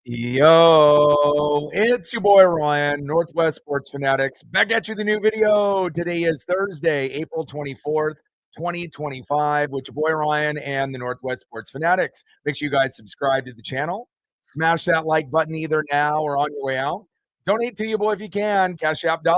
Yo, it's your boy Ryan, Northwest Sports Fanatics, back at you with a new video. Today is Thursday, April 24th, 2025, with your boy Ryan and the Northwest Sports Fanatics. Make sure you guys subscribe to the channel. Smash that like button either now or on your way out. Donate to your boy if you can. Cash App $,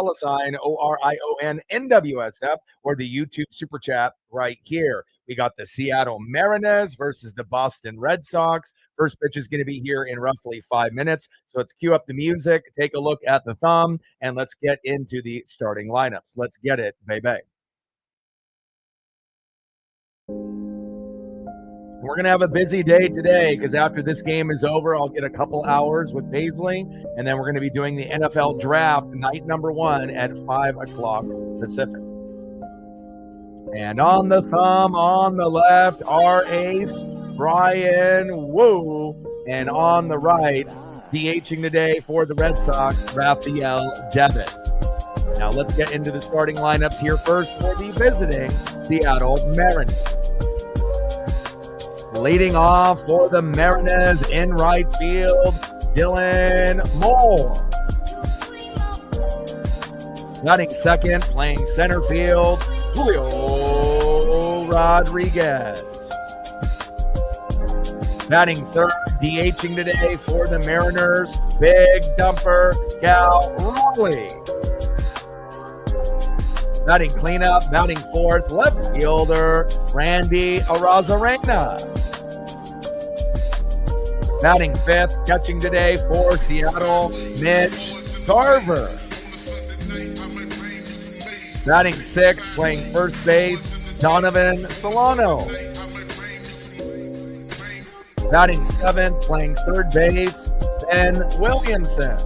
ORION NWSF, or the YouTube Super Chat right here. We got the Seattle Mariners versus the Boston Red Sox. First pitch is going to be here in roughly 5 minutes. So let's cue up the music, take a look at the thumb, and let's get into the starting lineups. Let's get it, baby. We're going to have a busy day today because after this game is over, I'll get a couple hours with Paisley, and then we're going to be doing the NFL Draft, night number 1 at 5 o'clock Pacific. And on the thumb, on the left, our ace, Brian Wu. And on the right, DHing today for the Red Sox, Rafael Devers. Now let's get into the starting lineups here first for the visiting Seattle Mariners. Leading off for the Mariners in right field, Dylan Moore. Batting second, playing center field, Julio Rodriguez. Batting third, DHing today for the Mariners, big dumper, Cal Raleigh. Batting cleanup, batting fourth, left fielder, Randy Arozarena. Batting fifth, catching today for Seattle, Mitch Garver. Batting sixth, playing first base, Donovan Solano. Batting seventh, playing third base, Ben Williamson.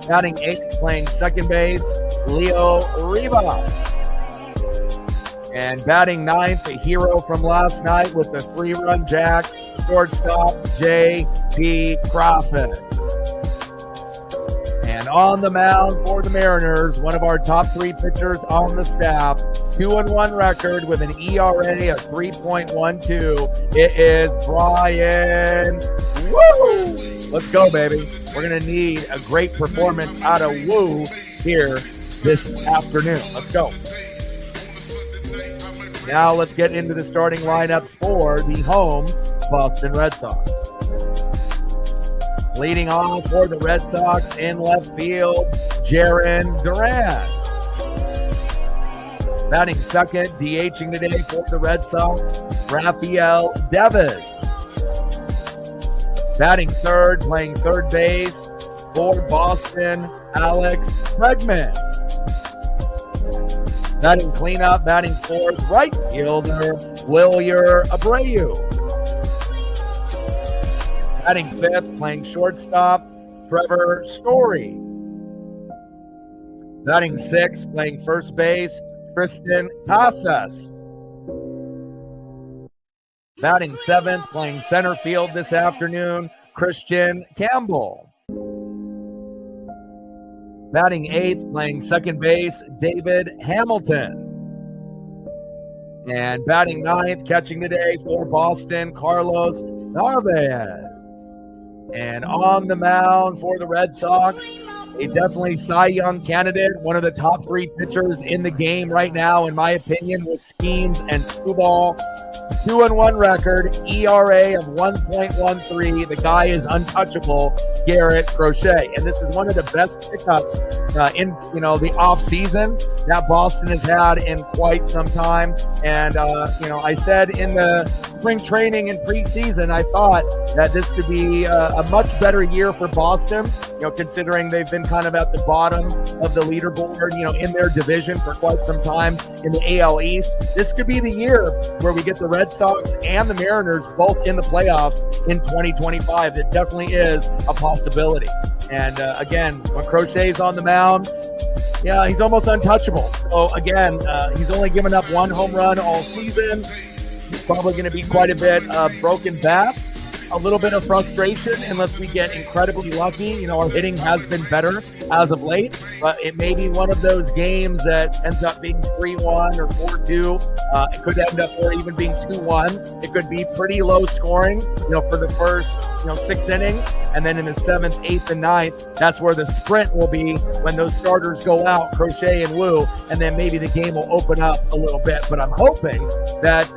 Batting eighth, playing second base, Leo Rivas. And batting ninth, a hero from last night with the 3-run jack, shortstop J.P. Crawford. And on the mound for the Mariners, one of our top 3 pitchers on the staff, 2-1 record with an ERA of 3.12. It is Brian Wu. Let's go, baby. We're going to need a great performance out of Wu here this afternoon. Let's go. Now let's get into the starting lineups for the home Boston Red Sox. Leading off for the Red Sox in left field, Jarren Duran. Batting second, DHing today for the Red Sox, Rafael Devers. Batting third, playing third base for Boston, Alex Bregman. Batting cleanup, batting fourth, right fielder, Wilyer Abreu. Batting fifth, playing shortstop, Trevor Story. Batting sixth, playing first base, Tristan Casas. Batting seventh, playing center field this afternoon, Christian Campbell. Batting eighth, playing second base, David Hamilton. And batting ninth, catching today for Boston, Carlos Narvaez. And on the mound for the Red Sox, a definitely Cy Young candidate, one of the top 3 pitchers in the game right now, in my opinion, with schemes and screwball. 2-1 record, ERA of 1.13. The guy is untouchable, Garrett Crochet. And this is one of the best pickups in the off season that Boston has had in quite some time. And I said in the spring training and preseason, I thought that this could be a much better year for Boston, considering they've been kind of at the bottom of the leaderboard, in their division for quite some time in the AL East. This could be the year where we get the Red Sox and the Mariners both in the playoffs in 2025. It definitely is a possibility. And again, when Crochet's on the mound, he's almost untouchable. So again, he's only given up 1 home run all season. He's probably going to be quite a bit of broken bats. a little bit of frustration unless we get incredibly lucky. You know, our hitting has been better as of late, but it may be one of those games that ends up being 3-1 or 4-2. It could end up or even being 2-1. It could be pretty low scoring, you know, for the first, 6 innings. And then in the 7th, 8th, and 9th, that's where the sprint will be when those starters go out, Crochet and Wu, and then maybe the game will open up a little bit. But I'm hoping that,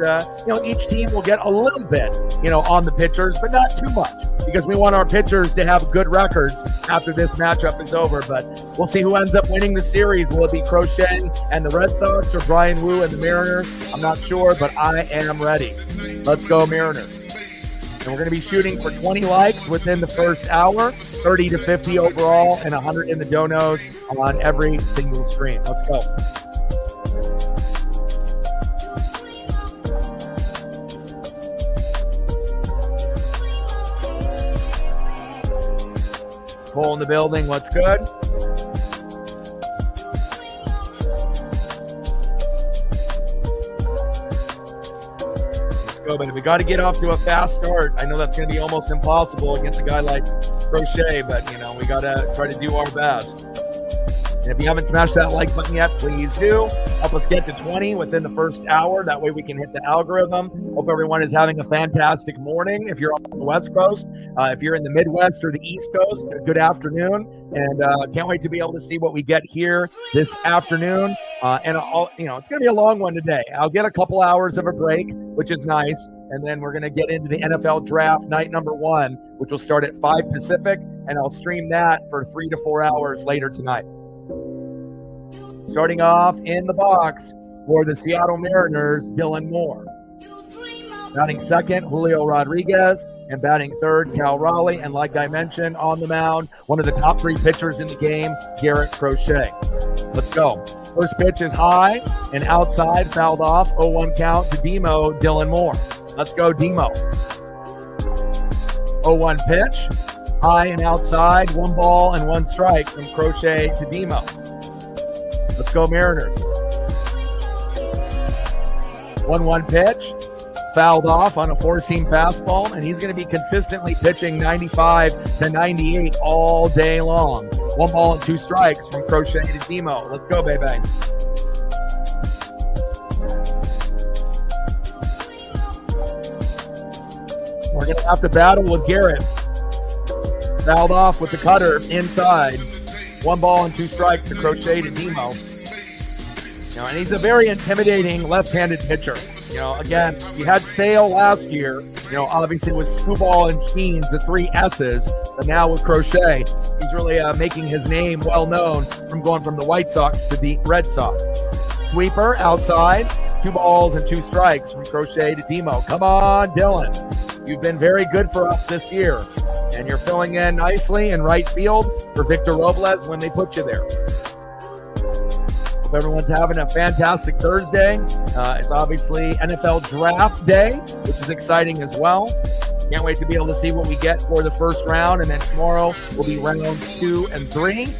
each team will get a little bit, on the pitchers, but not too much, because we want our pitchers to have good records after this matchup is over. But we'll see who ends up winning the series. Will it be Crochet and the Red Sox or Brian Wu and the Mariners? I'm not sure, but I am ready. Let's go Mariners. And we're going to be shooting for 20 likes within the first hour, 30 to 50 overall, and 100 in the donos on every single screen. Let's go. Cole in the building. What's good? But we got to get off to a fast start. I know that's going to be almost impossible against a guy like Crochet, but we got to try to do our best. And if you haven't smashed that like button yet, please do. Help us get to 20 within the first hour. That way we can hit the algorithm. Hope everyone is having a fantastic morning. If you're on the West Coast, if you're in the Midwest or the East Coast, good afternoon. And can't wait to be able to see what we get here this afternoon. And it's going to be a long one today. I'll get a couple hours of a break, which is nice. And then we're going to get into the NFL draft night number 1, which will start at 5 Pacific. And I'll stream that for 3 to 4 hours later tonight. Starting off in the box for the Seattle Mariners, Dylan Moore. Batting second, Julio Rodriguez. And batting third, Cal Raleigh. And like I mentioned, on the mound, one of the top 3 pitchers in the game, Garrett Crochet. Let's go. First pitch is high and outside, fouled off. 0-1 count to Demo, Dylan Moore. Let's go, Demo. 0-1 pitch, high and outside, 1 ball and 1 strike from Crochet to Demo. Let's go, Mariners. 1-1 pitch, fouled off on a 4-seam fastball, and he's going to be consistently pitching 95 to 98 all day long. 1 ball and 2 strikes from Crochet to Demo. Let's go, baby. We're going to have to battle with Garrett. Fouled off with the cutter inside. 1 ball and 2 strikes to Crochet to Demo. And he's a very intimidating left-handed pitcher. Again, we had Sale last year, obviously with Screwball and Skeens, the 3 S's, but now with Crochet, he's really making his name well known from going from the White Sox to the Red Sox. Sweeper outside, 2 balls and 2 strikes from Crochet to Demo. Come on, Dylan. You've been very good for us this year, and you're filling in nicely in right field for Victor Robles when they put you there. Everyone's having a fantastic Thursday. It's obviously NFL draft day, which is exciting as well. Can't wait to be able to see what we get for the first round. And then tomorrow will be rounds 2 and 3.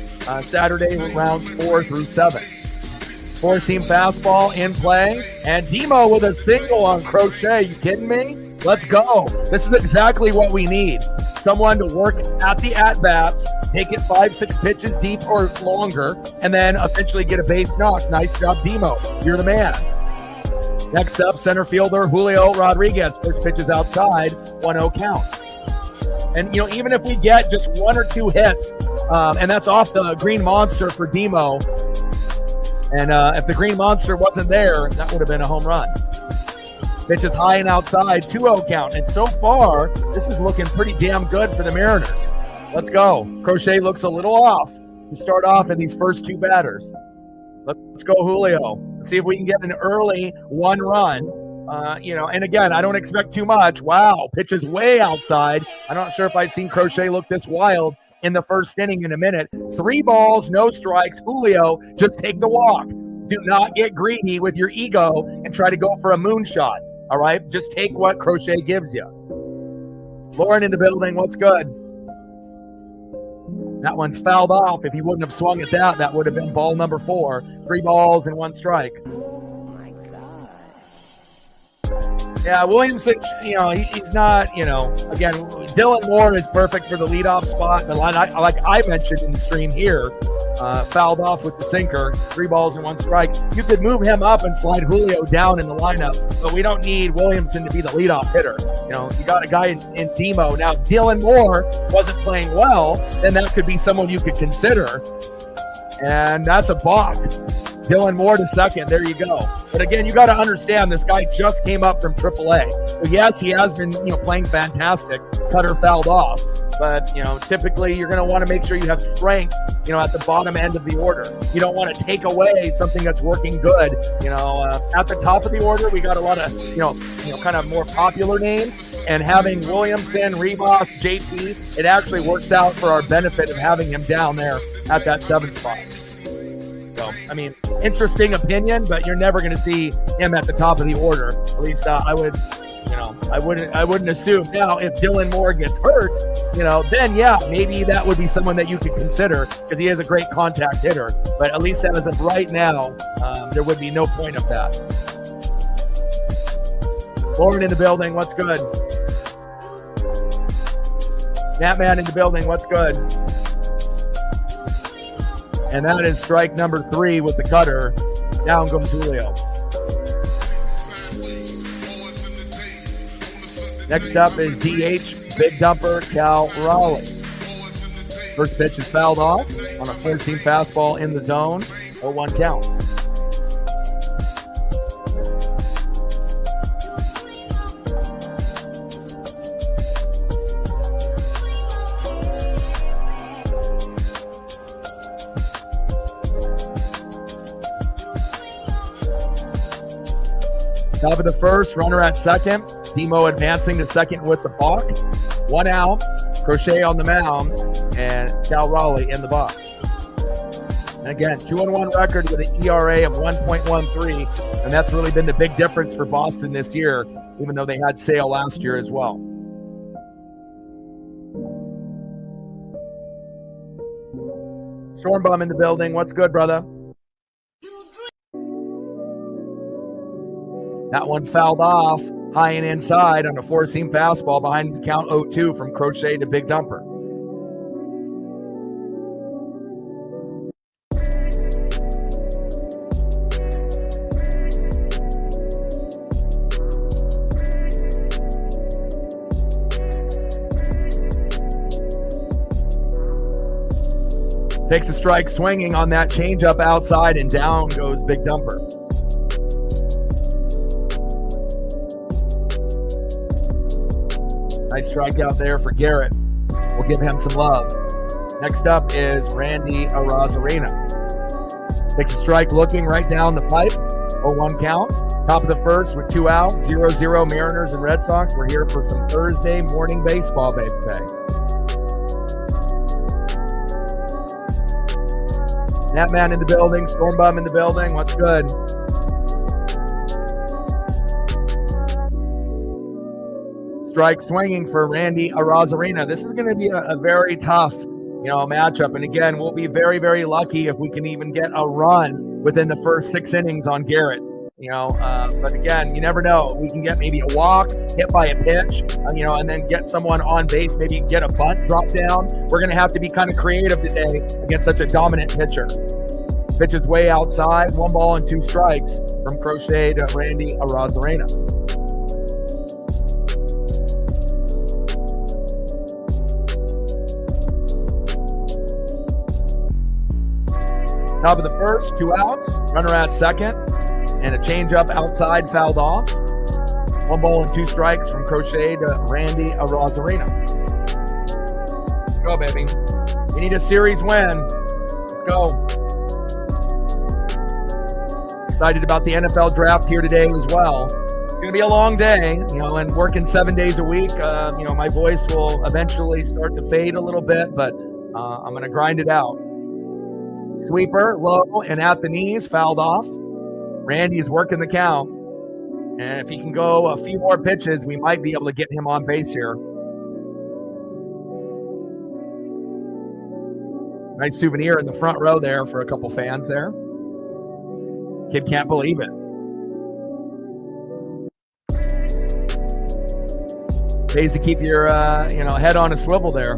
Saturday, rounds 4 through 7. 4-seam fastball in play. And Demo with a single on Crochet. You kidding me? Let's go. This is exactly what we need. Someone to work at the at-bats, take it 5-6 pitches deep or longer, and then eventually get a base knock. Nice job, Demo. You're the man. Next up, center fielder Julio Rodriguez. First pitch is outside, 1-0 count. And, even if we get just 1 or 2 hits, and that's off the Green Monster for Demo, and if the Green Monster wasn't there, that would have been a home run. Pitch is high and outside, 2-0 count. And so far, this is looking pretty damn good for the Mariners. Let's go. Crochet looks a little off to start off in these first 2 batters. Let's go, Julio. Let's see if we can get an early 1 run. And again, I don't expect too much. Wow, pitch is way outside. I'm not sure if I've seen Crochet look this wild in the first inning in a minute. 3 balls, no strikes. Julio, just take the walk. Do not get greedy with your ego and try to go for a moonshot. All right, just take what Crochet gives you. Lauren in the building, what's good? That one's fouled off. If he wouldn't have swung at that, that would have been ball number 4. 3 balls and 1 strike. Oh my gosh. Yeah, Williamson, he's not, again, Dylan Moore is perfect for the leadoff spot. The line, like I mentioned in the stream here, fouled off with the sinker, 3 balls and 1 strike. You could move him up and slide Julio down in the lineup, but we don't need Williamson to be the leadoff hitter. You got a guy in Demo. Now, Dylan Moore wasn't playing well, then that could be someone you could consider. And that's a balk. Dylan Moore to second. There you go. But again, you got to understand this guy just came up from AAA. So yes, he has been playing fantastic. Cutter fouled off, but typically you're going to want to make sure you have strength at the bottom end of the order. You don't want to take away something that's working good. At the top of the order, we got a lot of kind of more popular names, and having Williamson, Rivas, JP, it actually works out for our benefit of having him down there at that 7th spot. So, I mean, interesting opinion, but you're never going to see him at the top of the order. At least I wouldn't assume. Now, if Dylan Moore gets hurt, then yeah, maybe that would be someone that you could consider because he is a great contact hitter. But at least as of right now, there would be no point of that. Lauren in the building, what's good? Natman in the building, what's good? And that is strike number 3 with the cutter. Down goes Julio. Next up is DH, big dumper, Cal Raleigh. First pitch is fouled off on a 4-seam fastball in the zone. 0-1 count. Top of the first, runner at second. Demo advancing to second with the balk. 1 out. Crochet on the mound. And Cal Raleigh in the box. And again, 2-1 record with an ERA of 1.13. And that's really been the big difference for Boston this year, even though they had Sale last year as well. Stormbum in the building. What's good, brother? That one fouled off high and inside on a 4-seam fastball behind the count 0-2 from Crochet to big dumper. Takes a strike swinging on that changeup outside, and down goes big dumper. Nice strikeout there for Garrett. We'll give him some love. Next up is Randy Arozarena. Takes a strike looking right down the pipe. 0-1 count. Top of the first with 2 outs. 0-0 Mariners and Red Sox. We're here for some Thursday morning baseball, baby. Natman in the building. Stormbum in the building. What's good? Strike swinging for Randy Arozarena. This is going to be a very tough, matchup. And again, we'll be very, very lucky if we can even get a run within the first 6 innings on Garrett. But again, you never know. We can get maybe a walk, hit by a pitch, and then get someone on base, maybe get a bunt drop down. We're going to have to be kind of creative today against such a dominant pitcher. Pitch is way outside, 1 ball and 2 strikes from Crochet to Randy Arozarena. Top of the first, 2 outs, runner at second, and a changeup outside fouled off. 1 ball and 2 strikes from Crochet to Randy Arozarena. Let's go, baby. We need a series win. Let's go. Excited about the NFL draft here today as well. It's going to be a long day, and working 7 days a week. My voice will eventually start to fade a little bit, but I'm going to grind it out. Sweeper, low and at the knees, fouled off. Randy's working the count. And if he can go a few more pitches, we might be able to get him on base here. Nice souvenir in the front row there for a couple fans there. Kid can't believe it. Pays to keep your head on a swivel there.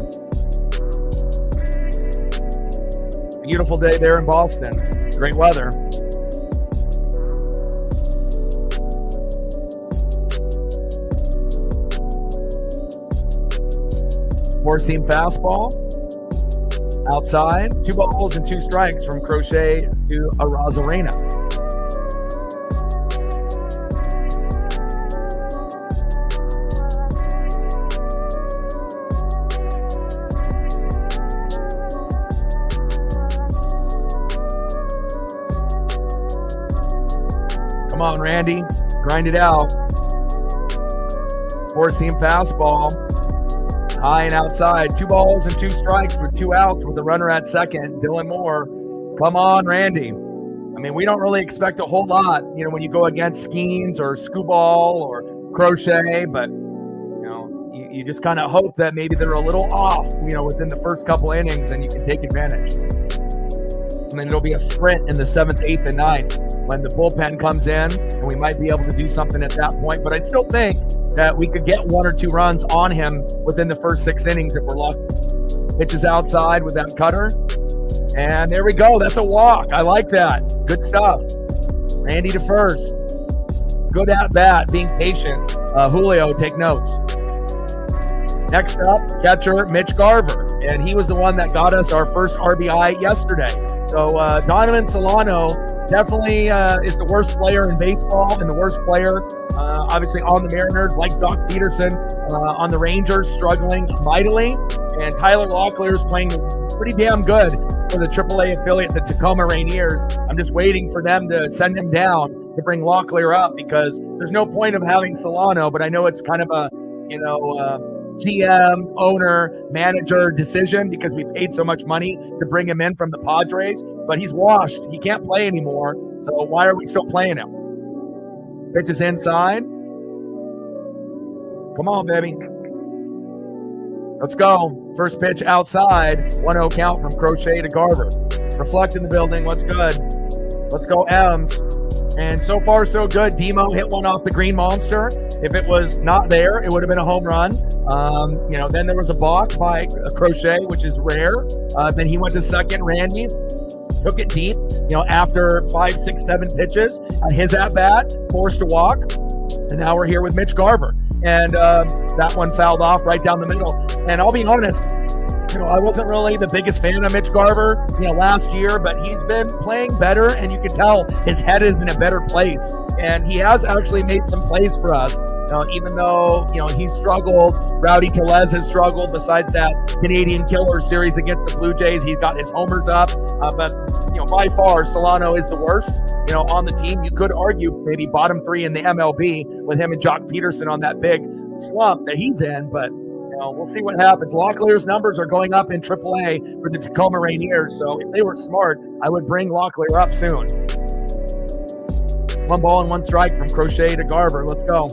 Beautiful day there in Boston. Great weather. Four-seam fastball. Outside. 2 balls and 2 strikes from Crochet to Arozarena. Come on, Randy. Grind it out. Four-seam fastball. High and outside. 2 balls and 2 strikes with 2 outs with the runner at second. Dylan Moore. Come on, Randy. I mean, we don't really expect a whole lot, when you go against Skeens or Scooball or Crochet, but, you just kind of hope that maybe they're a little off, within the first couple innings and you can take advantage. And then it'll be a sprint in the 7th, 8th, and 9th when the bullpen comes in, and we might be able to do something at that point. But I still think that we could get 1 or 2 runs on him within the first 6 innings if we're lucky. Pitches outside with that cutter. And there we go. That's a walk. I like that. Good stuff. Randy to first. Good at bat, being patient. Julio, take notes. Next up, catcher Mitch Garver. And he was the one that got us our first RBI yesterday. So Donovan Solano definitely is the worst player in baseball and the worst player, obviously, on the Mariners, like Doc Peterson on the Rangers, struggling mightily. And Tyler Locklear is playing pretty damn good for the AAA affiliate, the Tacoma Rainiers. I'm just waiting for them to send him down to bring Locklear up because there's no point of having Solano, but I know it's kind of a, GM, owner, manager decision because we paid so much money to bring him in from the Padres, but he's washed. He can't play anymore, so why are we still playing him? Pitches inside. Come on, baby. Let's go. First pitch outside. 1-0 count from Crochet to Garver. Reflect in the building. What's good? Let's go, M's. And so far, so good. Demo hit one off the green monster. If it was not there, it would have been a home run. Then there was a balk by a Crochet, which is rare. Then he went to second. Randy took it deep, after 5, 6, 7 pitches. His at-bat, forced to walk. And now we're here with Mitch Garver. And that one fouled off right down the middle. And I'll be honest, I wasn't really the biggest fan of Mitch Garver, last year, but he's been playing better, and you can tell his head is in a better place. And he has actually made some plays for us, even though, he's struggled. Rowdy Tellez has struggled besides that Canadian Killer series against the Blue Jays. He's got his homers up, but, by far, Solano is the worst, on the team. You could argue maybe bottom 3 in the MLB with him and Jock Peterson on that big slump that he's in, but we'll see what happens. Locklear's numbers are going up in AAA for the Tacoma Rainiers, so if they were smart, I would bring Locklear up soon. 1 ball and 1 strike from Crochet to Garver. Let's go.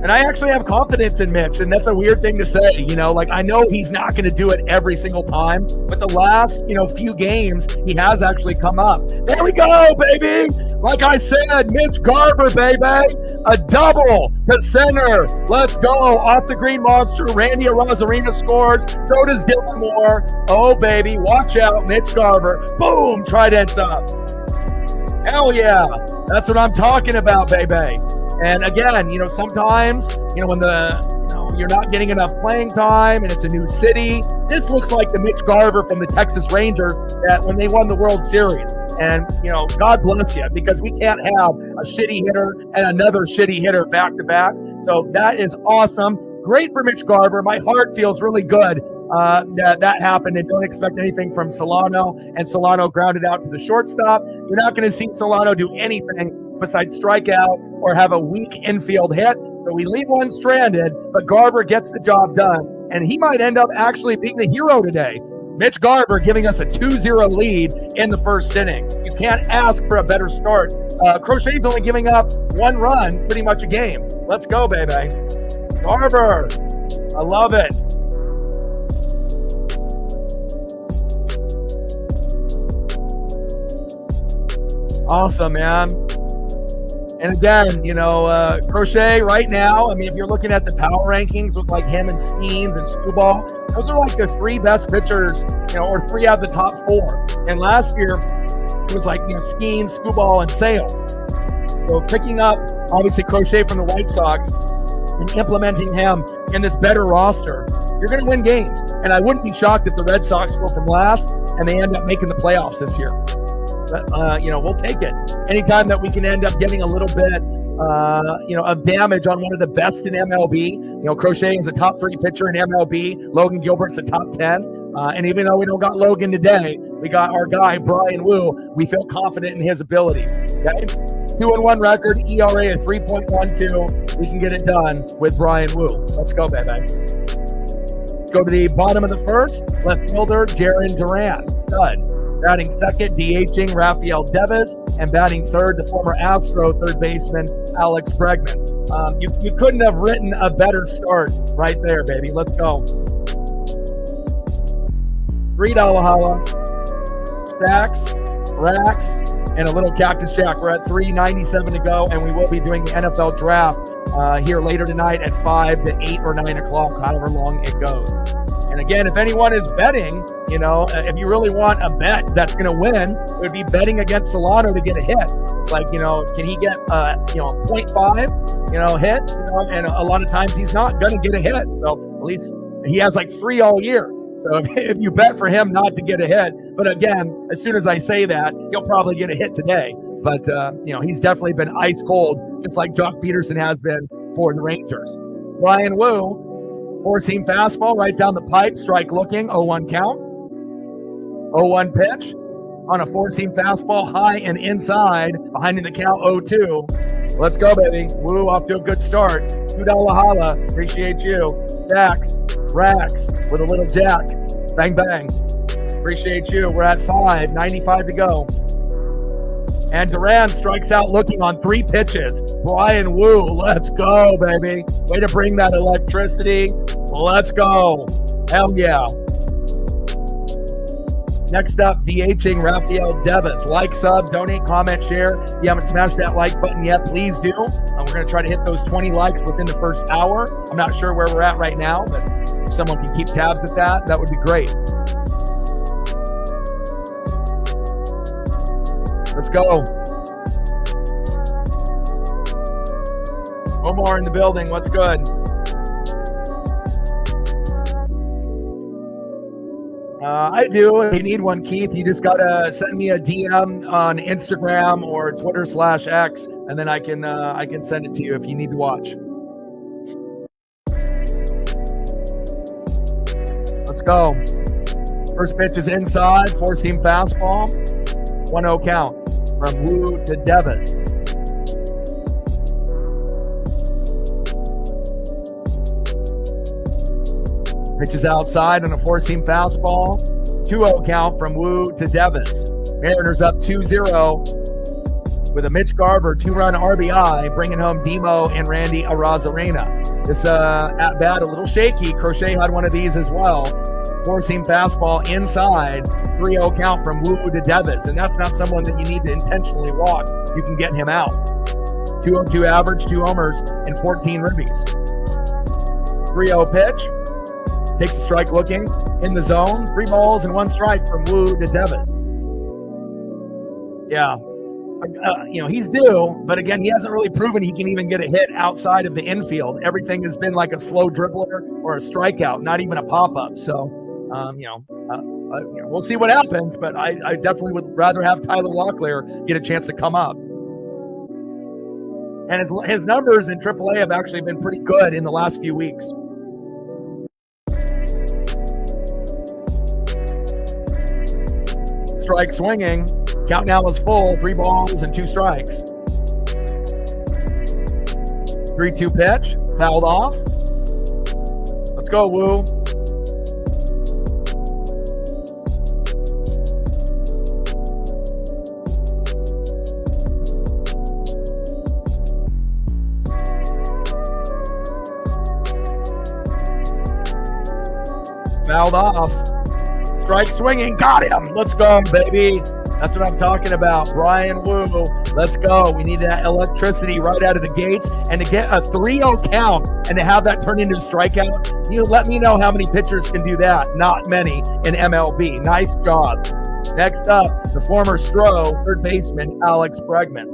And I actually have confidence in Mitch, and that's a weird thing to say, I know he's not going to do it every single time, but the last, few games, he has actually come up. There we go, baby! Like I said, Mitch Garver, baby! A double to center. Let's go. Off the green monster, Randy Arozarena scores. So does Dylan Moore. Oh, baby, watch out, Mitch Garver. Boom, Trident's up. Hell yeah. That's what I'm talking about, baby. And again, sometimes, when you're not getting enough playing time and it's a new city, this looks like the Mitch Garver from the Texas Rangers that when they won the World Series. And, God bless you, because we can't have a shitty hitter and another shitty hitter back to back. So that is awesome. Great for Mitch Garver. My heart feels really good that happened, and don't expect anything from Solano. And Solano grounded out to the shortstop. You're not going to see Solano do anything besides strike out or have a weak infield hit. So we leave one stranded, but Garver gets the job done. And he might end up actually being the hero today. Mitch Garver giving us a 2-0 lead in the first inning. You can't ask for a better start. Crochet's only giving up 1 run pretty much a game. Let's go, baby. Garver. I love it. Awesome, man. And again, Crochet right now, I mean, if you're looking at the power rankings with like him and Skeens and Screwball, those are like the 3 best pitchers, or 3 out of the top 4. And last year, it was like, Skeens, Screwball, and Sale. So picking up, obviously, Crochet from the White Sox and implementing him in this better roster, you're going to win games. And I wouldn't be shocked if the Red Sox go from last and they end up making the playoffs this year. But, we'll take it. Anytime that we can end up getting a little bit, of damage on one of the best in MLB. Crochet is a top 3 pitcher in MLB. Logan Gilbert's a top 10. And even though we don't got Logan today, we got our guy, Brian Wu. We feel confident in his abilities. Okay? 2-1 record, ERA at 3.12. We can get it done with Brian Wu. Let's go, baby. Go to the bottom of the first. Left fielder, Jaron Duran, stud. Batting second, DHing Rafael Devers, and batting third, the former Astro third baseman, Alex Bregman. You couldn't have written a better start right there, baby. Let's go. $3 holla, stacks, racks, and a little Cactus Jack. We're at $3.97 to go, and we will be doing the NFL draft here later tonight at 5 to 8 or 9 o'clock, however long it goes. And again, if anyone is betting, if you really want a bet that's going to win, it would be betting against Solano to get a hit. It's like, can he get, 0.5, hit? And a lot of times he's not going to get a hit. So at least he has like 3 all year. So if you bet for him not to get a hit, but again, as soon as I say that, he'll probably get a hit today. But, he's definitely been ice cold, just like Jock Peterson has been for the Rangers. Brian Wu, 4-seam fastball right down the pipe, strike looking, 0-1 count. 0-1 pitch on a 4-seam fastball, high and inside, behind in the count, 0-2. Let's go, baby. Woo, off to a good start. $2 holla. Appreciate you. Stacks, racks with a little jack. Bang, bang. Appreciate you. We're at 5.95 to go. And Duran strikes out looking on 3 pitches. Brian Wu, let's go, baby. Way to bring that electricity. Let's go. Hell yeah. Next up, DHing Rafael Devers. Like, sub, donate, comment, share. If you haven't smashed that like button yet, please do. We're going to try to hit those 20 likes within the first hour. I'm not sure where we're at right now, but if someone can keep tabs with that, that would be great. Let's go. Omar in the building. What's good? I do. If you need one, Keith, you just gotta send me a DM on Instagram or Twitter/X, and then I can send it to you if you need to watch. Let's go. First pitch is inside, 4-seam fastball, 1-0 count from Wu to Devers. Pitches outside on a 4-seam fastball. 2-0 count from Wu to Devers. Mariners up 2-0 with a Mitch Garver 2-run RBI, bringing home Demo and Randy Arozarena. This at-bat a little shaky. Crochet had one of these as well. 4-seam fastball inside. 3-0 count from Wu to Devers. And that's not someone that you need to intentionally walk. You can get him out. 202 average, 2 homers, and 14 ribbies. 3-0 pitch. Takes a strike looking in the zone. 3 balls and 1 strike from Wu to Devon. Yeah. He's due, but again, he hasn't really proven he can even get a hit outside of the infield. Everything has been like a slow dribbler or a strikeout, not even a pop-up. So, we'll see what happens, but I definitely would rather have Tyler Locklear get a chance to come up. And his numbers in AAA have actually been pretty good in the last few weeks. Strike swinging. Count now is full. 3 balls and 2 strikes. 3-2 pitch. Fouled off. Let's go, Wu. Fouled off. Strike swinging. Got him. Let's go, baby. That's what I'm talking about. Brian Wu Let's go. We need that electricity right out of the gates. And to get a 3-0 count and to have that turn into a strikeout, you let me know how many pitchers can do that. Not many in MLB. Nice job. Next up, the former Stro third baseman, Alex Bregman.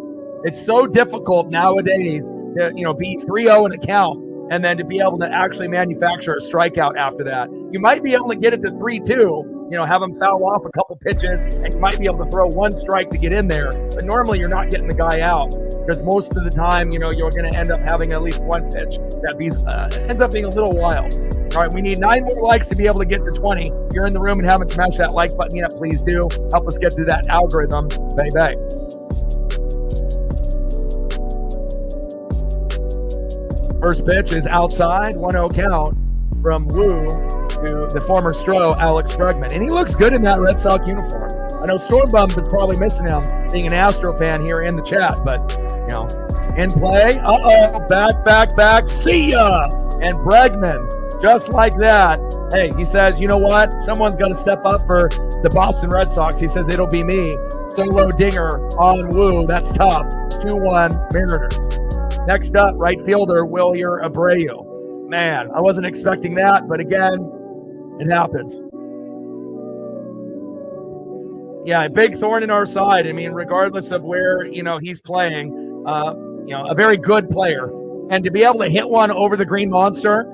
It's so difficult nowadays to be 3-0 in a count and then to be able to actually manufacture a strikeout after that. You might be able to get it to 3-2, have him foul off a couple pitches, and you might be able to throw one strike to get in there. But normally you're not getting the guy out because most of the time, you're going to end up having at least one pitch that ends up being a little wild. All right, we need 9 more likes to be able to get to 20. If you're in the room and haven't smashed that like button yet, please do. Help us get through that algorithm. Bye-bye. First pitch is outside, 1-0 count from Woo to the former Stro, Alex Bregman. And he looks good in that Red Sox uniform. I know Stormbump is probably missing him, being an Astro fan here in the chat, but, in play. Back. See ya! And Bregman, just like that. Hey, he says, you know what? Someone's got to step up for the Boston Red Sox. He says, it'll be me. Solo dinger on Woo. That's tough. 2-1 Mariners. Next up, right fielder, Wilyer Abreu. Man, I wasn't expecting that, but again, it happens. Yeah, a big thorn in our side. I mean, regardless of where, he's playing, a very good player. And to be able to hit one over the green monster,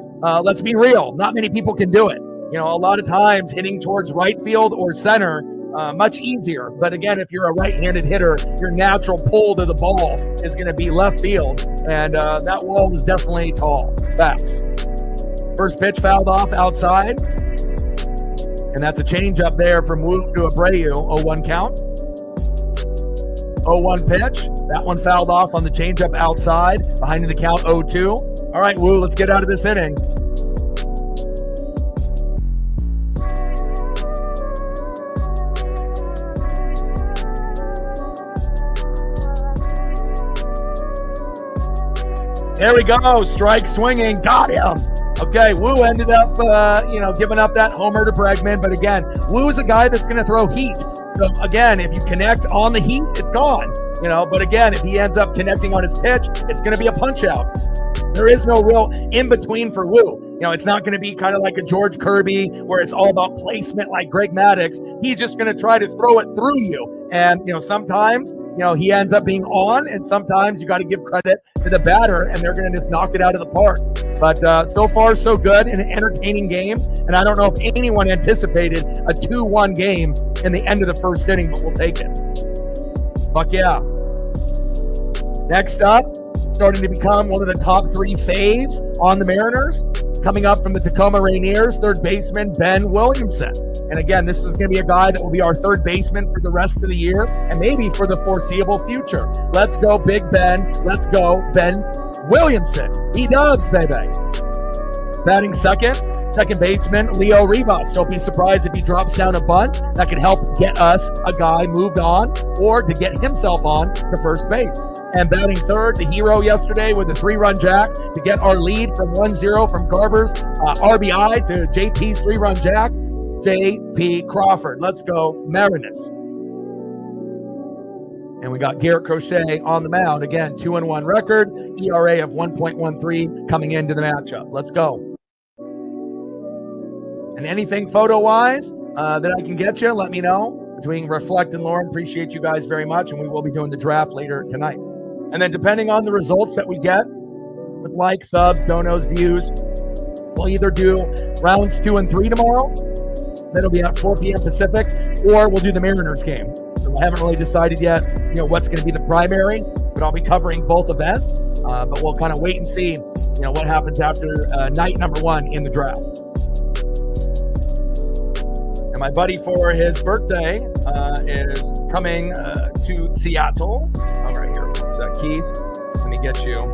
let's be real, not many people can do it. A lot of times hitting towards right field or center, much easier. But again, if you're a right-handed hitter, your natural pull to the ball is going to be left field. And that wall is definitely tall. Facts. First pitch fouled off outside. And that's a change up there from Woo to Abreu. 0-1 count. 0-1 pitch. That one fouled off on the changeup outside. Behind the count 0-2. All right, Woo, let's get out of this inning. There we go. Strike swinging. Got him. Okay, Woo ended up, giving up that homer to Bregman. But again, Woo is a guy that's going to throw heat. So again, if you connect on the heat, it's gone. But again, if he ends up connecting on his pitch, it's going to be a punch out. There is no real in between for Woo. It's not going to be kind of like a George Kirby where it's all about placement like Greg Maddux. He's just going to try to throw it through you. And, sometimes, he ends up being on, and sometimes you got to give credit to the batter, and they're going to just knock it out of the park. But so far, so good in an entertaining game. And I don't know if anyone anticipated a 2-1 game in the end of the first inning, but we'll take it. Fuck yeah. Next up, starting to become one of the top 3 faves on the Mariners. Coming up from the Tacoma Rainiers, third baseman Ben Williamson. And again, this is going to be a guy that will be our third baseman for the rest of the year and maybe for the foreseeable future. Let's go, Big Ben. Let's go, Ben Williamson. He does, baby. Batting second baseman, Leo Rivas. Don't be surprised if he drops down a bunt. That can help get us a guy moved on or to get himself on to first base. And batting third, the hero yesterday with a 3-run jack to get our lead from 1-0 from Garver's RBI to JP's 3-run jack, JP Crawford. Let's go, Mariners. And we got Garrett Crochet on the mound. Again, 2-1 record, ERA of 1.13 coming into the matchup. Let's go. And anything photo-wise that I can get you, let me know. Between Reflect and Lauren, appreciate you guys very much. And we will be doing the draft later tonight. And then depending on the results that we get with likes, subs, donos, views, we'll either do rounds 2 and 3 tomorrow. That'll be at 4 p.m. Pacific, or we'll do the Mariners game. So we haven't really decided yet, what's going to be the primary, but I'll be covering both events. But we'll kind of wait and see, what happens after night number 1 in the draft. And my buddy for his birthday is coming to Seattle. All right, here, it's Keith. Let me get you.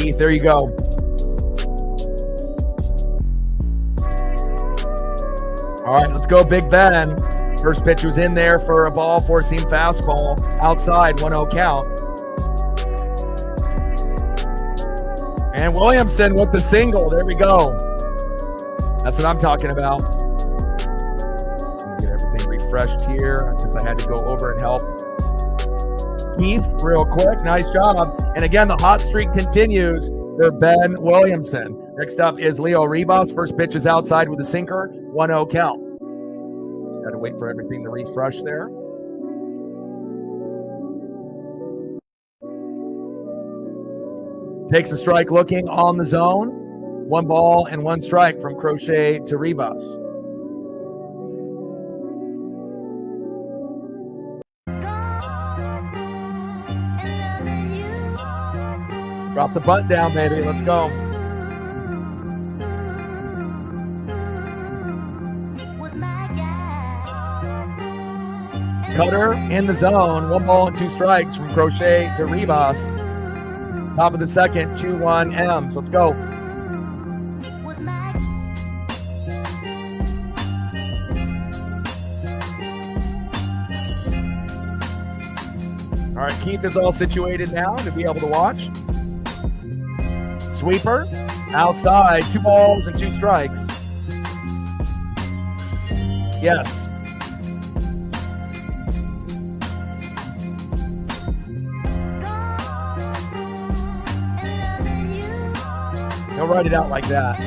Keith. There you go. All right, let's go, Big Ben. First pitch was in there for a ball, four-seam fastball, outside, 1-0 count. And Williamson with the single. There we go. That's what I'm talking about. Get everything refreshed here since I had to go over and help Keith real quick. Nice job. And again, the hot streak continues for Ben Williamson. Next up is Leo Rivas. First pitch is outside with a sinker, 1-0 count. Just had to wait for everything to refresh there. Takes a strike looking on the zone. 1 ball and 1 strike from Crochet to Rivas. Drop the bunt down, baby. Let's go. Cutter in the zone. 1 ball and 2 strikes from Crochet to Rivas. Top of the second, 2-1 M's. Let's go. All right, Keith is all situated now to be able to watch. Sweeper, outside, 2 balls and 2 strikes. Yes. He'll write it out like that.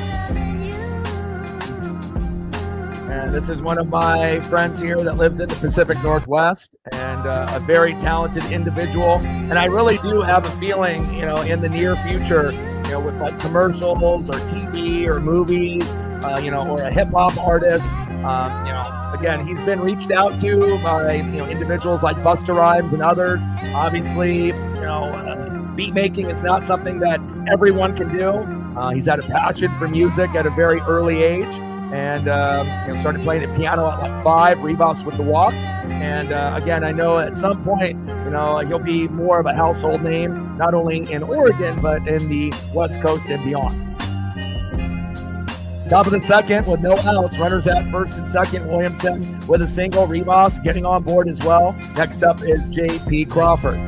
And this is one of my friends here that lives in the Pacific Northwest, and a very talented individual. And I really do have a feeling, in the near future, with like commercials or TV or movies, or a hip hop artist, again, he's been reached out to by, individuals like Busta Rhymes and others. Obviously, beat making is not something that everyone can do. He's had a passion for music at a very early age, and started playing the piano at like 5. Rivas with the walk, and again, I know at some point, he'll be more of a household name, not only in Oregon but in the West Coast and beyond. Top of the second with no outs, runners at first and second. Williamson with a single. Rivas getting on board as well. Next up is J.P. Crawford.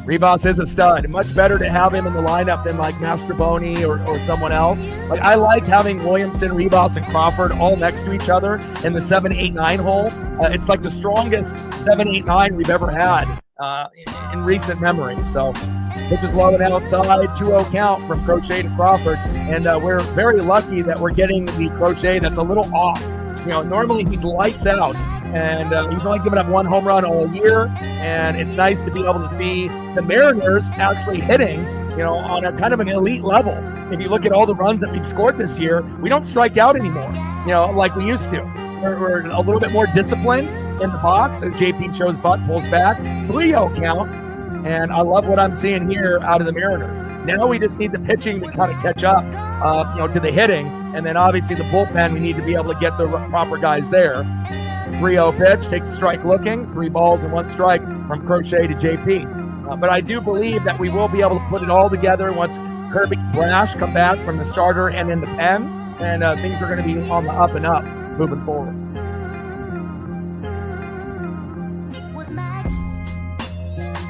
Rivas is a stud. Much better to have him in the lineup than like Mastroboni or someone else. Like, I like having Williamson, Rivas, and Crawford all next to each other in the 7-8-9 hole. It's like the strongest 7-8-9 we've ever had in recent memory. So pitches low and outside, 2-0 count from Crochet to Crawford. And we're very lucky that we're getting the Crochet that's a little off. Normally he's lights out. And he's only given up 1 home run all year. And it's nice to be able to see the Mariners actually hitting, on a kind of an elite level. If you look at all the runs that we've scored this year, we don't strike out anymore, like we used to. We're a little bit more disciplined in the box as JP shows butt, pulls back, 3-0 count. And I love what I'm seeing here out of the Mariners. Now we just need the pitching to kind of catch up, to the hitting. And then obviously the bullpen, we need to be able to get the proper guys there. 3-0 pitch, takes a strike looking, 3 balls and 1 strike from Crochet to JP. But I do believe that we will be able to put it all together once Kirby and Brash come back from the starter and in the pen, and things are going to be on the up and up moving forward.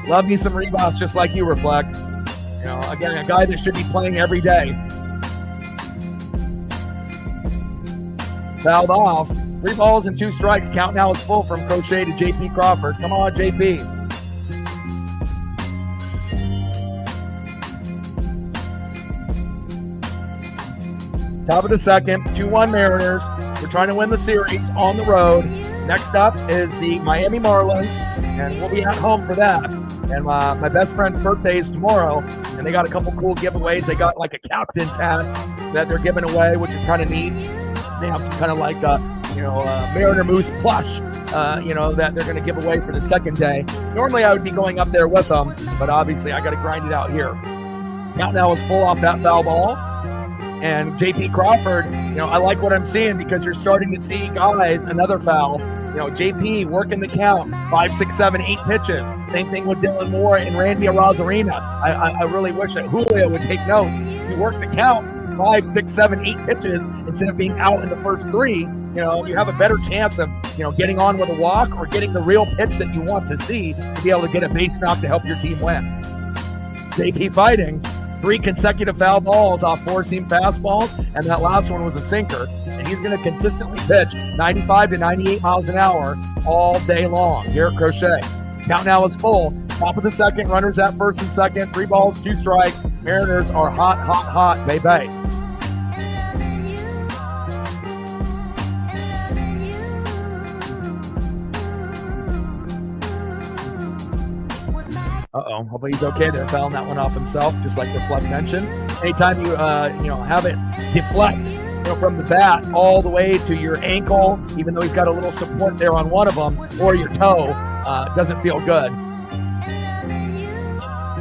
Love me some Rivas just like you, Reflect. Again, a guy that should be playing every day. Fouled off. 3 balls and 2 strikes. Count now is full from Crochet to J.P. Crawford. Come on, J.P. Top of the second, 2-1 Mariners. We're trying to win the series on the road. Next up is the Miami Marlins, and we'll be at home for that. And my best friend's birthday is tomorrow, and they got a couple cool giveaways. They got like a captain's hat that they're giving away, which is kind of neat. They have some kind of like Mariner Moose plush, that they're going to give away for the second day. Normally I would be going up there with them, but obviously I got to grind it out here. Count now is full off that foul ball. And JP Crawford, I like what I'm seeing because you're starting to see guys, another foul. JP working the count, 5, 6, 7, 8 pitches. Same thing with Dylan Moore and Randy Arozarena. I really wish that Julio would take notes. You work the count, 5, 6, 7, 8 pitches instead of being out in the first 3. You have a better chance of, getting on with a walk or getting the real pitch that you want to see to be able to get a base knock to help your team win. JP fighting 3 consecutive foul balls off 4-seam fastballs, and that last one was a sinker. And he's going to consistently pitch 95 to 98 miles an hour all day long. Garrett Crochet. Count now is full. Top of the second, runners at first and second. 3 balls, 2 strikes. Mariners are hot, hot, hot, baby. Uh-oh, hopefully he's okay there, fouling that one off himself, just like Reflect mentioned. Anytime you, have it deflect, from the bat all the way to your ankle, even though he's got a little support there on one of them, or your toe, doesn't feel good.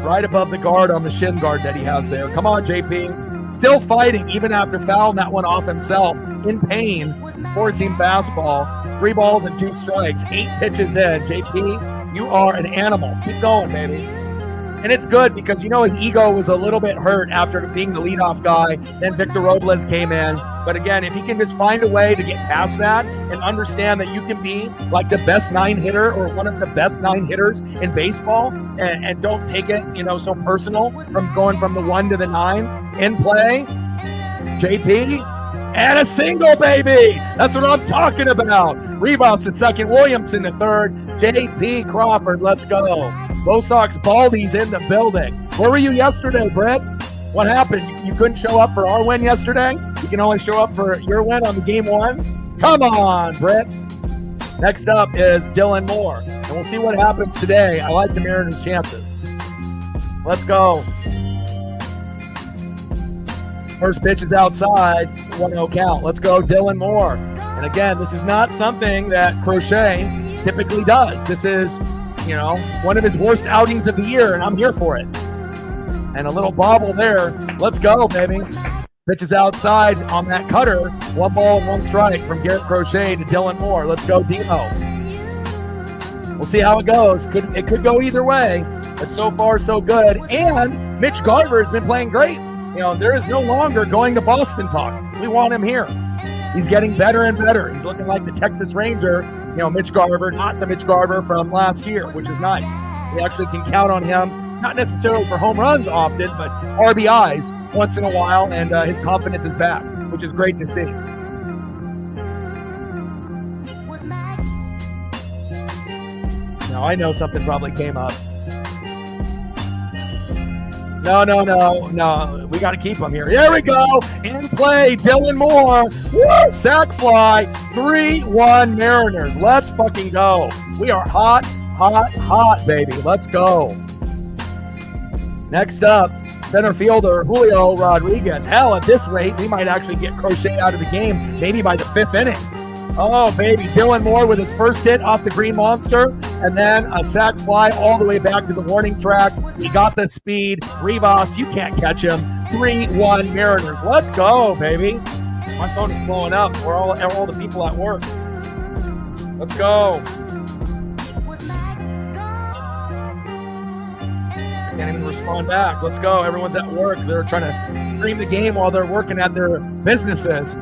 Right above the guard on the shin guard that he has there. Come on, JP. Still fighting, even after fouling that one off himself. In pain, 4-seam fastball, 3 balls and 2 strikes, 8 pitches in. JP, you are an animal. Keep going, baby. And it's good because, his ego was a little bit hurt after being the leadoff guy. Then Victor Robles came in. But again, if he can just find a way to get past that and understand that you can be like the best 9 hitter or one of the best 9 hitters in baseball and don't take it, so personal from going from the 1 to the 9 in play, JP, and a single, baby. That's what I'm talking about. Rivas at second, Williamson at third, JP Crawford, let's go. Bo Sox Baldy's in the building. Where were you yesterday, Brett? What happened? You couldn't show up for our win yesterday? You can only show up for your win on the game 1? Come on, Brett. Next up is Dylan Moore. And we'll see what happens today. I like the Mariners' chances. Let's go. First pitch is outside, 1-0 count. Let's go, Dylan Moore. And again, this is not something that Crochet typically does. This is, one of his worst outings of the year, and I'm here for it. And a little bobble there. Let's go, baby. Pitch is outside on that cutter. 1 ball, 1 strike from Garrett Crochet to Dylan Moore. Let's go, Demo. We'll see how it goes. It could go either way, but so far so good. And Mitch Garver has been playing great. There is no longer going to Boston talk. We want him here. He's getting better and better. He's looking like the Texas Ranger, Mitch Garver, not the Mitch Garver from last year, which is nice. We actually can count on him, not necessarily for home runs often, but RBIs once in a while, and his confidence is back, which is great to see. Now, I know something probably came up. No. We got to keep him here. Here we go. In play, Dylan Moore. Woo! Sack fly. 3-1 Mariners. Let's fucking go. We are hot, hot, hot, baby. Let's go. Next up, center fielder Julio Rodriguez. Hell, at this rate, we might actually get Crochet out of the game maybe by the 5th inning. Oh, baby. Dylan Moore with his first hit off the Green Monster, and then a sac fly all the way back to the warning track. He got the speed. Rivas, you can't catch him. 3-1 Mariners. Let's go, baby. My phone is blowing up. We're all the people at work. Let's go. I can't even respond back. Let's go. Everyone's at work. They're trying to stream the game while they're working at their businesses.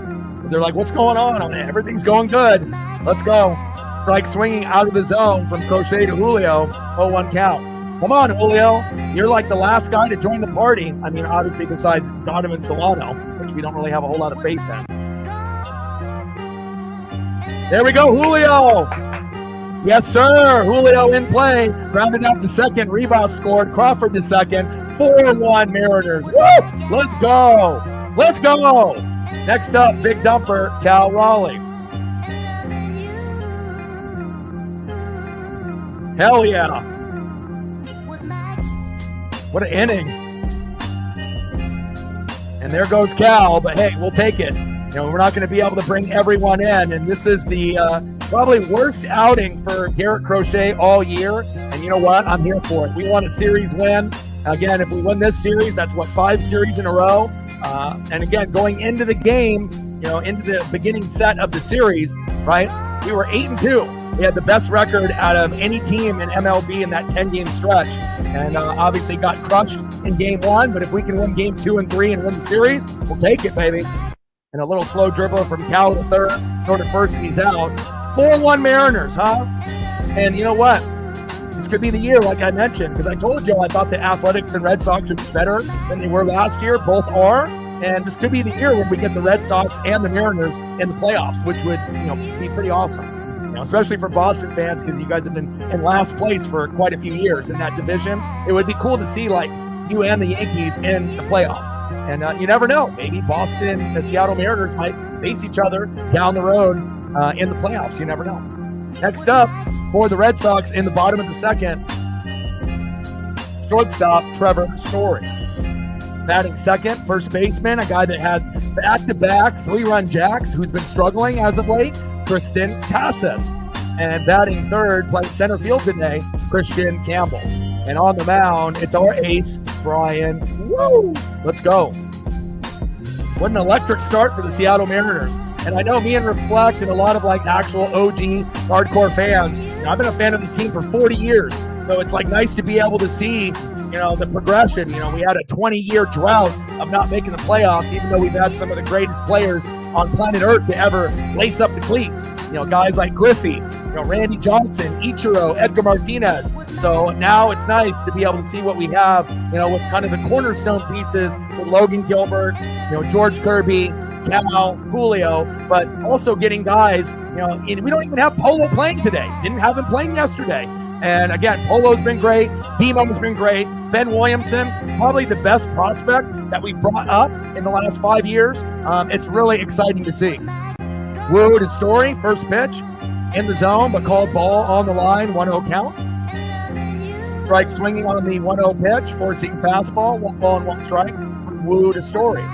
They're like, what's going on? Everything's going good. Let's go. Strike swinging out of the zone from Crochet to Julio. 0-1 count. Come on, Julio. You're like the last guy to join the party. I mean, obviously besides Donovan Solano, which we don't really have a whole lot of faith in. There we go, Julio. Yes, sir. Julio in play. Grounded out to second. Rivas scored. Crawford to second. 4-1 Mariners. Woo! Let's go. Let's go. Next up, big dumper, Cal Raleigh. Hell yeah. What an inning. And there goes Cal, but hey, we'll take it. We're not going to be able to bring everyone in, and this is the probably worst outing for Garrett Crochet all year. And you know what? I'm here for it. We want a series win. Again, if we win this series, that's 5 series in a row. And again, going into the game, into the beginning set of the series, right? We were 8-2. We had the best record out of any team in MLB in that 10-game stretch, and obviously got crushed in game 1. But if we can win game 2 and 3 and win the series, we'll take it, baby. And a little slow dribble from Cal to third, throw to first, and he's out. 4-1 Mariners, huh? And you know what? This could be the year, like I mentioned, because I told you I thought the Athletics and Red Sox would be better than they were last year. Both are. And this could be the year when we get the Red Sox and the Mariners in the playoffs, which would, be pretty awesome. Especially for Boston fans, because you guys have been in last place for quite a few years in that division. It would be cool to see, like, you and the Yankees in the playoffs. And you never know. Maybe Boston and the Seattle Mariners might face each other down the road in the playoffs. You never know. Next up, for the Red Sox in the bottom of the second, shortstop Trevor Story. Batting second, first baseman, a guy that has back-to-back 3-run jacks, who's been struggling as of late, Tristan Casas. And batting third, playing center field today, Christian Campbell. And on the mound, it's our ace, Brian. Woo! Let's go. What an electric start for the Seattle Mariners. And I know me and Reflect and a lot of actual OG hardcore fans, I've been a fan of this team for 40 years. So it's nice to be able to see, the progression. We had a 20-year drought of not making the playoffs, even though we've had some of the greatest players on planet Earth to ever lace up the cleats. Guys like Griffey, Randy Johnson, Ichiro, Edgar Martinez. So now it's nice to be able to see what we have, with kind of the cornerstone pieces with Logan Gilbert, George Kirby, Cal, Julio, but also getting guys, we don't even have Polo playing today. Didn't have him playing yesterday. And again, Polo's been great. Demo's been great. Ben Williamson, probably the best prospect that we brought up in the last 5 years. It's really exciting to see. Woo to Story, first pitch in the zone, but called ball on the line, 1-0 count. Strike swinging on the 1-0 pitch, forcing fastball, 1 ball and 1 strike. Woo to Story.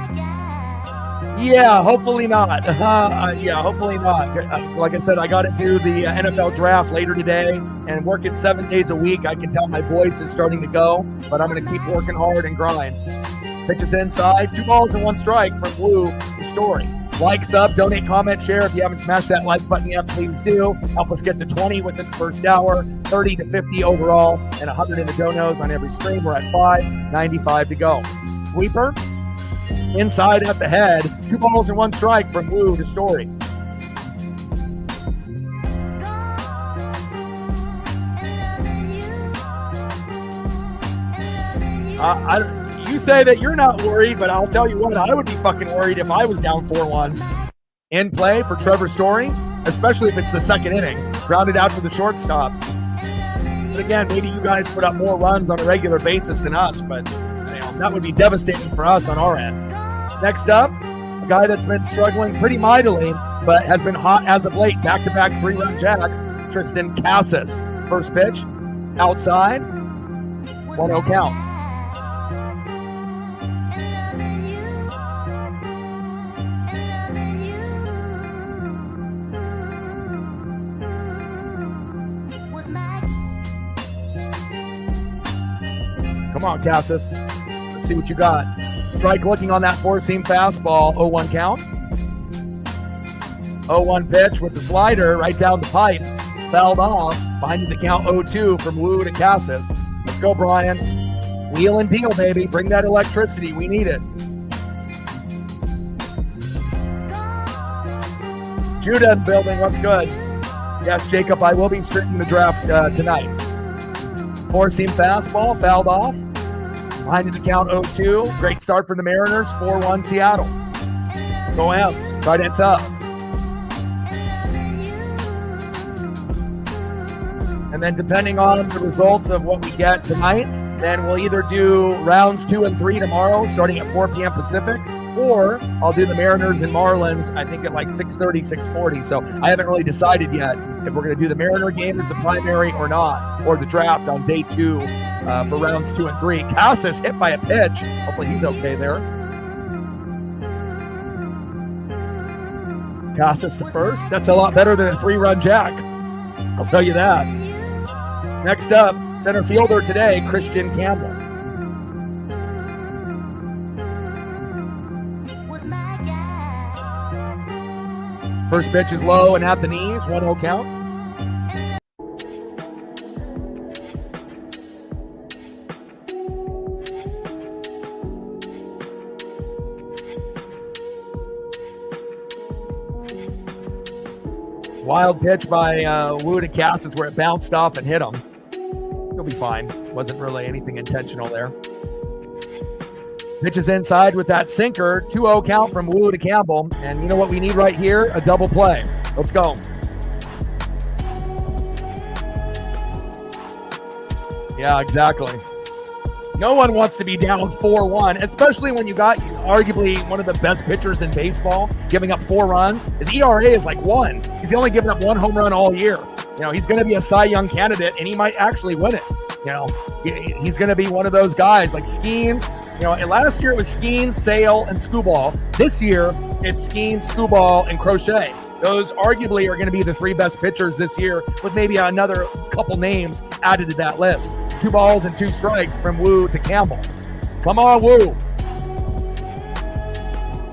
Yeah, hopefully not. Hopefully not. Like I said, I got into the NFL draft later today and working 7 days a week. I can tell my voice is starting to go, but I'm going to keep working hard and grind. Pitches inside, 2 balls and 1 strike from Woo to Story. Like, sub, donate, comment, share. If you haven't smashed that like button yet, please do. Help us get to 20 within the first hour, 30 to 50 overall, and 100 in the donos on every stream. We're at 595 to go. Sweeper. Inside at the head, 2 balls and 1 strike from Woo to Story. You say that you're not worried, but I'll tell you what, I would be fucking worried if I was down 4-1. In play for Trevor Story, especially if it's the second inning, grounded out to the shortstop. But again, maybe you guys put up more runs on a regular basis than us, but that would be devastating for us on our end. Next up, a guy that's been struggling pretty mightily, but has been hot as of late. Back-to-back 3-run jacks, Tristan Casas. First pitch, outside, 1-0 count. Come on, Casas. Let's see what you got. Strike looking on that 4-seam fastball, 0-1 count. 0-1 pitch with the slider right down the pipe. Fouled off, finding the count 0-2 from Woo to Casas. Let's go, Brian. Wheel and deal, baby. Bring that electricity. We need it. Judah's building. What's good? Yes, Jacob, I will be streaming the draft tonight. 4-seam fastball, fouled off. Behind the count 0-2. Great start for the Mariners. 4-1 Seattle. Go M's. Right hands up. And then depending on the results of what we get tonight, then we'll either do rounds 2 and 3 tomorrow, starting at 4 p.m. Pacific, or I'll do the Mariners and Marlins, I think at 6:30, 6:40. So I haven't really decided yet if we're going to do the Mariner game as the primary or not, or the draft on day 2 for rounds 2 and 3. Casas hit by a pitch. Hopefully he's okay there. Casas to first. That's a lot better than a 3-run jack. I'll tell you that. Next up, center fielder today, Christian Campbell. First pitch is low and at the knees, 1-0 count. Wild pitch by Wu to Cassis where it bounced off and hit him. He'll be fine. Wasn't really anything intentional there. Pitches inside with that sinker. 2-0 count from Wu to Campbell. And you know what we need right here? A double play. Let's go. Yeah, exactly. No one wants to be down 4-1, especially when you got arguably one of the best pitchers in baseball giving up 4 runs. His ERA is like 1. He's only given up 1 home run all year. You know, he's going to be a Cy Young candidate, and he might actually win it. You know, he's going to be one of those guys like Skeens. You know, and last year it was Skeens, Sale, and Skubal. This year it's Skeens, Skubal, and Crochet. Those arguably are going to be the 3 best pitchers this year, with maybe another couple names added to that list. 2 balls and 2 strikes from Wu to Campbell. Come on, Wu.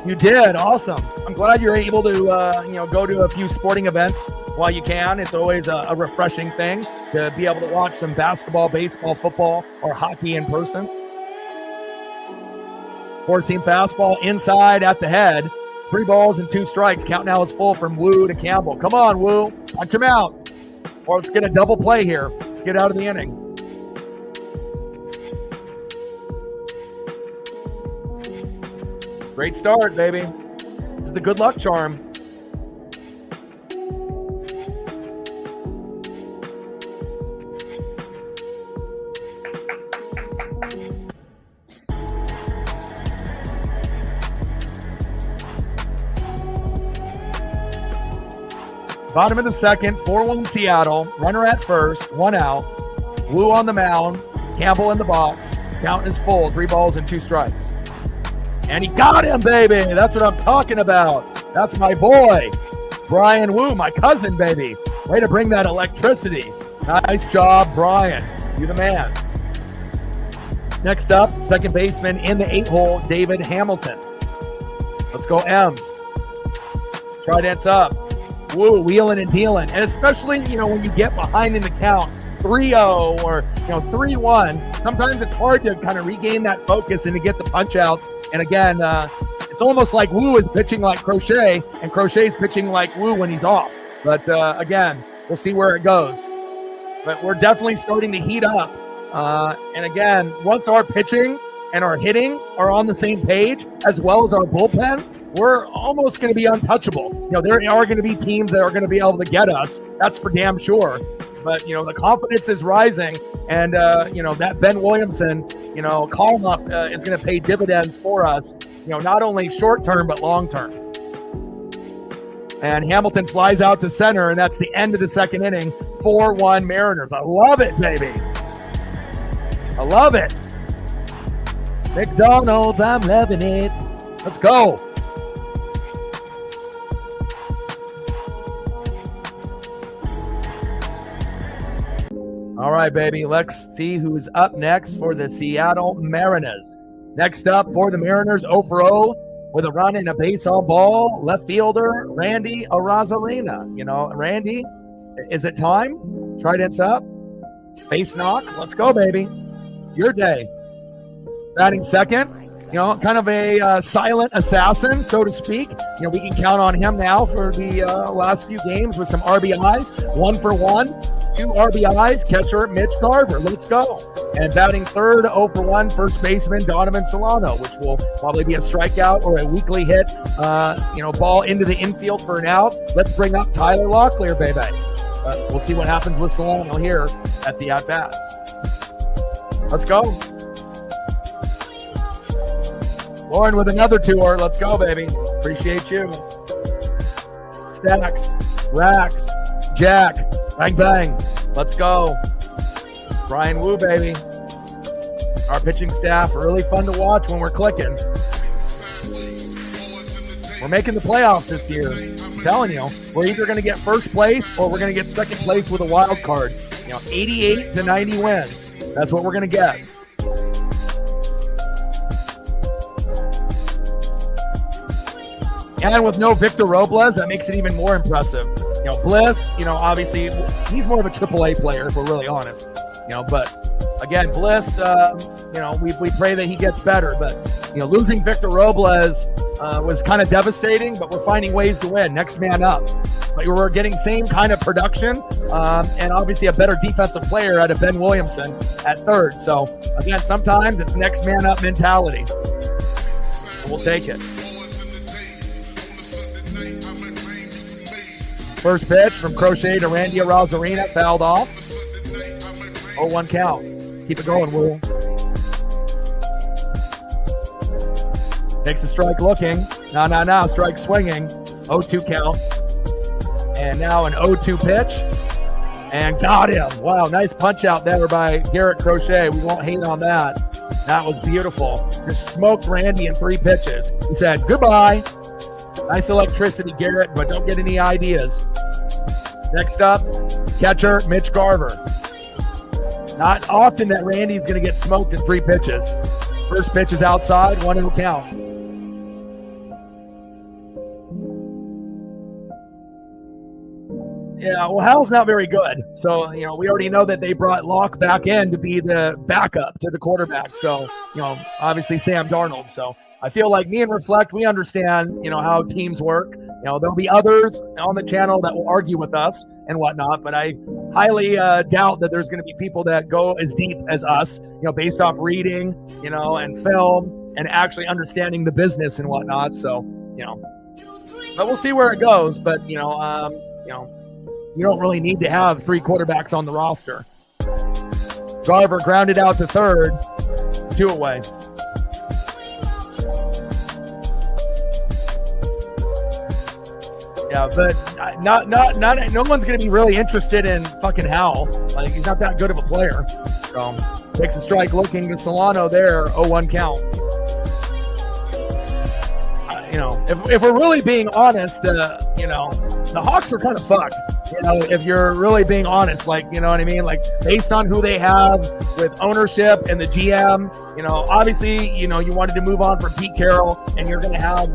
You did. Awesome. I'm glad you're able to, go to a few sporting events while you can. It's always a refreshing thing to be able to watch some basketball, baseball, football, or hockey in person. 4-seam fastball inside at the head. 3 balls and 2 strikes. Count now is full from Wu to Campbell. Come on, Wu. Punch him out. Or let's get a double play here. Let's get out of the inning. Great start, baby. This is the good luck charm. Bottom of the second, 4-1 Seattle. Runner at first, 1 out. Wu on the mound. Campbell in the box. Count is full, 3 balls and 2 strikes. And he got him, baby. That's what I'm talking about. That's my boy, Brian Wu, my cousin, baby. Way to bring that electricity. Nice job, Brian. You the man. Next up, second baseman in the 8-hole, David Hamilton. Let's go, M's. Trident's up. Wu wheeling and dealing. And especially, when you get behind in the count, 3-0 or 3-1, sometimes it's hard to kind of regain that focus and to get the punch outs. And again, it's almost like Wu is pitching like Crochet, and Crochet's pitching like Wu when he's off. But again, we'll see where it goes. But we're definitely starting to heat up. And again, once our pitching and our hitting are on the same page, as well as our bullpen, we're almost going to be untouchable. There are going to be teams that are going to be able to get us. That's for damn sure. But, the confidence is rising. And, that Ben Williamson, call-up is going to pay dividends for us, not only short-term, but long-term. And Hamilton flies out to center, and that's the end of the second inning. 4-1 Mariners. I love it, baby. I love it. McDonald's, I'm loving it. Let's go. All right, baby. Let's see who's up next for the Seattle Mariners. Next up for the Mariners, 0-for-0 with a run and a base on ball. Left fielder, Randy Arozarena. Randy, is it time? Trident's up. Base knock. Let's go, baby. Your day. Batting second. Kind of a silent assassin, so to speak. We can count on him now for the last few games with some RBIs. 1 for 1, 2 RBIs. Catcher Mitch Garver. Let's go. And batting third, 0 for 1, first baseman Donovan Solano, which will probably be a strikeout or a weakly hit, ball into the infield for an out. Let's bring up Tyler Locklear, baby. We'll see what happens with Solano here at the at-bat. Let's go. Lauren with another tour. Let's go, baby. Appreciate you. Stacks, racks, Jack, bang, bang. Let's go. Brian Wu, baby. Our pitching staff, really fun to watch when we're clicking. We're making the playoffs this year. I'm telling you, we're either going to get first place or we're going to get second place with a wild card. 88 to 90 wins. That's what we're going to get. And with no Victor Robles, that makes it even more impressive. Bliss, obviously he's more of a AAA player if we're really honest. But again, Bliss, we pray that he gets better. But losing Victor Robles was kind of devastating. But we're finding ways to win. Next man up. But we're getting same kind of production, and obviously a better defensive player out of Ben Williamson at third. So again, sometimes it's next man up mentality. We'll take it. First pitch from Crochet to Randy Rosarina, fouled off. 0-1 count. Keep it going, Will. Takes a strike looking. No. Strike swinging. 0-2 count. And now an 0-2 pitch. And got him. Wow, nice punch out there by Garrett Crochet. We won't hate on that. That was beautiful. Just smoked Randy in 3 pitches. He said, goodbye. Nice electricity, Garrett, but don't get any ideas. Next up, catcher Mitch Garver. Not often that Randy's going to get smoked in 3 pitches. First pitch is outside, 1-0 count. Yeah, well, Hal's not very good. So, we already know that they brought Locke back in to be the backup to the quarterback. So, obviously Sam Darnold. So I feel like me and Reflect, we understand, how teams work. There'll be others on the channel that will argue with us and whatnot, but I highly doubt that there's going to be people that go as deep as us, based off reading, and film and actually understanding the business and whatnot. So, but we'll see where it goes. But, you don't really need to have 3 quarterbacks on the roster. Garver grounded out to third, 2 away. Yeah, but no one's going to be really interested in fucking Hal. Like, he's not that good of a player. So, takes a strike looking to Solano there, 0-1 count. If we're really being honest, the Hawks are kind of fucked. If you're really being honest, like, you know what I mean? Like, based on who they have with ownership and the GM, obviously, you wanted to move on from Pete Carroll, and you're going to have,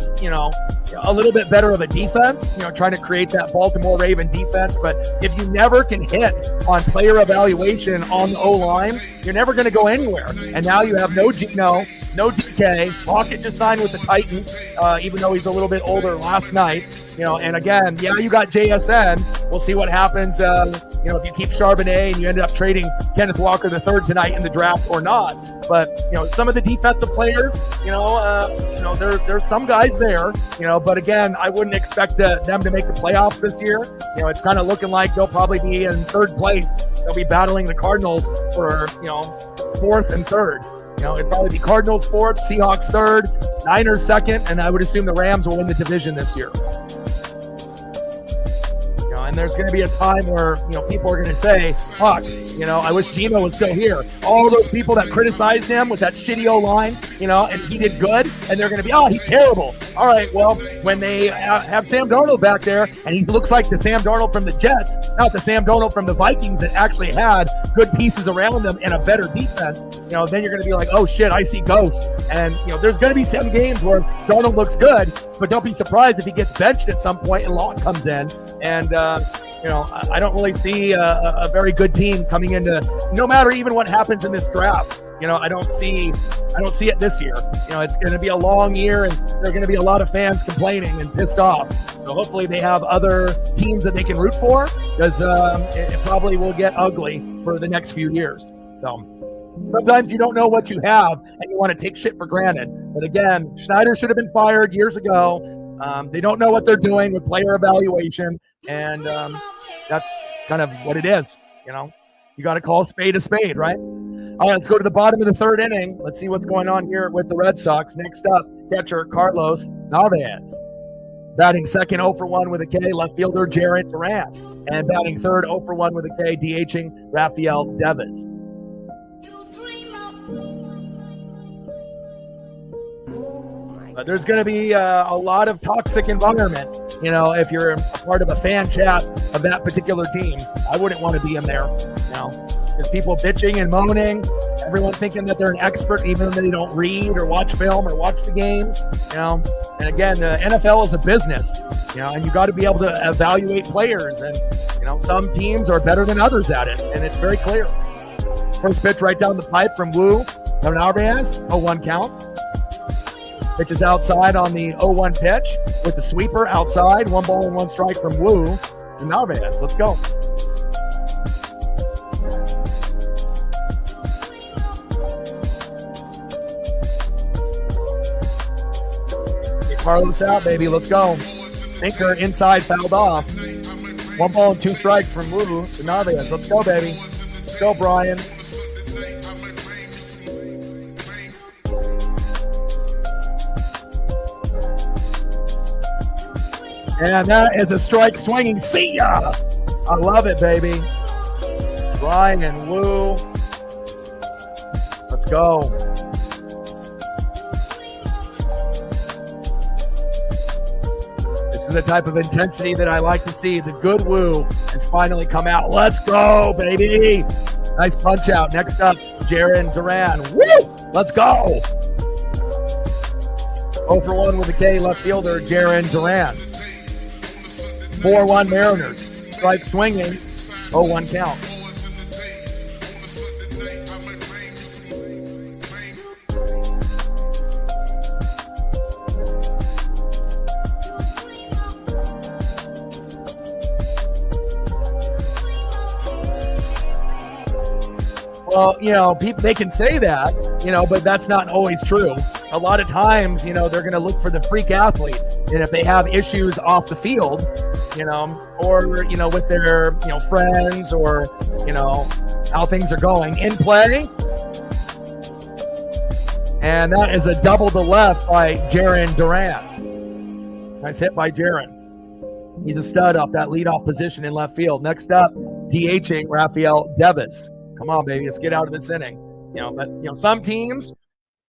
a little bit better of a defense, trying to create that Baltimore Raven defense. But if you never can hit on player evaluation on the O-line, you're never going to go anywhere. And now you have no Gino, no DK. Lockett just signed with the Titans, even though he's a little bit older last night. And again, yeah, you got JSN. We'll see what happens, if you keep Charbonnet and you ended up trading Kenneth Walker III tonight in the draft or not. But, some of the defensive players, there's some guys there, but again, I wouldn't expect them to make the playoffs this year. It's kind of looking like they'll probably be in 3rd place. They'll be battling the Cardinals for, 4th and 3rd. It'd probably be Cardinals 4th, Seahawks 3rd, Niners 2nd, and I would assume the Rams will win the division this year. And there's going to be a time where, people are going to say, fuck, I wish Gino was still here. All those people that criticized him with that shitty O-line, and he did good, and they're going to be, he's terrible. All right, well, when they have Sam Darnold back there, and he looks like the Sam Darnold from the Jets, not the Sam Darnold from the Vikings that actually had good pieces around them and a better defense, then you're going to be like, oh shit, I see ghosts. And, there's going to be some games where Darnold looks good, but don't be surprised if he gets benched at some point and Locke comes in. And, I don't really see a very good team coming into, no matter even what happens in this draft. I don't see it this year. It's going to be a long year, and there are going to be a lot of fans complaining and pissed off. So hopefully they have other teams that they can root for, because it probably will get ugly for the next few years. So sometimes you don't know what you have, and you want to take shit for granted. But again, Schneider should have been fired years ago. They don't know what they're doing with player evaluation, and that's kind of what it is. You got to call a spade, right? All right, let's go to the bottom of the 3rd inning. Let's see what's going on here with the Red Sox. Next up, catcher Carlos Navas. Batting second, 0 for 1 with a K, left fielder Jarrett Durant. And batting third, 0 for 1 with a K, DHing Rafael Devers. There's going to be a lot of toxic environment, if you're a part of a fan chat of that particular team. I wouldn't want to be in there, There's people bitching and moaning, Everyone thinking that they're an expert, even though they don't read or watch film or watch the games. And again, the NFL is a business. And you got to be able to evaluate players. And some teams are better than others at it, and it's very clear. First pitch right down the pipe from Wu to Narvaez. 0-1 count. Pitch is outside on the 0-1 pitch with the sweeper outside. 1 ball and 1 strike from Wu to Narvaez. Let's go. Carlos out, baby. Let's go. Sinker inside, fouled off. 1 ball and 2 strikes from Wu to Narvaez. Let's go, baby. Let's go, Brian. And that is a strike swinging. See ya! I love it, baby. Brian and Wu. Let's go. This is the type of intensity that I like to see. The good Wu has finally come out. Let's go, baby. Nice punch out. Next up, Jarren Duran. Woo! Let's go. 0 for 1 with a K left fielder, Jarren Duran. 4-1 Mariners. Strike swinging. 0-1 count. Well, people, they can say that, but that's not always true. A lot of times, they're going to look for the freak athlete. And if they have issues off the field, or, with their, friends or, how things are going in play. And that is a double to left by Jarren Duran. Nice hit by Jarren. He's a stud off that leadoff position in left field. Next up, DHing Rafael Devers. Come on, baby. Let's get out of this inning. But some teams,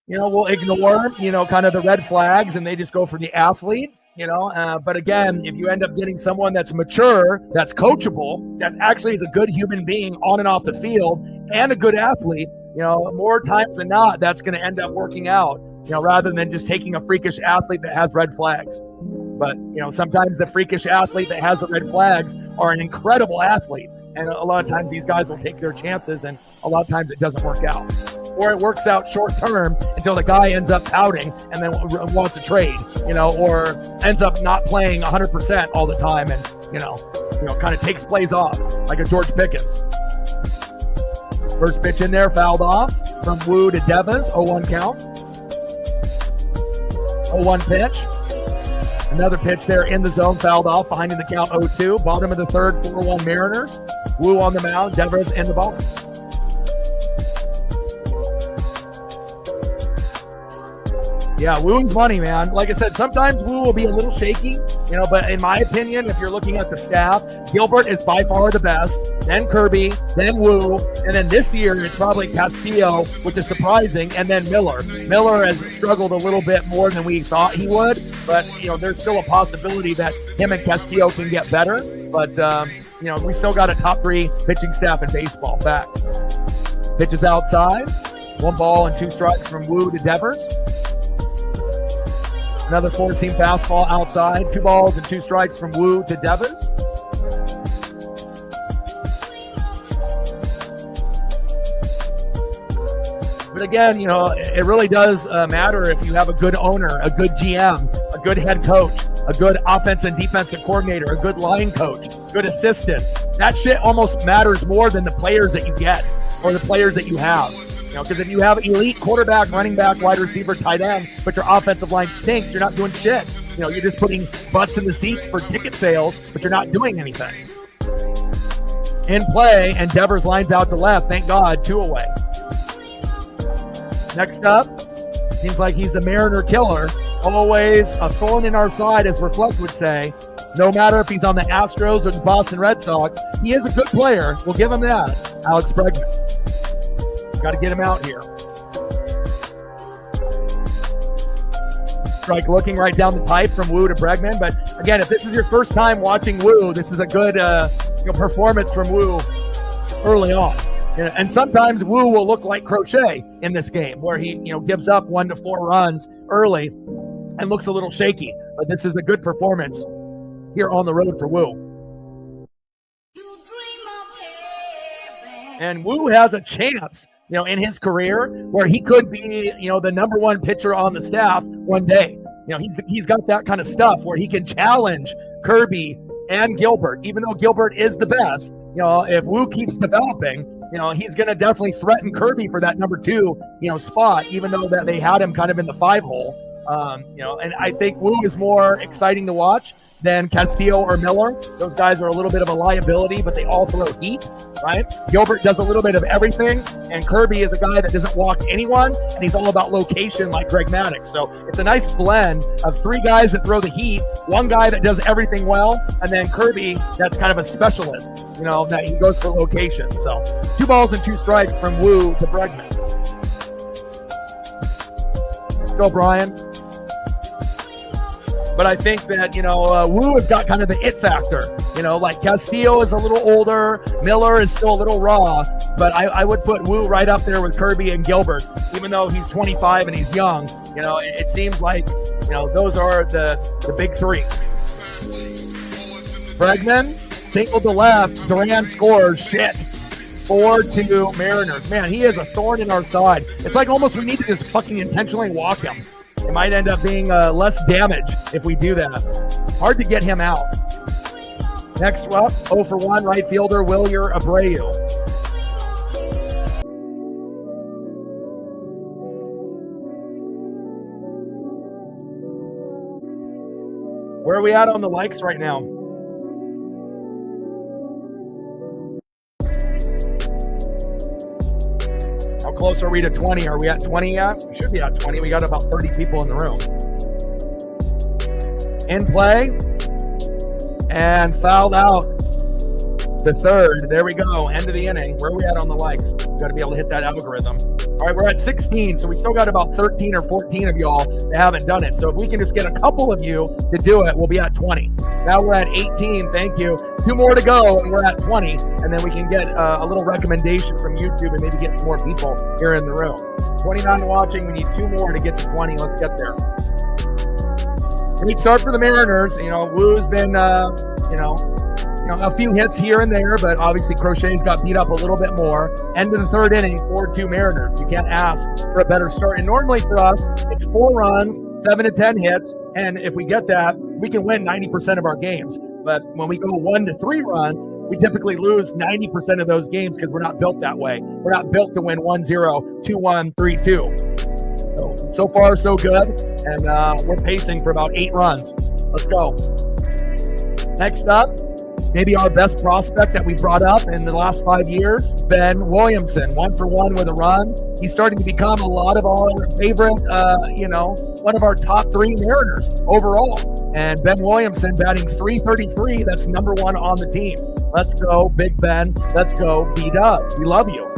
will ignore, kind of the red flags and they just go for the athlete, But again, if you end up getting someone that's mature, that's coachable, that actually is a good human being on and off the field and a good athlete, more times than not, that's going to end up working out, rather than just taking a freakish athlete that has red flags. But, sometimes the freakish athlete that has the red flags are an incredible athlete. And a lot of times these guys will take their chances, and a lot of times it doesn't work out. Or it works out short term until the guy ends up pouting and then wants to trade, or ends up not playing 100% all the time and, kind of takes plays off like a George Pickens. First pitch in there, fouled off from Wu to Devers, 0-1 count. 0-1 pitch. Another pitch there in the zone, fouled off, behind in the count 0-2. Bottom of the third, 4-1 Mariners. Wu on the mound, Devers in the box. Yeah, Wu's money, man. Like I said, sometimes Wu will be a little shaky, but in my opinion, if you're looking at the staff, Gilbert is by far the best, then Kirby, then Wu, and then this year it's probably Castillo, which is surprising, and then Miller. Miller has struggled a little bit more than we thought he would, but, there's still a possibility that him and Castillo can get better, but, we still got a top 3 pitching staff in baseball, facts. Pitches outside, 1 ball and 2 strikes from Wu to Devers. Another 4-seam fastball outside. 2 balls and 2 strikes from Wu to Devers. But again, it really does matter if you have a good owner, a good GM, a good head coach, a good offense and defensive coordinator, a good line coach, good assistants. That shit almost matters more than the players that you get or the players that you have. Because if you have elite quarterback, running back, wide receiver, tight end, but your offensive line stinks, you're not doing shit. You're just putting butts in the seats for ticket sales, but you're not doing anything. In play, and Devers lines out to left. Thank God, 2 away. Next up, seems like he's the Mariner killer. Always a thorn in our side, as Reflect would say. No matter if he's on the Astros or the Boston Red Sox, he is a good player. We'll give him that. Alex Bregman. Got to get him out here. Strike looking right down the pipe from Wu to Bregman. But again, if this is your first time watching Wu, this is a good performance from Wu early on. And sometimes Wu will look like Crochet in this game, where he gives up 1 to 4 runs early and looks a little shaky. But this is a good performance here on the road for Wu. And Wu has a chance, in his career where he could be, the number 1 pitcher on the staff one day. He's got that kind of stuff where he can challenge Kirby and Gilbert, even though Gilbert is the best. If Wu keeps developing, he's going to definitely threaten Kirby for that number 2, spot, even though that they had him kind of in the 5 hole. And I think Wu is more exciting to watch than Castillo or Miller. Those guys are a little bit of a liability, but they all throw heat, right? Gilbert does a little bit of everything, and Kirby is a guy that doesn't walk anyone, and he's all about location like Bregman. So it's a nice blend of 3 guys that throw the heat, 1 guy that does everything well, and then Kirby that's kind of a specialist, that he goes for location. So 2 balls and 2 strikes from Wu to Bregman. Let's go, Brian. But I think that, Wu has got kind of the it factor. Like Castillo is a little older. Miller is still a little raw. But I would put Wu right up there with Kirby and Gilbert, even though he's 25 and he's young. It seems like, those are the big 3. Bregman, single to left. Duran scores. Shit. 4-2 Mariners. Man, he is a thorn in our side. It's like almost we need to just fucking intentionally walk him. It might end up being less damage if we do that. Hard to get him out. Next up, 0 for 1, right fielder Wilyer Abreu. Where are we at on the likes right now? How close are we to 20? Are we at 20 yet? We should be at 20. We got about 30 people in the room. In play. And fouled out to third. There we go. End of the inning. Where are we at on the likes? We've got to be able to hit that algorithm. All right, we're at 16, so we still got about 13 or 14 of y'all that haven't done it. So if we can just get a couple of you to do it, we'll be at 20. Now we're at 18. Thank you. 2 more to go, and we're at 20. And then we can get a little recommendation from YouTube and maybe get some more people here in the room. 29 watching. We need 2 more to get to 20. Let's get there. Great start for the Mariners. Wu's been, a few hits here and there, but obviously Crochet's got beat up a little bit more. End of the 3rd inning, 4-2 Mariners. You can't ask for a better start. And normally for us, it's 4 runs, 7 to 10 hits, and if we get that, we can win 90% of our games. But when we go 1 to 3 runs, we typically lose 90% of those games because we're not built that way. We're not built to win 1-0, 2-1, 3-2. So far, so good, and we're pacing for about 8 runs. Let's go. Next up, maybe our best prospect that we brought up in the last 5 years, Ben Williamson, 1 for 1 with a run. He's starting to become a lot of our favorite, one of our top 3 Mariners overall. And Ben Williamson batting .333, that's number 1 on the team. Let's go, Big Ben. Let's go, B-Dubs. We love you.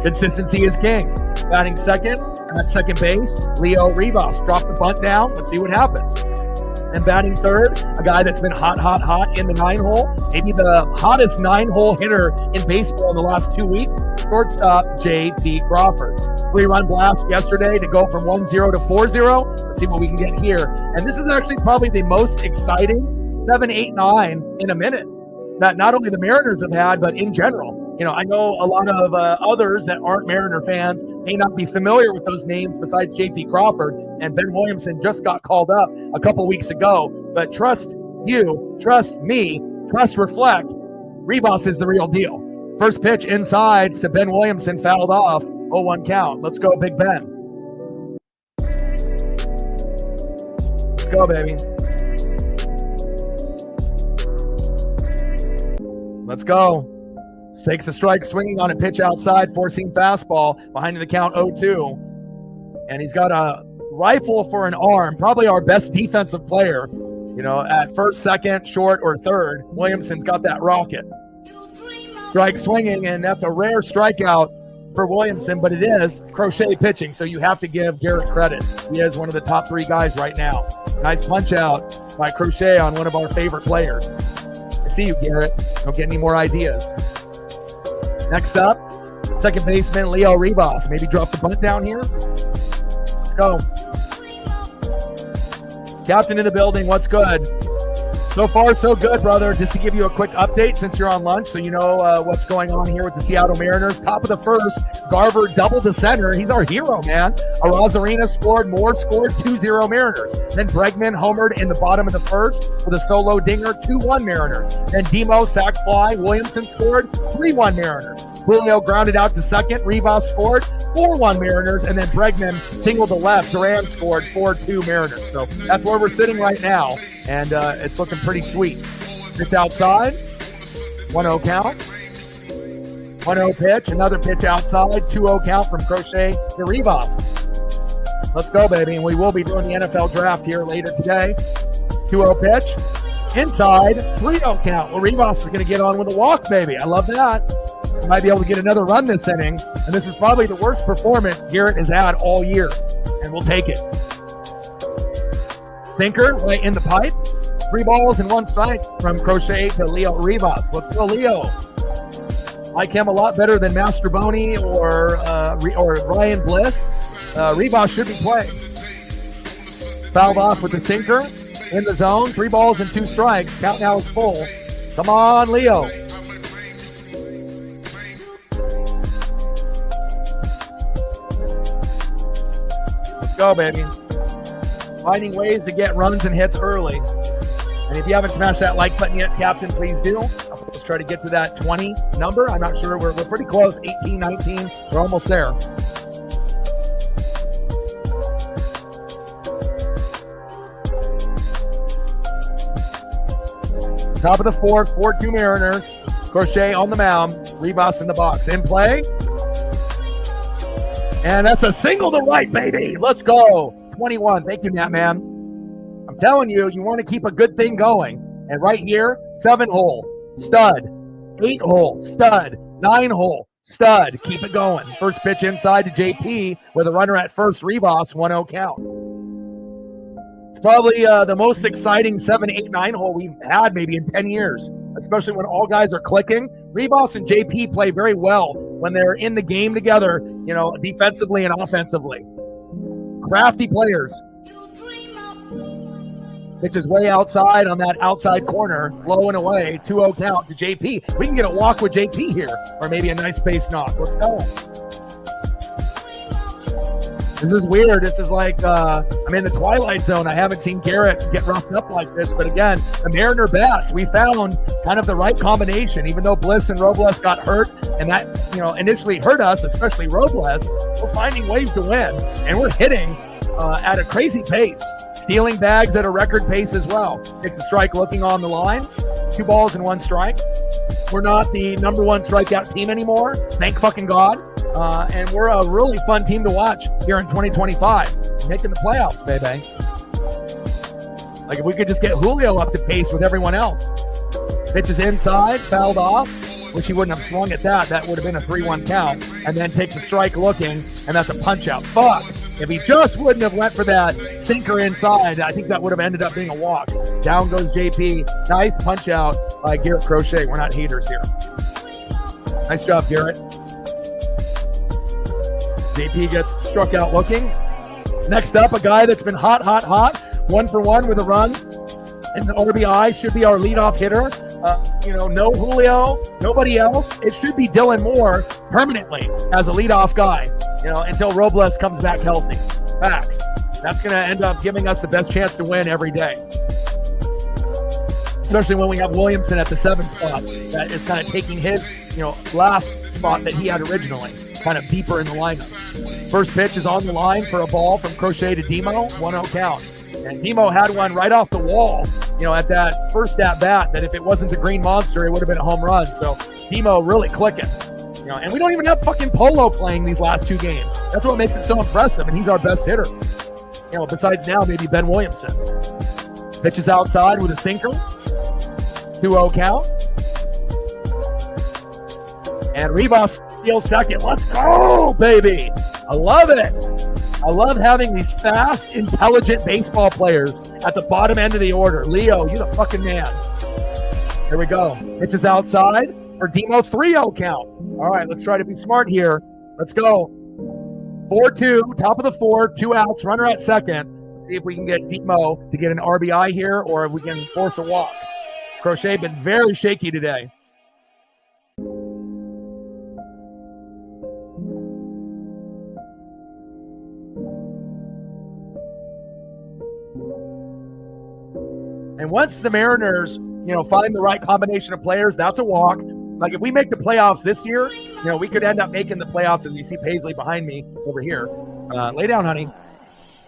Consistency is king. Batting second, at second base, Leo Rivas. Drop the bunt down. Let's see what happens. And batting third, a guy that's been hot in the 9-hole. Maybe the hottest 9-hole hitter in baseball in the last 2 weeks. Shortstop, J.P. Crawford. 3-run blast yesterday to go from 1-0 to 4-0. Let's see what we can get here. And this is actually probably the most exciting 7, 8, 9 in a minute that not only the Mariners have had, but in general. I know a lot of others that aren't Mariner fans may not be familiar with those names besides J.P. Crawford, and Ben Williamson just got called up a couple weeks ago. But trust you, trust me, trust reflect, Rivas is the real deal. First pitch inside to Ben Williamson, fouled off, 0-1 count. Let's go, Big Ben. Let's go, baby. Let's go. Takes a strike, swinging on a pitch outside, four-seam fastball, behind the count 0-2. And he's got a rifle for an arm, probably our best defensive player, at first, second, short, or third. Williamson's got that rocket. Strike swinging, and that's a rare strikeout for Williamson, but it is Crochet pitching, so you have to give Garrett credit. He is one of the top 3 guys right now. Nice punch out by Crochet on one of our favorite players. I see you, Garrett. Don't get any more ideas. Next up, Second baseman, Leo Rivas. Maybe drop the bunt down here. Let's go. Captain in the building. What's good? So far, so good, brother. Just to give you a quick update since you're on lunch, so you know what's going on here with the Seattle Mariners. Top of the first, Garver doubled to center. He's our hero, man. Arozarena scored, Moore scored, 2-0 Mariners. Then Bregman homered in the bottom of the first with a solo dinger, 2-1 Mariners. Then Demo sac fly, Williamson scored, 3-1 Mariners. Julio grounded out to second, Rivas scored, 4-1 Mariners, and then Bregman singled to left. Duran scored, 4-2 Mariners. So that's where we're sitting right now, and it's looking pretty sweet. Pitch outside, 1-0 count. 1-0 pitch, another pitch outside, 2-0 count from Crochet to Rivas. Let's go, baby, and we will be doing the NFL draft here later today. 2-0 pitch, inside, 3-0 count. Well, Rivas is going to get on with a walk, baby. I love that. He might be able to get another run this inning, and this is probably the worst performance Garrett has had all year, and we'll take it. Sinker right in the pipe. 3 balls and 1 strike from Crochet to Leo Rivas. Let's go, Leo. Like him a lot better than Mastroboni or Ryan Bliss. Rivas should be playing. Fouled off with the sinker in the zone. 3 balls and 2 strikes. Count now is full. Come on, Leo. Let's go, baby. Finding ways to get runs and hits early. And if you haven't smashed that like button yet, Captain, please do. Let's try to get to that 20 number. I'm not sure. We're pretty close. 18, 19. We're almost there. Top of the fourth, 4-2 Mariners. Crochet on the mound. Rivas in the box. In play. And that's a single to right, baby. Let's go. 21. Thank you, Nat, man. I'm telling you, you want to keep a good thing going. And right here, 7-hole, stud. 8-hole, stud. 9-hole, stud. Keep it going. First pitch inside to JP with a runner at first. Rivas, 1-0 count. It's probably the most exciting 7, 8, 9-hole we've had maybe in 10 years, especially when all guys are clicking. Rivas and JP play very well when they're in the game together, you know, defensively and offensively. Crafty players. Pitch is way outside on that outside corner, low and away, 2-0 count to JP. We can get a walk with JP here, or maybe a nice base knock. Let's go. This is weird. This is like I'm in the twilight zone. I haven't seen Garrett get roughed up like this, but again, the Mariner bats, we found kind of the right combination. Even though Bliss and Robles got hurt, and that initially hurt us, especially Robles, we're finding ways to win, and we're hitting at a crazy pace. Stealing bags at a record pace as well. Takes a strike looking on the line. 2 balls and 1 strike. We're not the number 1 strikeout team anymore. Thank fucking God. And we're a really fun team to watch here in 2025. Making the playoffs, baby. Like if we could just get Julio up to pace with everyone else. Pitches inside, fouled off. Wish he wouldn't have swung at that. That would have been a 3-1 count. And then takes a strike looking, and that's a punch out. Fuck. If he just wouldn't have went for that sinker inside, I think that would have ended up being a walk. Down goes JP. Nice punch out by Garrett Crochet. We're not haters here. Nice job, Garrett. JP gets struck out looking. Next up, a guy that's been hot. 1 for 1 with a run. And the RBI should be our leadoff hitter. No Julio, nobody else. It should be Dylan Moore permanently as a leadoff guy, until Robles comes back healthy. Facts. That's going to end up giving us the best chance to win every day. Especially when we have Williamson at the 7 spot. That is kind of taking his, last spot that he had originally, kind of deeper in the lineup. First pitch is on the line for a ball from Crochet to Demo, 1-0 count. And Demo had one right off the wall, at that first at-bat, that if it wasn't the Green Monster, it would have been a home run. So Demo really clicking. And we don't even have fucking Polo playing these last 2 games. That's what makes it so impressive, and he's our best hitter. Besides now, maybe Ben Williamson. Pitches outside with a sinker. 2-0 count. And Rivas steals second. Let's go, baby. I love it. I love having these fast, intelligent baseball players at the bottom end of the order. Leo, you're the fucking man. Here we go. Pitches outside. for Demo 3-0 count. All right, let's try to be smart here. Let's go. 4-2, top of the fourth, 2 outs, runner at second. See if we can get Demo to get an RBI here or if we can force a walk. Crochet been very shaky today. And once the Mariners, find the right combination of players, that's a walk. Like if we make the playoffs this year, we could end up making the playoffs, as you see Paisley behind me over here. Lay down, honey.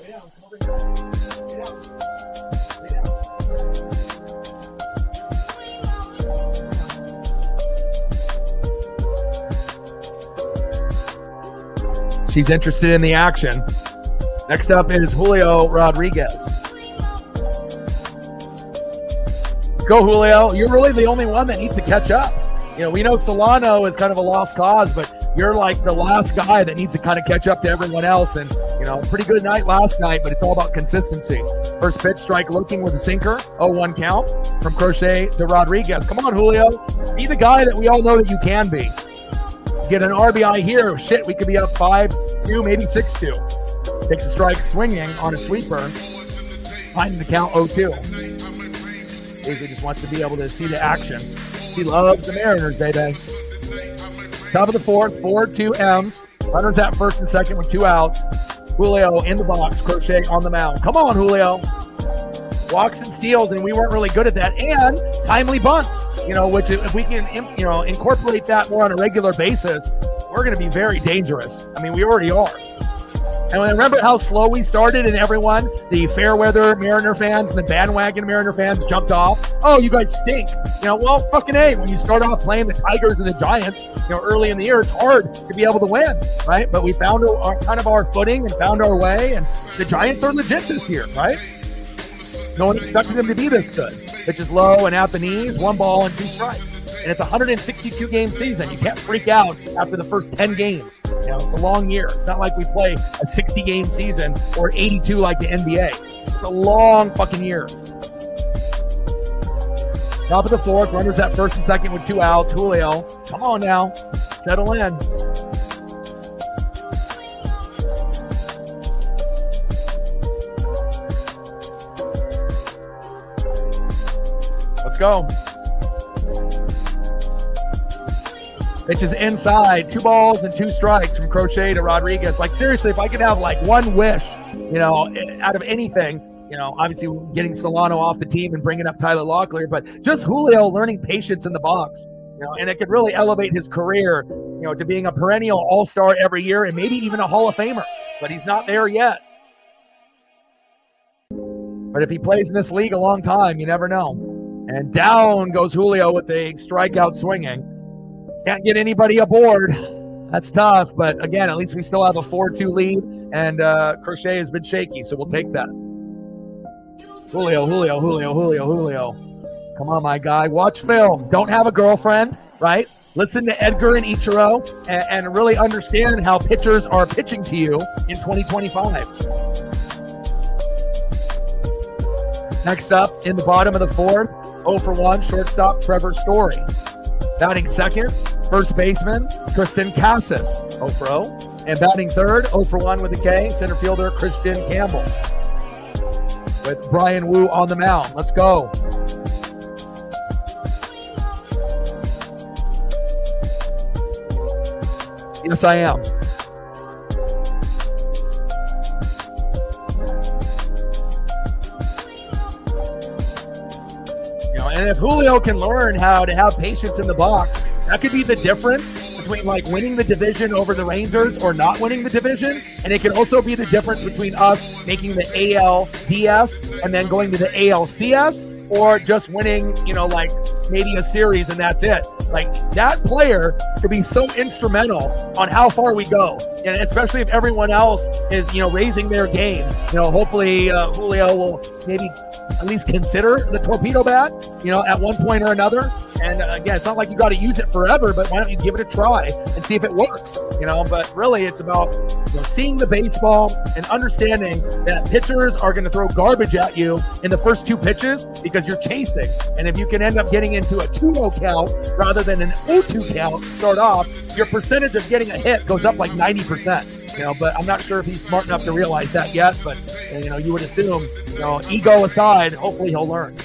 Lay down. Come over here. Lay down. Lay down. She's interested in the action. Next up is Julio Rodriguez. Let's go, Julio. You're really the only one that needs to catch up. We know Solano is kind of a lost cause, but you're like the last guy that needs to kind of catch up to everyone else. And, pretty good night last night, but it's all about consistency. First pitch, strike looking with a sinker, 0-1 count from Crochet to Rodriguez. Come on, Julio. Be the guy that we all know that you can be. Get an RBI here. Shit, we could be up 5-2, maybe 6-2. Takes a strike swinging on a sweeper. Finding the count 0-2. Paisley just wants to be able to see the action. She loves the Mariners, baby. Top of the fourth, 4-2 M's. Runners at first and second with 2 outs. Julio in the box, Crochet on the mound. Come on, Julio. Walks and steals, and we weren't really good at that. And timely bunts, which if we can, incorporate that more on a regular basis, we're going to be very dangerous. I mean, we already are. And remember how slow we started and everyone, the fair weather Mariner fans and the bandwagon Mariner fans jumped off? Oh, you guys stink. Well, fucking A, when you start off playing the Tigers and the Giants, early in the year, it's hard to be able to win, right? But we found our footing and found our way, and the Giants are legit this year, right? No one expected them to be this good. Pitch is low and at the knees, 1 ball and 2 strikes. And it's a 162-game season. You can't freak out after the first 10 games. It's a long year. It's not like we play a 60-game season or 82 like the NBA. It's a long fucking year. Top of the fourth, runners at first and second with 2 outs. Julio, come on now. Settle in. Let's go. Pitch is inside, 2 balls and 2 strikes from Crochet to Rodriguez. Like, seriously, if I could have like one wish, out of anything, obviously getting Solano off the team and bringing up Tyler Locklear, but just Julio learning patience in the box, and it could really elevate his career, to being a perennial all-star every year and maybe even a Hall of Famer, but he's not there yet. But if he plays in this league a long time, you never know. And down goes Julio with a strikeout swinging. Can't get anybody aboard. That's tough, but again, at least we still have a 4-2 lead, and Crochet has been shaky, so we'll take that. Julio. Come on, my guy. Watch film. Don't have a girlfriend, right? Listen to Edgar and Ichiro and really understand how pitchers are pitching to you in 2025. Next up, in the bottom of the fourth, 0-for-1, shortstop Trevor Story. Batting second, first baseman Tristan Cassis, 0-for-0. And batting third, 0-for-1 with a K, center fielder Christian Campbell. With Brian Wu on the mound. Let's go. Yes, I am. And if Julio can learn how to have patience in the box, that could be the difference between like winning the division over the Rangers or not winning the division. And it could also be the difference between us making the ALDS and then going to the ALCS, or just winning, like maybe a series and that's it. Like, that player could be so instrumental on how far we go. And especially if everyone else is, raising their game. Hopefully Julio will maybe at least consider the torpedo bat, at one point or another. And again, it's not like you got to use it forever, but why don't you give it a try and see if it works, But really, it's about seeing the baseball and understanding that pitchers are going to throw garbage at you in the first 2 pitches because you're chasing. And if you can end up getting into a 2-0 count rather than an 0-2 count to start off, your percentage of getting a hit goes up like 90%. But I'm not sure if he's smart enough to realize that yet. But you would assume, ego aside, hopefully he'll learn.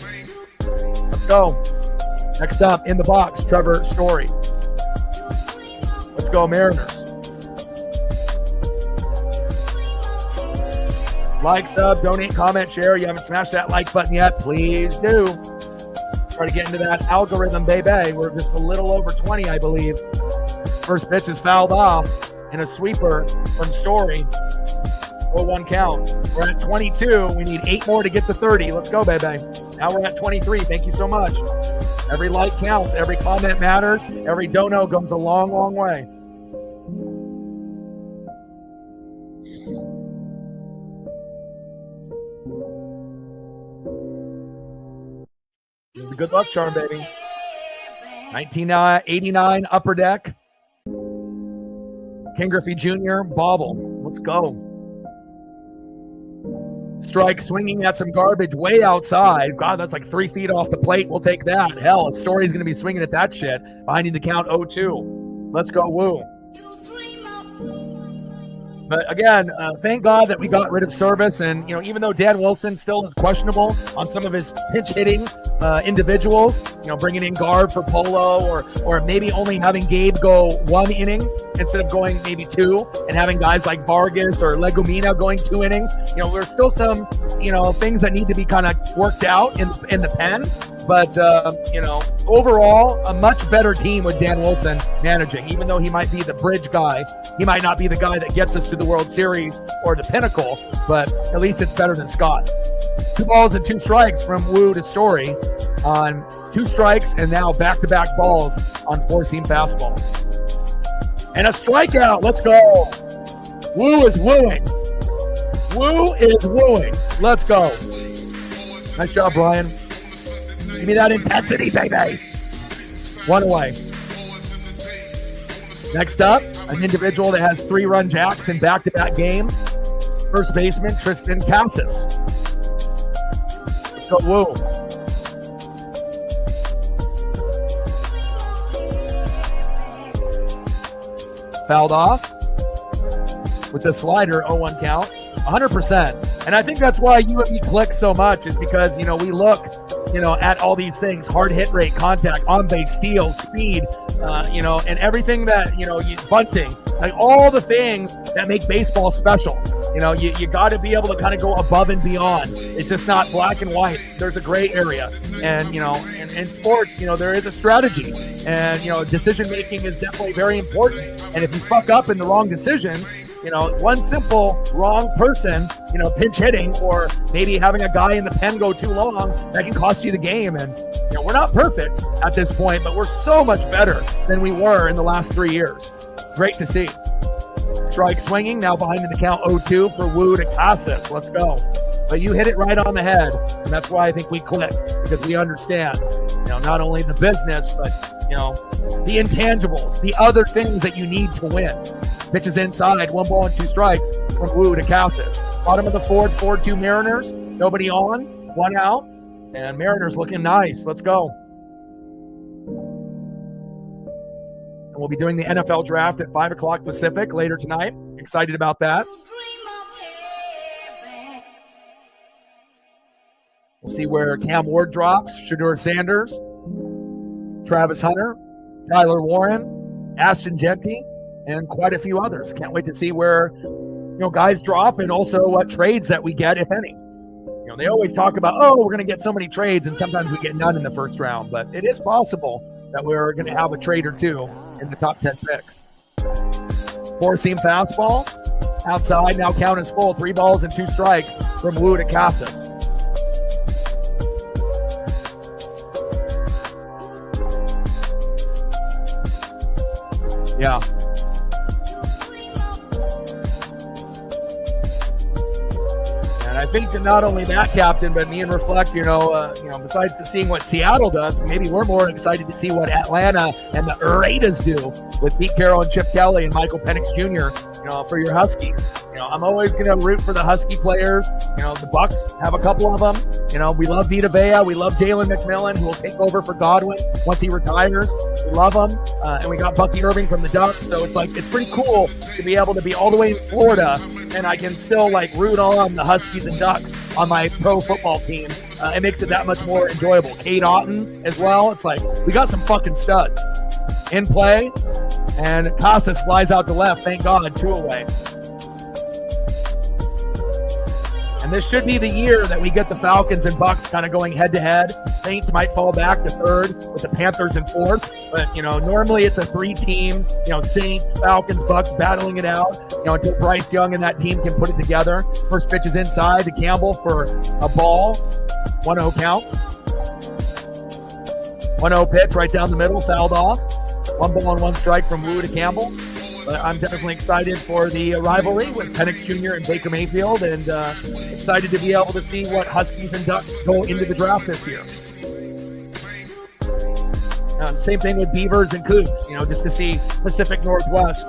Let's go. Next up in the box, Trevor Story. Let's go, Mariners. Like, sub, donate, comment, share. You haven't smashed that like button yet, please do. Try to get into that algorithm, baby. We're just a little over 20, I believe. First pitch is fouled off and a sweeper from Story. 0-1 count. We're at 22. We need 8 more to get to 30. Let's go, baby. Now we're at 23. Thank you so much. Every like counts. Every comment matters. Every dono goes a long, long way. Good luck charm, baby. 1989 Upper Deck. Ken Griffey Jr. Bobble. Let's go. Strike swinging at some garbage way outside. God, that's like 3 feet off the plate. We'll take that. Hell, Story's going to be swinging at that shit. Finding the count 0-2. Let's go, Woo. But again, thank God that we got rid of Service. And, even though Dan Wilson still is questionable on some of his pinch hitting individuals, bringing in Garver for Polo or maybe only having Gabe go 1 inning instead of going maybe 2 and having guys like Vargas or Legumina going 2 innings. There's still some, things that need to be kind of worked out in the pen. But, overall, a much better team with Dan Wilson managing. Even though he might be the bridge guy, he might not be the guy that gets us to the World Series or the pinnacle, but at least it's better than Scott. 2 balls and 2 strikes from Woo to Story on 2 strikes and now back-to-back balls on 4-seam fastballs. And a strikeout. Let's go. Woo is wooing. Woo is wooing. Let's go. Nice job, Brian. Give me that intensity, baby. 1 away. Next up, an individual that has 3-run jacks in back-to-back games. First baseman, Tristan Cassis. Let's go, Woo. Fouled off with the slider, 0-1 count, 100%. And I think that's why you and me click so much is because, we look, at all these things, hard hit rate, contact, on-base steals, speed, and everything that, bunting, like all the things that make baseball special. You got to be able to kind of go above and beyond. It's just not black and white. There's a gray area. And, in sports, there is a strategy. And, decision-making is definitely very important. And if you fuck up in the wrong decisions, one simple wrong person, pinch hitting or maybe having a guy in the pen go too long, that can cost you the game. And, we're not perfect at this point, but we're so much better than we were in the last 3 years. Great to see. Strike swinging, now behind in the count 0-2 for Woo to Casas. Let's go. But you hit it right on the head, and that's why I think we click, because we understand, not only the business, but, the intangibles, the other things that you need to win. Pitches inside, 1 ball and 2 strikes from Woo to Casas. Bottom of the 4th, 4-2 Mariners. Nobody on, 1 out, and Mariners looking nice. Let's go. And we'll be doing the NFL draft at 5 o'clock Pacific later tonight. Excited about that. We'll see where Cam Ward drops, Shedeur Sanders, Travis Hunter, Tyler Warren, Ashton Genty, and quite a few others. Can't wait to see where guys drop and also what trades that we get, if any. They always talk about, we're going to get so many trades, and sometimes we get none in the first round. But it is possible that we're going to have a trade or 2 in the top 10 picks. 4-seam fastball, outside, now count is full. 3 balls and 2 strikes from Woo to Casas. Yeah. And And I think that not only that, Captain, but me and Reflect, besides seeing what Seattle does, maybe we're more excited to see what Atlanta and the Raiders do with Pete Carroll and Chip Kelly and Michael Penix Jr., for your Huskies. I'm always going to root for the Husky players. The Bucks have a couple of them. We love Vita Vea. We love Jalen McMillan, who will take over for Godwin once he retires. We love him. And we got Bucky Irving from the Ducks. So it's pretty cool to be able to be all the way in Florida, and I can still root on the Huskies and Ducks on my pro football team. It makes it that much more enjoyable. Cade Otton as well. It's we got some fucking studs in play, and Casas flies out to left. Thank God, 2 away. And this should be the year that we get the Falcons and Bucks kind of going head-to-head. Saints might fall back to 3rd with the Panthers in 4th. But, normally it's a 3-team, Saints, Falcons, Bucks battling it out, until Bryce Young and that team can put it together. First pitch is inside to Campbell for a ball. 1-0 count. 1-0 pitch right down the middle, fouled off. 1 ball and 1 strike from Wu to Campbell. But I'm definitely excited for the rivalry with Penix Jr. and Baker Mayfield, and excited to be able to see what Huskies and Ducks go into the draft this year. Same thing with Beavers and Cougs, just to see Pacific Northwest,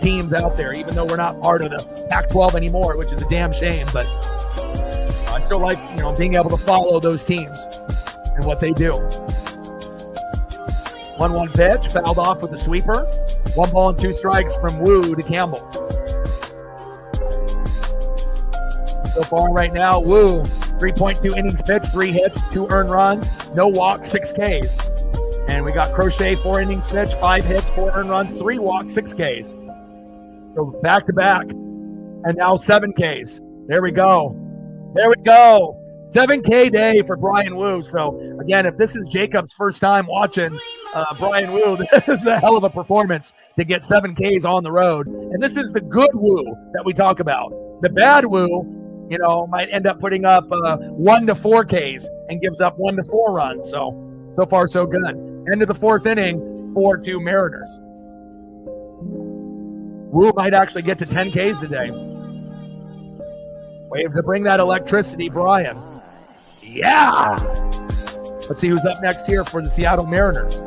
teams out there, even though we're not part of the Pac-12 anymore, which is a damn shame. But I still like, being able to follow those teams and what they do. 1-1 pitch, fouled off with a sweeper. 1 ball and 2 strikes from Wu to Campbell. So far right now, Wu, 3.2 innings pitched, 3 hits, 2 earned runs, no walks, 6 Ks. And we got Crochet, 4 innings pitched, 5 hits, 4 earned runs, 3 walks, 6 Ks. So back to back. And now 7 Ks. There we go. 7K day for Brian Wu. So again, if this is Jacob's first time watching Brian Wu, this is a hell of a performance to get 7 Ks on the road. And this is the good Wu that we talk about. The bad Wu, might end up putting up 1 to 4 Ks and gives up 1 to 4 runs. So far so good. End of the 4th inning, 4-2 Mariners. Wu might actually get to 10 Ks today. Wave to bring that electricity, Brian. Yeah! Let's see who's up next here for the Seattle Mariners.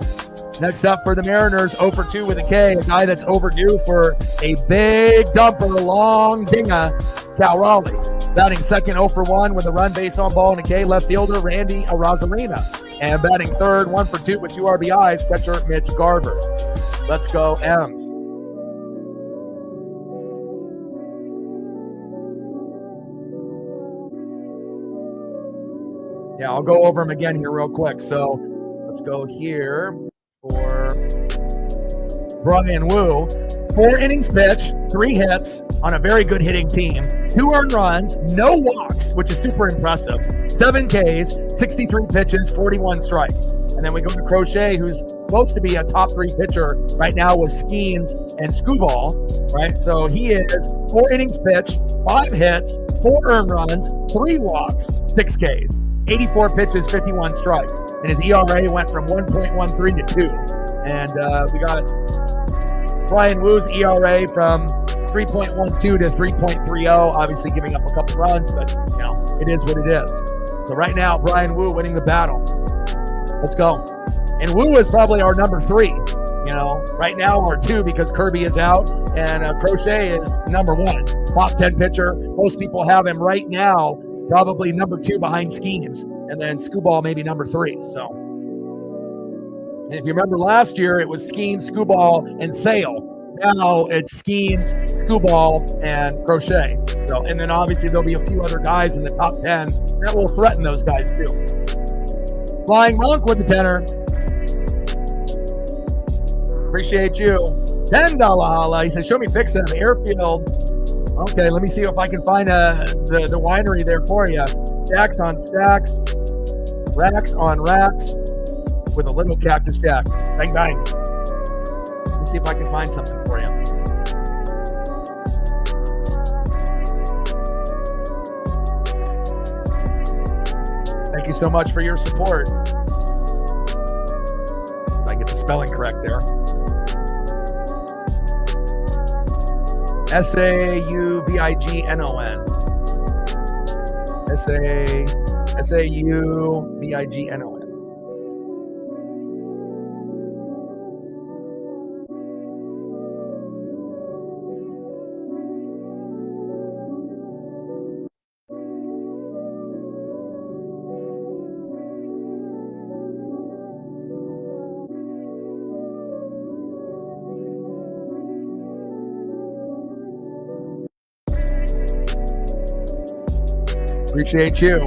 Next up for the Mariners, 0 for 2 with a K, a guy that's overdue for a big dumper, long dinger, Cal Raleigh. Batting second, 0 for 1 with a run, base on ball, and a K, left fielder Randy Arozarena. And batting third, 1 for 2 with 2 RBIs, catcher Mitch Garver. Let's go, M's. Yeah, I'll go over them again here real quick. So let's go here for Brian Wu. 4 innings pitched, 3 hits on a very good hitting team, 2 earned runs, no walks, which is super impressive, 7 Ks, 63 pitches, 41 strikes. And then we go to Crochet, who's supposed to be a top 3 pitcher right now with Skeens and Skubal, right? So he is 4 innings pitched, 5 hits, 4 earned runs, 3 walks, 6 Ks. 84 pitches, 51 strikes. And his ERA went from 1.13 to 2. And we got Brian Wu's ERA from 3.12 to 3.30, obviously giving up a couple runs, but, it is what it is. So right now, Brian Wu winning the battle. Let's go. And Wu is probably our number 3. Right now, or 2 because Kirby is out, and Crochet is number 1. Top 10 pitcher. Most people have him right now probably number 2 behind Skeens, and then Skubal maybe number 3. So, and if you remember last year, it was Skeens, Skubal, and Sale. Now it's Skeens, Skubal, and Crochet. So, and then obviously there'll be a few other guys in the top 10 that will threaten those guys too. Flying Monk with the tenner. Appreciate you. $10 holla. He said, show me pics of Airfield. Okay, let me see if I can find the winery there for you. Stacks on stacks, racks on racks, with a little Cactus Jack. Bang, bang. Let me see if I can find something for you. Thank you so much for your support. If I get the spelling correct there. Sauvignon. S-A-U-B-I-G-N-O-N. Appreciate you.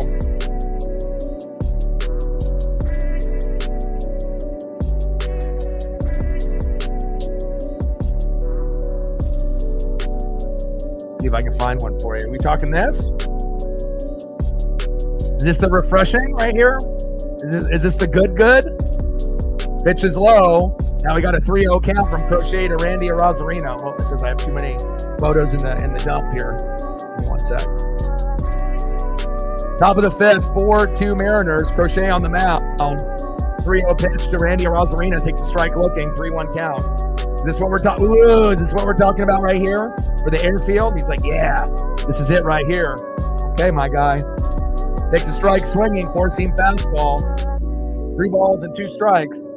See if I can find one for you. Are we talking this? Is this the refreshing right here? Is this the good? Pitch is low. Now we got a 3-0 count from Crochet to Randy Arozarino. Well, it says I have too many photos in the dump here. Give me 1 sec. Top of the fifth, 4-2 Mariners. Crochet on the mound. 3-0 pitch to Randy Arozarino. Takes a strike looking. 3-1 count. Is this what we're talking? Is this what we're talking about right here for the airfield? He's like, yeah, this is it right here. Okay, my guy. Takes a strike swinging, 4-seam fastball. 3 balls and 2 strikes.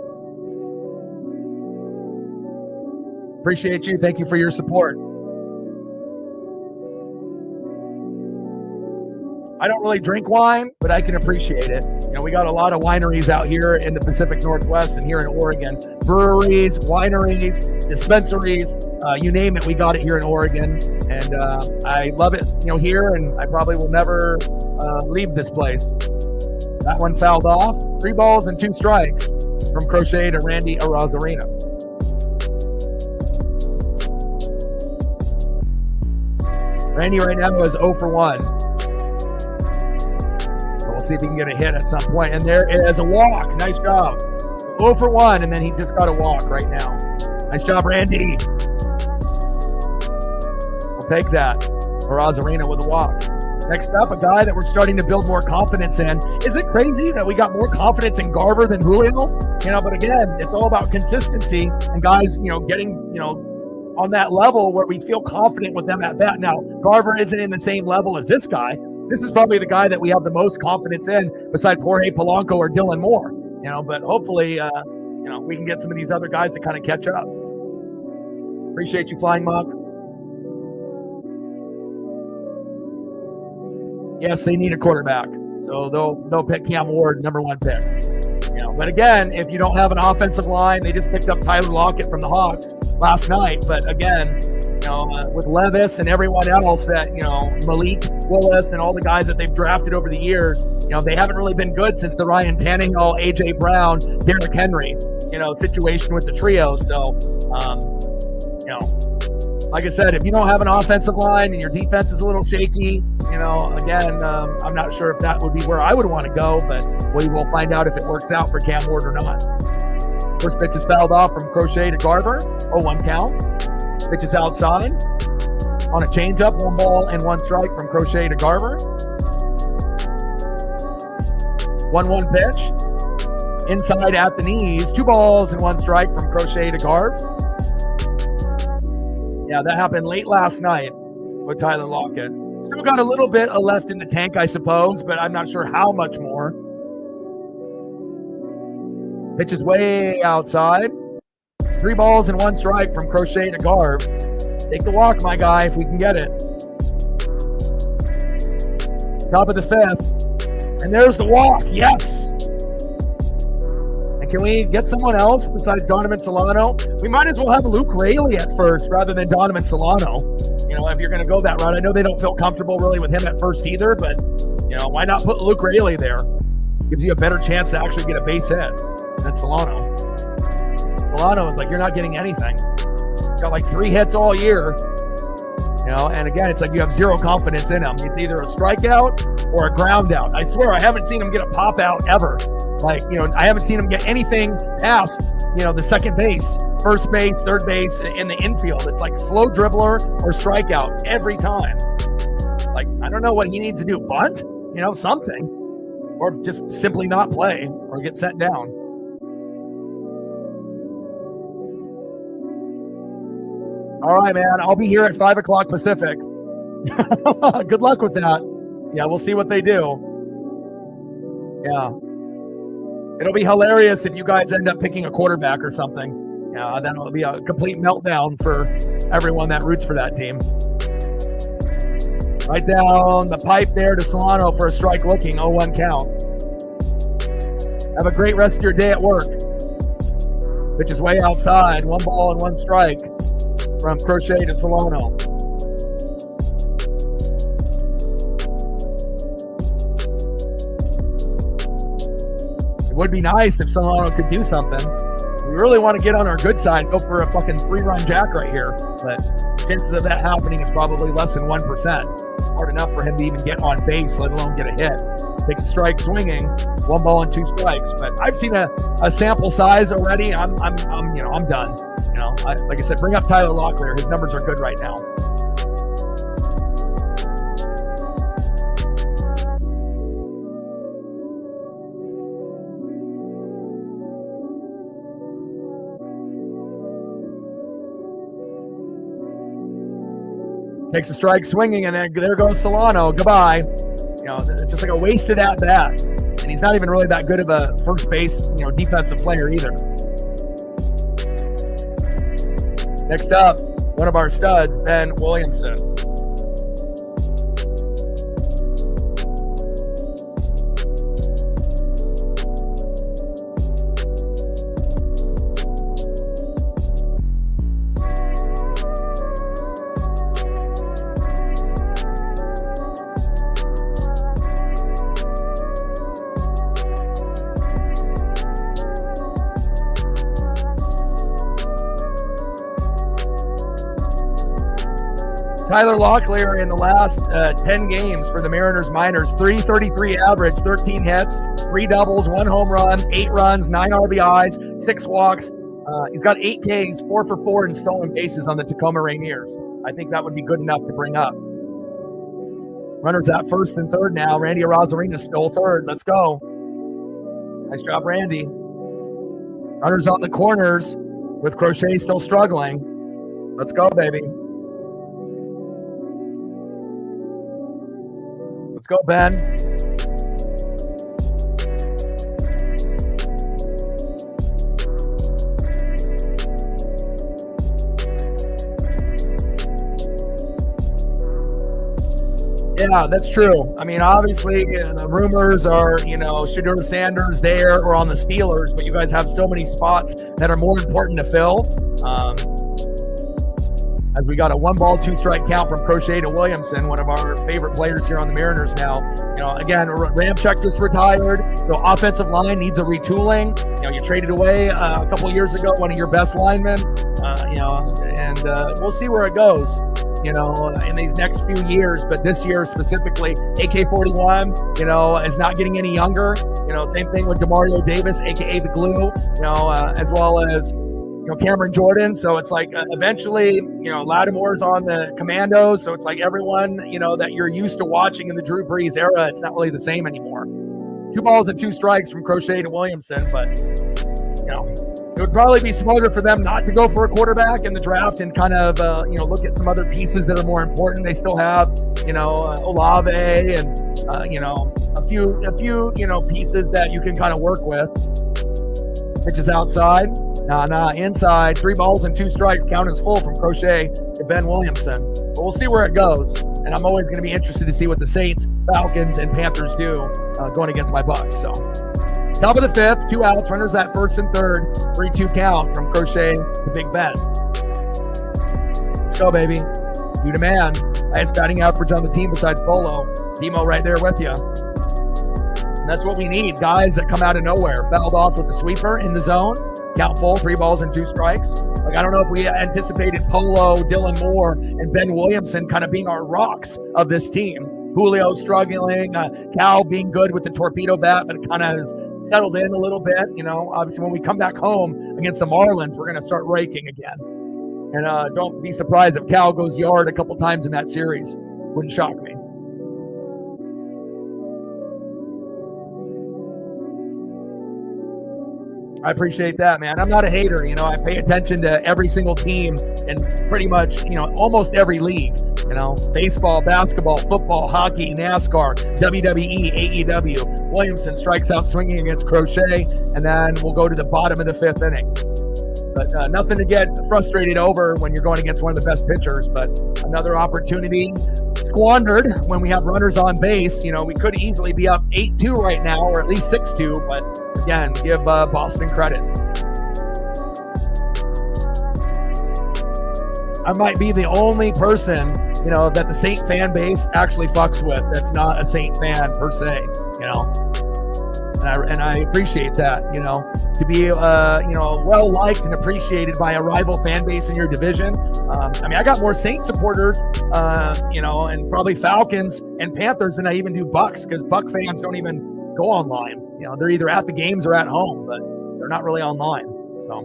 Appreciate you. Thank you for your support. I don't really drink wine, but I can appreciate it. You know, we got a lot of wineries out here in the Pacific Northwest and here in Oregon. Breweries, wineries, dispensaries, you name it, we got it here in Oregon. And I love it, you know, here, and I probably will never leave this place. That one fouled off. 3 balls and 2 strikes from Crochet to Randy Arozarino. Randy right now is 0 for 1. We'll see if he can get a hit at some point. And there is a walk. Nice job. 0 for 1, and then he just got a walk right now. Nice job, Randy. We'll take that. Arozarino with a walk. Next up, a guy that we're starting to build more confidence in. Is it crazy that we got more confidence in Garver than Julio? You know, but again, it's all about consistency and guys, you know, getting, you know, on that level where we feel confident with them at bat. Now, Garver isn't in the same level as this guy. This is probably the guy that we have the most confidence in besides Jorge Polanco or Dylan Moore, you know, but hopefully, you know, we can get some of these other guys to kind of catch up. Appreciate you, Flying Monk. Yes, they need a quarterback, so they'll pick Cam Ward, number 1 pick. You know, but again, if you don't have an offensive line, they just picked up Tyler Lockett from the Hawks last night. But again, you know, with Levis and everyone else that, you know, Malik Willis and all the guys that they've drafted over the years, you know, they haven't really been good since the Ryan Tannehill, A.J. Brown, Derrick Henry, you know, situation with the trio. So, you know, like I said, if you don't have an offensive line and your defense is a little shaky, you know, again, I'm not sure if that would be where I would want to go, but we will find out if it works out for Cam Ward or not. First pitch is fouled off from Crochet to Garver. 0-1 count. Pitch is outside. On a changeup, 1 ball and 1 strike from Crochet to Garver. 1-1 pitch. Inside at the knees. 2 balls and 1 strike from Crochet to Garver. Yeah, that happened late last night with Tyler Lockett. Still got a little bit left in the tank, I suppose, but I'm not sure how much more. Pitch is way outside. 3 balls and 1 strike from Crochet to Garv. Take the walk, my guy, if we can get it. Top of the 5th. And there's the walk. Yes. And can we get someone else besides Donovan Solano? We might as well have Luke Raley at first rather than Donovan Solano. You know, if you're going to go that route. I know they don't feel comfortable really with him at first either, but, you know, why not put Luke Raley there? Gives you a better chance to actually get a base hit than Solano. Solano is like, you're not getting anything. Got like 3 hits all year. You know, and again, it's like you have 0 confidence in him. It's either a strikeout or a ground out. I swear, I haven't seen him get a pop out ever. Like, you know, I haven't seen him get anything past, you know, the second base, first base, third base, in the infield. It's like slow dribbler or strikeout every time. Like, I don't know what he needs to do. Bunt? You know, something. Or just simply not play or get set down. All right, man. I'll be here at 5 o'clock Pacific. Good luck with that. Yeah, we'll see what they do. Yeah. It'll be hilarious if you guys end up picking a quarterback or something. Yeah, that'll be a complete meltdown for everyone that roots for that team. Right down the pipe there to Solano for a strike looking, 0-1 count. Have a great rest of your day at work. Pitch is way outside, 1 ball and 1 strike from Crochet to Solano. It would be nice if Solano could do something. We really want to get on our good side, go for a fucking 3-run jack right here, but chances of that happening is probably less than 1%. Hard enough for him to even get on base, let alone get a hit. Takes a strike swinging, 1 ball and 2 strikes. But I've seen a sample size already. I'm done. Like I said, bring up Tyler Locklear. His numbers are good right now. Takes a strike swinging, and then there goes Solano. Goodbye. It's just like a wasted at bat, and he's not even really that good of a first base, defensive player either. Next up, one of our studs, Ben Williamson. Tyler Locklear in the last 10 games for the Mariners minors, .333 average, 13 hits, 3 doubles, 1 home run, 8 runs, 9 RBIs, 6 walks. He's got 8 Ks, 4 for 4 in stolen bases on the Tacoma Rainiers. I think that would be good enough to bring up. Runners at first and third now. Randy Arozarena stole third. Let's go. Nice job, Randy. Runners on the corners with Crochet still struggling. Let's go, baby. Let's go, Ben. Yeah, that's true. I mean, obviously, the rumors are, Shedeur Sanders there or on the Steelers, but you guys have so many spots that are more important to fill. As we got a 1 ball, 2 strike count from Crochet to Williamson, one of our favorite players here on the Mariners now. Again, Ramczyk just retired, so offensive line needs a retooling. You traded away a couple of years ago one of your best linemen, and we'll see where it goes, in these next few years. But this year specifically, AK-41, is not getting any younger. Same thing with DeMario Davis, aka the Glue, as well as Cameron Jordan. So it's like eventually, Lattimore's on the Commandos. So it's like everyone, that you're used to watching in the Drew Brees era, it's not really the same anymore. 2 balls and 2 strikes from Crochet to Williamson. But, it would probably be smarter for them not to go for a quarterback in the draft and kind of, look at some other pieces that are more important. They still have, Olave and, a few, pieces that you can kind of work with. Pitch is outside. Inside. 3 balls and 2 strikes. Count is full from Crochet to Ben Williamson. But we'll see where it goes. And I'm always going to be interested to see what the Saints, Falcons, and Panthers do going against my Bucks. So, top of the 5th, 2 outs. Runners at first and third. 3-2 count from Crochet to Big Ben. Let's go, baby. You demand. Highest batting average on the team besides Polo. Demo right there with you. And that's what we need. Guys that come out of nowhere. Fouled off with the sweeper in the zone. Count full, 3 balls and 2 strikes. I don't know if we anticipated Polo, Dylan Moore, and Ben Williamson kind of being our rocks of this team. Julio struggling, Cal being good with the torpedo bat, but it kind of has settled in a little bit. Obviously when we come back home against the Marlins, we're going to start raking again. And don't be surprised if Cal goes yard a couple times in that series. Wouldn't shock me. I appreciate that, man. I'm not a hater. I pay attention to every single team in pretty much, almost every league. You know, baseball, basketball, football, hockey, NASCAR, WWE, AEW. Williamson strikes out swinging against Crochet, and then we'll go to the bottom of the 5th inning. But nothing to get frustrated over when you're going against one of the best pitchers, but another opportunity squandered when we have runners on base. You know, we could easily be up 8-2 right now, or at least 6-2, but again, give Boston credit. I might be the only person, you know, that the Saint fan base actually fucks with that's not a Saint fan per se, you know. And I appreciate that, you know, to be, you know, well liked and appreciated by a rival fan base in your division. I mean, I got more Saint supporters, you know, and probably Falcons and Panthers than I even do Bucks, because Buck fans don't even go online. You know, they're either at the games or at home, but they're not really online. So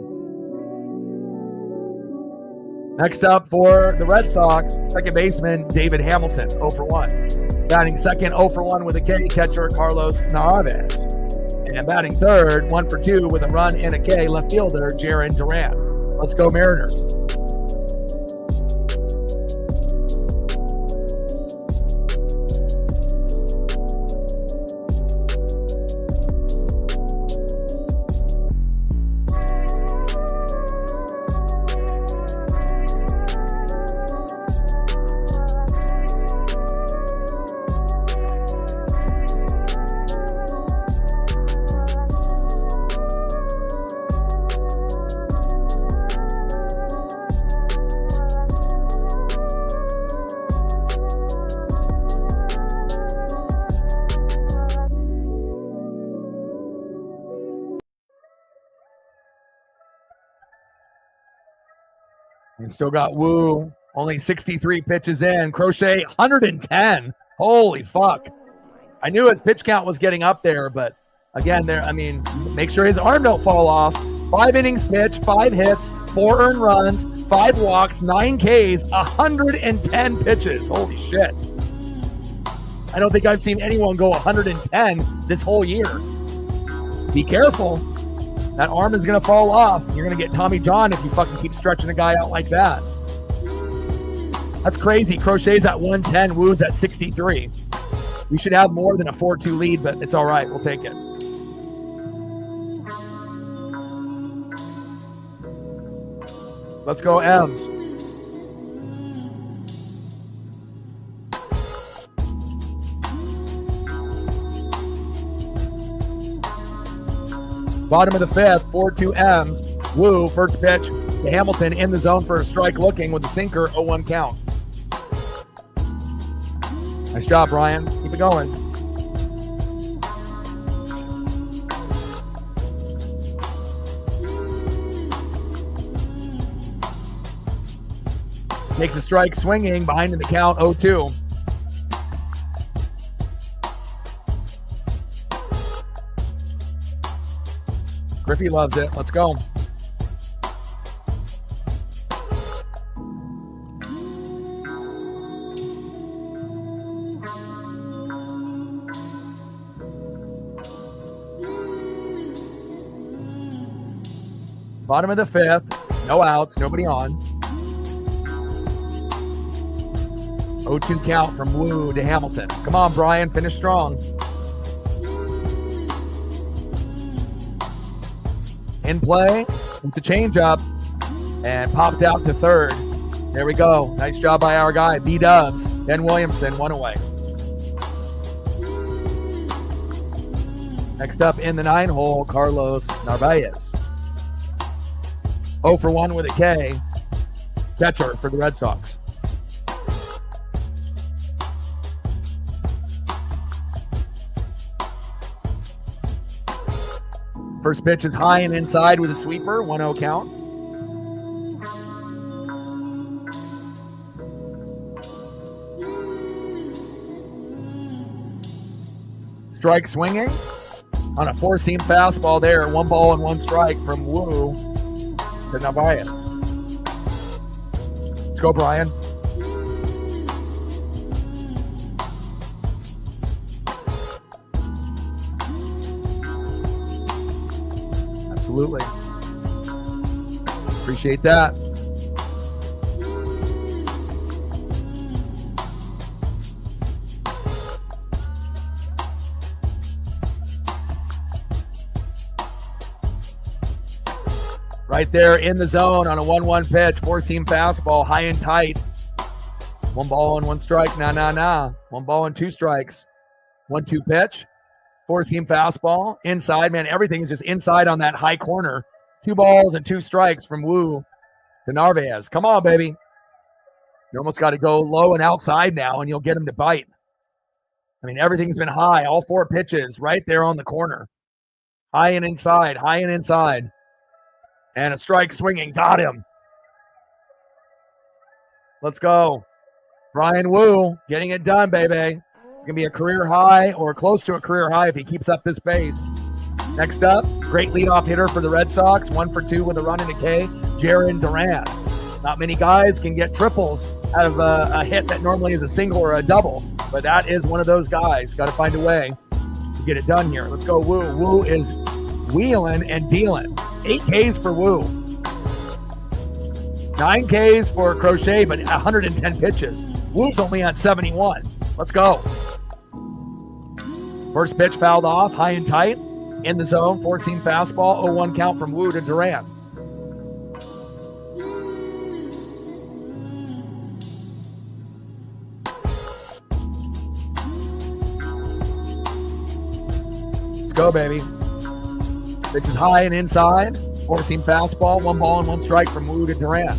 next up for the Red Sox, second baseman David Hamilton, 0 for 1. Batting second, 0 for 1 with a K, catcher Carlos Narvaez. And batting third, 1 for 2 with a run and a K, left fielder Jaron Duran. Let's go Mariners. We still got Wu, only 63 pitches in. Crochet, 110. Holy fuck. I knew his pitch count was getting up there, but again, there, I mean, make sure his arm don't fall off. 5 innings pitched, 5 hits, 4 earned runs, 5 walks, 9 Ks, 110 pitches. Holy shit. I don't think I've seen anyone go 110 this whole year. Be careful. That arm is going to fall off. You're going to get Tommy John if you fucking keep stretching a guy out like that. That's crazy. Crochet's at 110. Wu's at 63. We should have more than a 4-2 lead, but it's all right. We'll take it. Let's go M's. Bottom of the 5th, 4-2 M's. Wu, first pitch to Hamilton in the zone for a strike looking with a sinker, 0-1 count. Nice job, Brian. Keep it going. Takes a strike swinging, behind in the count, 0-2. Griffey loves it. Let's go. Bottom of the 5th. No outs. Nobody on. 0-2 count from Wu to Hamilton. Come on, Brian. Finish strong. In play with the changeup and popped out to third. There we go. Nice job by our guy, B-Dubs. Ben Williamson, 1 away. Next up in the 9-hole, Carlos Narvaez. 0 for 1 with a K. Catcher for the Red Sox. First pitch is high and inside with a sweeper, 1-0 count. Strike swinging on a 4-seam fastball there. 1 ball and 1 strike from Wu to Narvaez. Let's go, Brian. Absolutely. Appreciate that. Right there in the zone on a 1-1 pitch, four-seam fastball, high and tight. 1 ball and 1 strike, nah. 1 ball and 2 strikes. 1-2 pitch, four-seam fastball, inside, man, everything's just inside on that high corner. 2 balls and 2 strikes from Wu to Narvaez. Come on, baby. You almost got to go low and outside now, and you'll get him to bite. I mean, everything's been high, all 4 pitches right there on the corner. High and inside, high and inside. And a strike swinging, got him. Let's go. Brian Wu getting it done, baby. It's going to be a career high or close to a career high if he keeps up this pace. Next up, great leadoff hitter for the Red Sox, 1 for 2 with a run and a K, Jarren Duran. Not many guys can get triples out of a hit that normally is a single or a double, but that is one of those guys. Got to find a way to get it done here. Let's go, Wu. Wu is wheeling and dealing. 8 Ks for Wu. 9 Ks for Crochet, but 110 pitches. Wu's only at 71. Let's go. First pitch fouled off, high and tight. In the zone, four-seam fastball, 0-1 count from Wu to Duran. Let's go, baby. Pitch is high and inside. Four-seam fastball, 1 ball and 1 strike from Wu to Duran.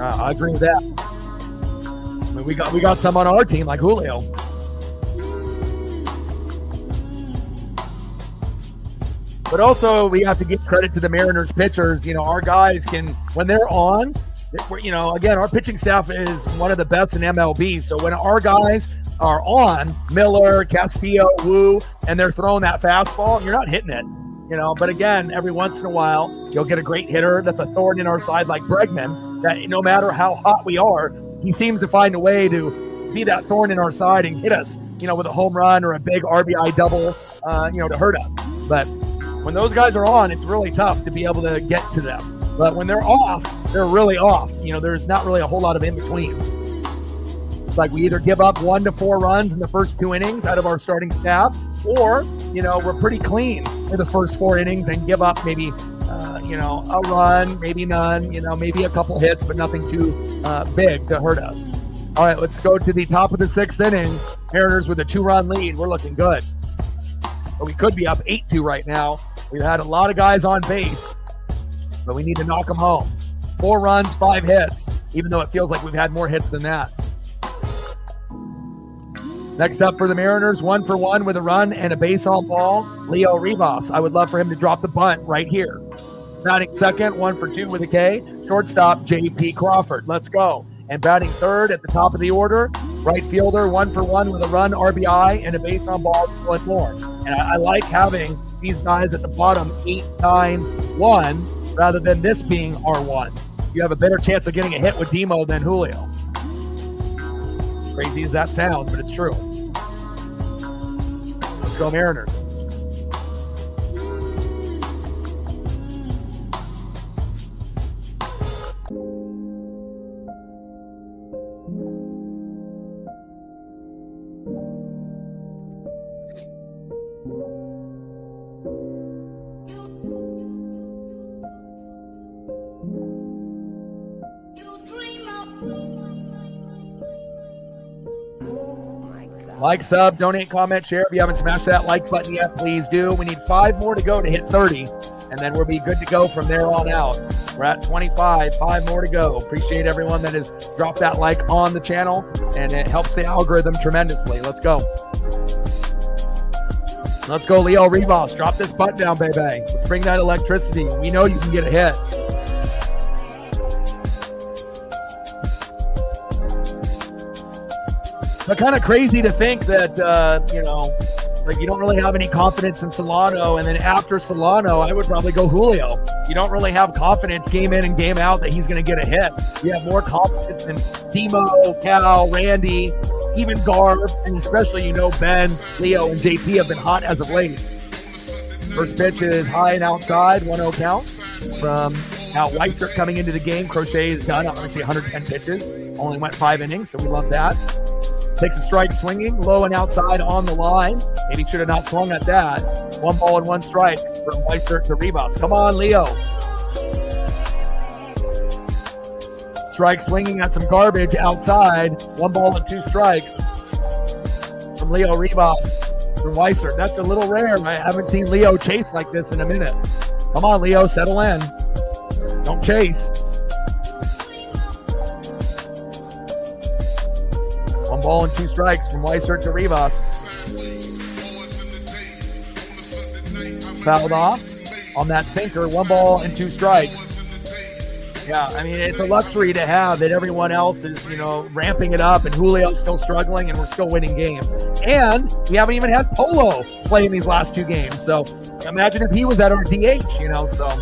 I agree with that. I mean, we got some on our team like Julio. But also, we have to give credit to the Mariners pitchers. You know, our guys can, when they're on, you know, again, our pitching staff is one of the best in MLB. So when our guys are on, Miller, Castillo, Wu, and they're throwing that fastball, you're not hitting it. You know, but again, every once in a while, you'll get a great hitter that's a thorn in our side like Bregman, that no matter how hot we are, he seems to find a way to be that thorn in our side and hit us, you know, with a home run or a big RBI double, you know, to hurt us. But when those guys are on, it's really tough to be able to get to them. But when they're off, they're really off. You know, there's not really a whole lot of in between. It's like we either give up 1 to 4 runs in the first 2 innings out of our starting staff, or, you know, we're pretty clean for the first 4 innings and give up maybe, you know, a run, maybe none, you know, maybe a couple hits, but nothing too big to hurt us. All right, let's go to the top of the 6th inning. Mariners with a 2-run lead. We're looking good. But we could be up 8-2 right now. We've had a lot of guys on base, but we need to knock them home. 4 runs, 5 hits, even though it feels like we've had more hits than that. Next up for the Mariners, 1 for 1 with a run and a base on ball, Leo Rivas. I would love for him to drop the bunt right here. Batting second, 1 for 2 with a K, shortstop J.P. Crawford. Let's go. And batting third at the top of the order, right fielder, 1 for 1 with a run, RBI, and a base on ball, Dylan Moore. And I like having these guys at the bottom 8, 9, 1, rather than this being R1. You have a better chance of getting a hit with Demo than Julio. Crazy as that sounds, but it's true. Let's go Mariners. Like, sub, donate, comment, share. If you haven't smashed that like button yet, please do. We need 5 more to go to hit 30, and then we'll be good to go from there on out. We're at 25, 5 more to go. Appreciate everyone that has dropped that like on the channel, and it helps the algorithm tremendously. Let's go. Let's go, Leo Rivas. Drop this butt down, baby. Let's bring that electricity. We know you can get a hit. But kind of crazy to think that, you know, like you don't really have any confidence in Solano, and then after Solano, I would probably go Julio. You don't really have confidence game in and game out that he's going to get a hit. You have more confidence in Demo, Cal, Randy, even Garver, and especially, you know, Ben, Leo, and JP have been hot as of late. First pitch is high and outside, 1-0 count from Al Weiser coming into the game. Crochet is done, obviously 110 pitches. Only went 5 innings, so we love that. Takes a strike swinging, low and outside on the line. Maybe should have not swung at that. 1 ball and 1 strike from Weissert to Rivas. Come on, Leo. Strike swinging at some garbage outside. 1 ball and 2 strikes from Leo Rivas from Weissert. That's a little rare. I haven't seen Leo chase like this in a minute. Come on, Leo, settle in. Don't chase. 1 ball and 2 strikes from Weissert to Rivas. Fouled off on that sinker. 1 ball and 2 strikes. Yeah, I mean, it's a luxury to have that everyone else is, ramping it up, and Julio's still struggling, and we're still winning games. And we haven't even had Polo play in these last 2 games. So imagine if he was at our DH, so.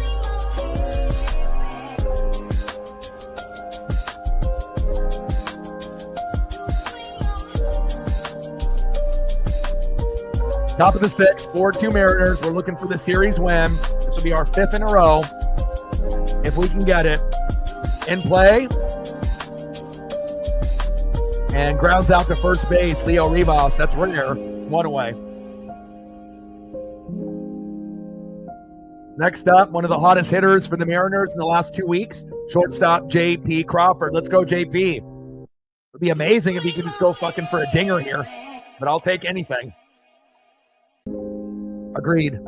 Top of the 6th, 4-2 Mariners. We're looking for the series win. This will be our 5th in a row, if we can get it. In play. And grounds out to first base, Leo Rivas. That's rare. 1 away. Next up, one of the hottest hitters for the Mariners in the last 2 weeks, shortstop J.P. Crawford. Let's go, J.P. It would be amazing if he could just go fucking for a dinger here, but I'll take anything. Agreed.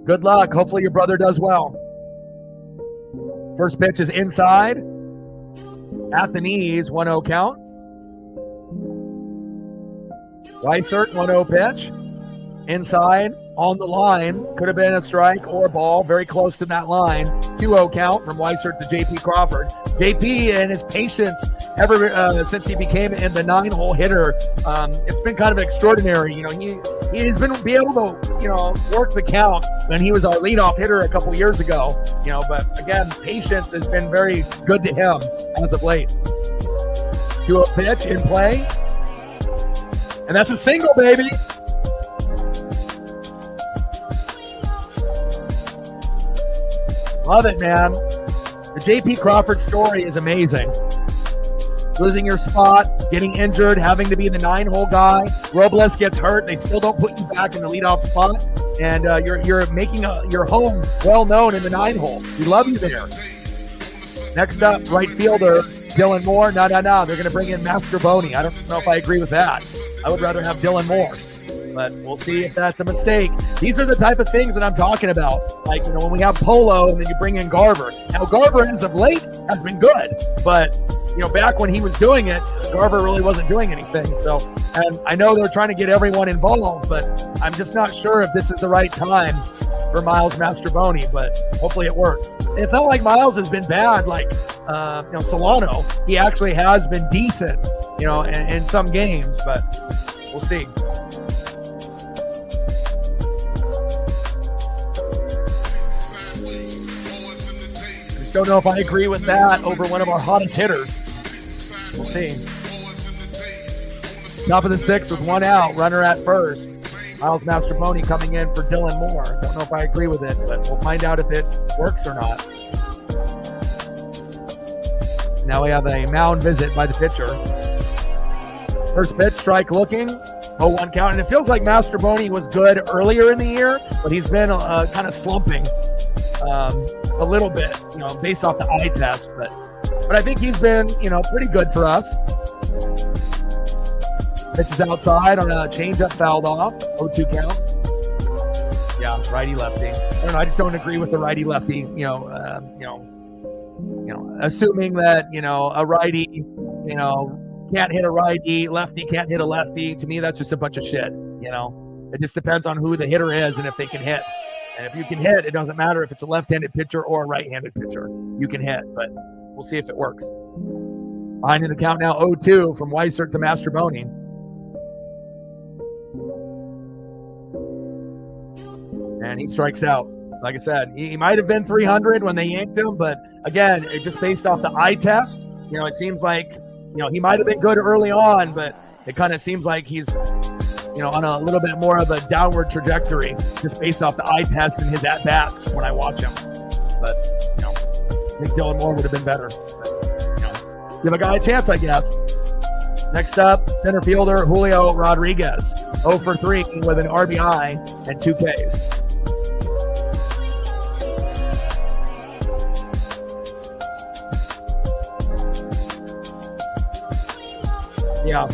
Good luck. Hopefully your brother does well. First pitch is inside. At the knees, 1-0 count. Weissert, 1-0 pitch. Inside, on the line. Could have been a strike or a ball. Very close to that line. 2-0 count from Weissert to J.P. Crawford. J.P. and his patience ever since he became in the 9-hole hitter, it's been kind of extraordinary. He's been able to, work the count when he was our leadoff hitter a couple years ago. But again, patience has been very good to him as of late. 2-0 pitch in play. And that's a single, baby. Love it, man. The J.P. Crawford story is amazing. Losing your spot, getting injured, having to be the 9-hole guy. Robles gets hurt. They still don't put you back in the leadoff spot. And you're making your home well known in the 9-hole. We love you there. Next up, right fielder, Dylan Moore. No. They're going to bring in Mastrobuoni. I don't know if I agree with that. I would rather have Dylan Moore. But we'll see if that's a mistake. These are the type of things that I'm talking about. Like, when we have Polo and then you bring in Garver. Now, Garver, as of late, has been good. But, back when he was doing it, Garver really wasn't doing anything. So, and I know they're trying to get everyone involved, but I'm just not sure if this is the right time for Miles Mastrobuoni, but hopefully it works. It's not like Miles has been bad like, Solano. He actually has been decent, in some games, but we'll see. Don't know if I agree with that over one of our hottest hitters. We'll see. Top of the 6th with 1 out, runner at first. Miles Mastrobuoni coming in for Dylan Moore. Don't know if I agree with it, but we'll find out if it works or not. Now we have a mound visit by the pitcher. First pitch, strike looking. 0-1 count. And it feels like Mastrobuoni was good earlier in the year, but he's been kind of slumping. A little bit, based off the eye test, but I think he's been, pretty good for us. Pitches outside on a changeup fouled off, 0-2 count. Yeah, righty lefty. I don't know. I just don't agree with the righty lefty. Assuming that a righty, can't hit a righty, lefty can't hit a lefty. To me, that's just a bunch of shit. It just depends on who the hitter is and if they can hit. And if you can hit, it doesn't matter if it's a left-handed pitcher or a right-handed pitcher. You can hit, but we'll see if it works. Behind in the count now, 0-2 from Weissert to Mastrobuoni. And he strikes out. Like I said, he might have been 300 when they yanked him, but again, it just based off the eye test, it seems like, he might have been good early on, but it kind of seems like he's on a little bit more of a downward trajectory just based off the eye test and his at-bats when I watch him. But, I think Dylan Moore would have been better. But, give a guy a chance, I guess. Next up, center fielder Julio Rodriguez, 0 for 3 with an RBI and 2 Ks. Yeah.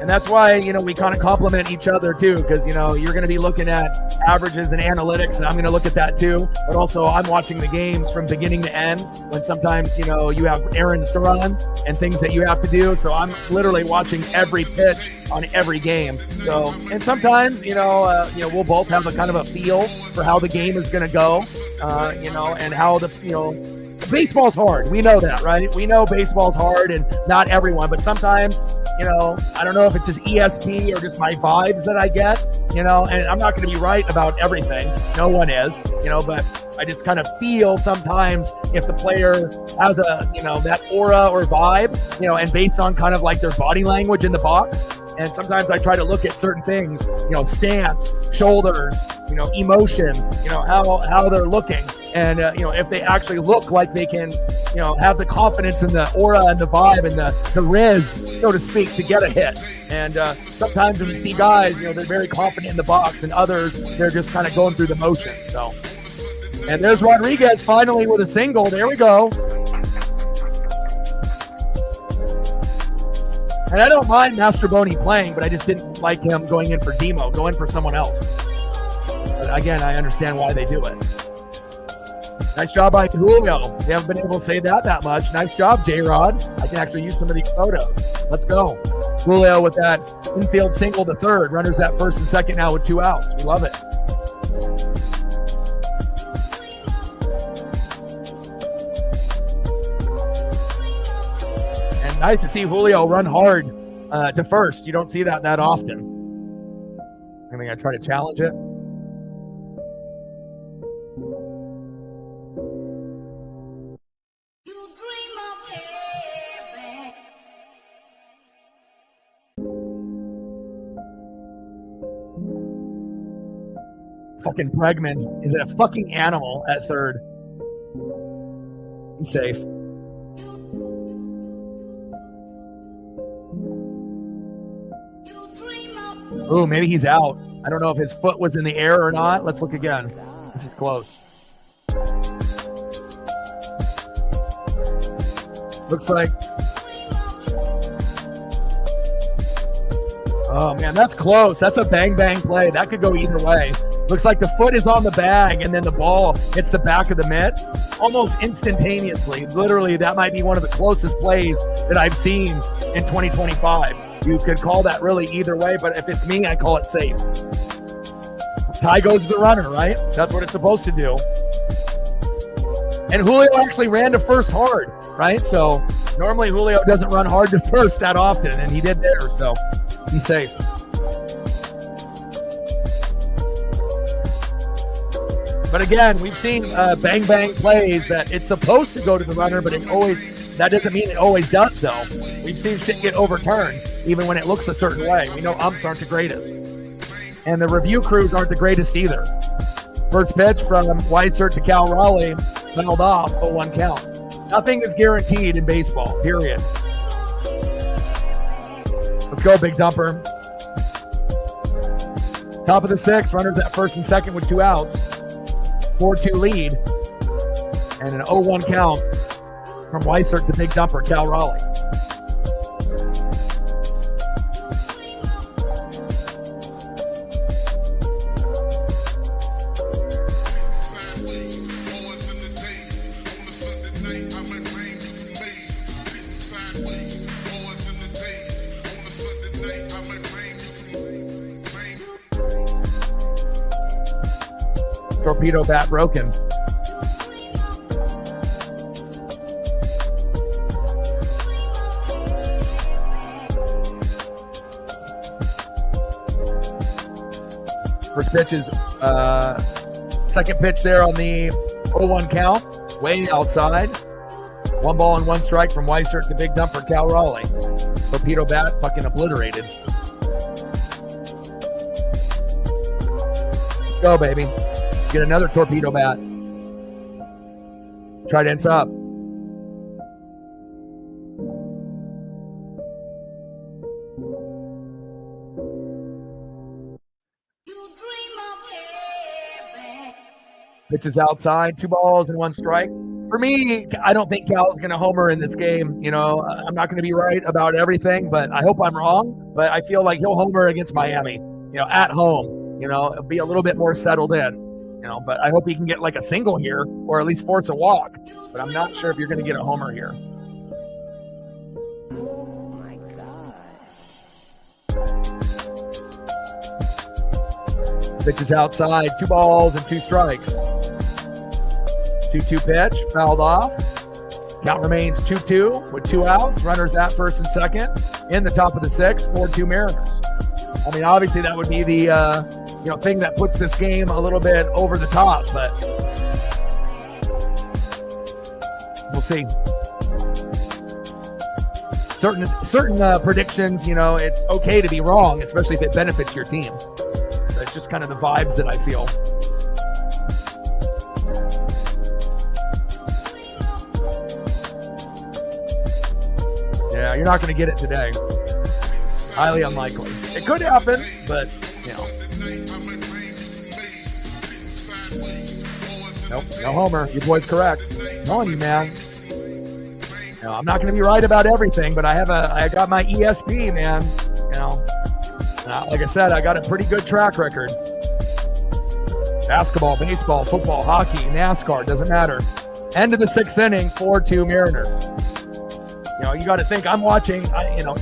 And that's why, we kind of complement each other too, because, you're going to be looking at averages and analytics, and I'm going to look at that too. But also, I'm watching the games from beginning to end when sometimes, you have errands to run and things that you have to do. So I'm literally watching every pitch on every game. So, and sometimes, we'll both have a kind of a feel for how the game is going to go, and how baseball's hard. We know that, right? We know baseball's hard and not everyone, but sometimes, I don't know if it's just ESP or just my vibes that I get, and I'm not going to be right about everything. No one is, but I just kind of feel sometimes if the player has that aura or vibe, and based on kind of like their body language in the box. And sometimes I try to look at certain things, stance, shoulders, emotion, how they're looking. And, if they actually look like they can, have the confidence and the aura and the vibe and the riz, so to speak, to get a hit. And sometimes when you see guys, they're very confident in the box, and others, they're just kind of going through the motions. So, and there's Rodriguez finally with a single. There we go. And I don't mind Mastroboni playing, but I just didn't like him going in for Demo, going for someone else. But again, I understand why they do it. Nice job by Julio. We haven't been able to say that much. Nice job, J-Rod. I can actually use some of these photos. Let's go. Julio with that infield single to third. Runners at first and second now with 2 outs. We love it. And nice to see Julio run hard to first. You don't see that often. I think I try to challenge it. Fucking Bregman is a fucking animal at third. He's safe. Ooh, maybe he's out. I don't know if his foot was in the air or not. Let's look again. This is close. Looks like... Oh, man, that's close. That's a bang-bang play. That could go either way. Looks like the foot is on the bag, and then the ball hits the back of the mitt almost instantaneously. Literally, that might be one of the closest plays that I've seen in 2025. You could call that really either way, but if it's me, I call it safe. Tie goes to the runner, right? That's what it's supposed to do. And Julio actually ran to first hard, right? So normally Julio doesn't run hard to first that often, and he did there, so he's safe. But again, we've seen bang-bang plays that it's supposed to go to the runner, but that doesn't mean it always does, though. We've seen shit get overturned, even when it looks a certain way. We know umps aren't the greatest. And the review crews aren't the greatest either. First pitch from Weissert to Cal Raleigh, fouled off, 0-1 count. Nothing is guaranteed in baseball, period. Let's go, Big Dumper. Top of the sixth, runners at first and second with 2 outs. 4-2 lead, and an 0-1 count from Weissert to Big Dumper, Cal Raleigh. Torpedo bat broken. First pitch is second pitch there on the 0-1 count, way outside. 1 ball and 1 strike from Weissert to Big Dumper, Cal Raleigh. Torpedo bat fucking obliterated. Go, baby. Get another torpedo bat. Try to ends up. Pitches outside, 2 balls and 1 strike. For me, I don't think Cal's going to homer in this game. You know, I'm not going to be right about everything, but I hope I'm wrong. But I feel like he'll homer against Miami, you know, at home. You know, be a little bit more settled in. You know, but I hope he can get like a single here or at least force a walk. But I'm not sure if you're going to get a homer here. Oh my God. Pitches outside, 2 balls and 2 strikes. 2-2 pitch, fouled off. Count remains 2-2 with 2 outs. Runners at first and second. In the top of the 6th, 4-2 Mariners. I mean, obviously that would be the thing that puts this game a little bit over the top, but we'll see. Certain predictions, you know, it's okay to be wrong, especially if it benefits your team. That's just kind of the vibes that I feel. Yeah, you're not going to get it today. Highly unlikely. It could happen, but, you know. Nope, no homer. Your boy's correct. I'm telling you, man. No, I'm not going to be right about everything, but I got my ESP, man. You know, like I said, I got a pretty good track record. Basketball, baseball, football, hockey, NASCAR, doesn't matter. End of the 6th inning, 4-2 Mariners. You know, you got to think I'm watching,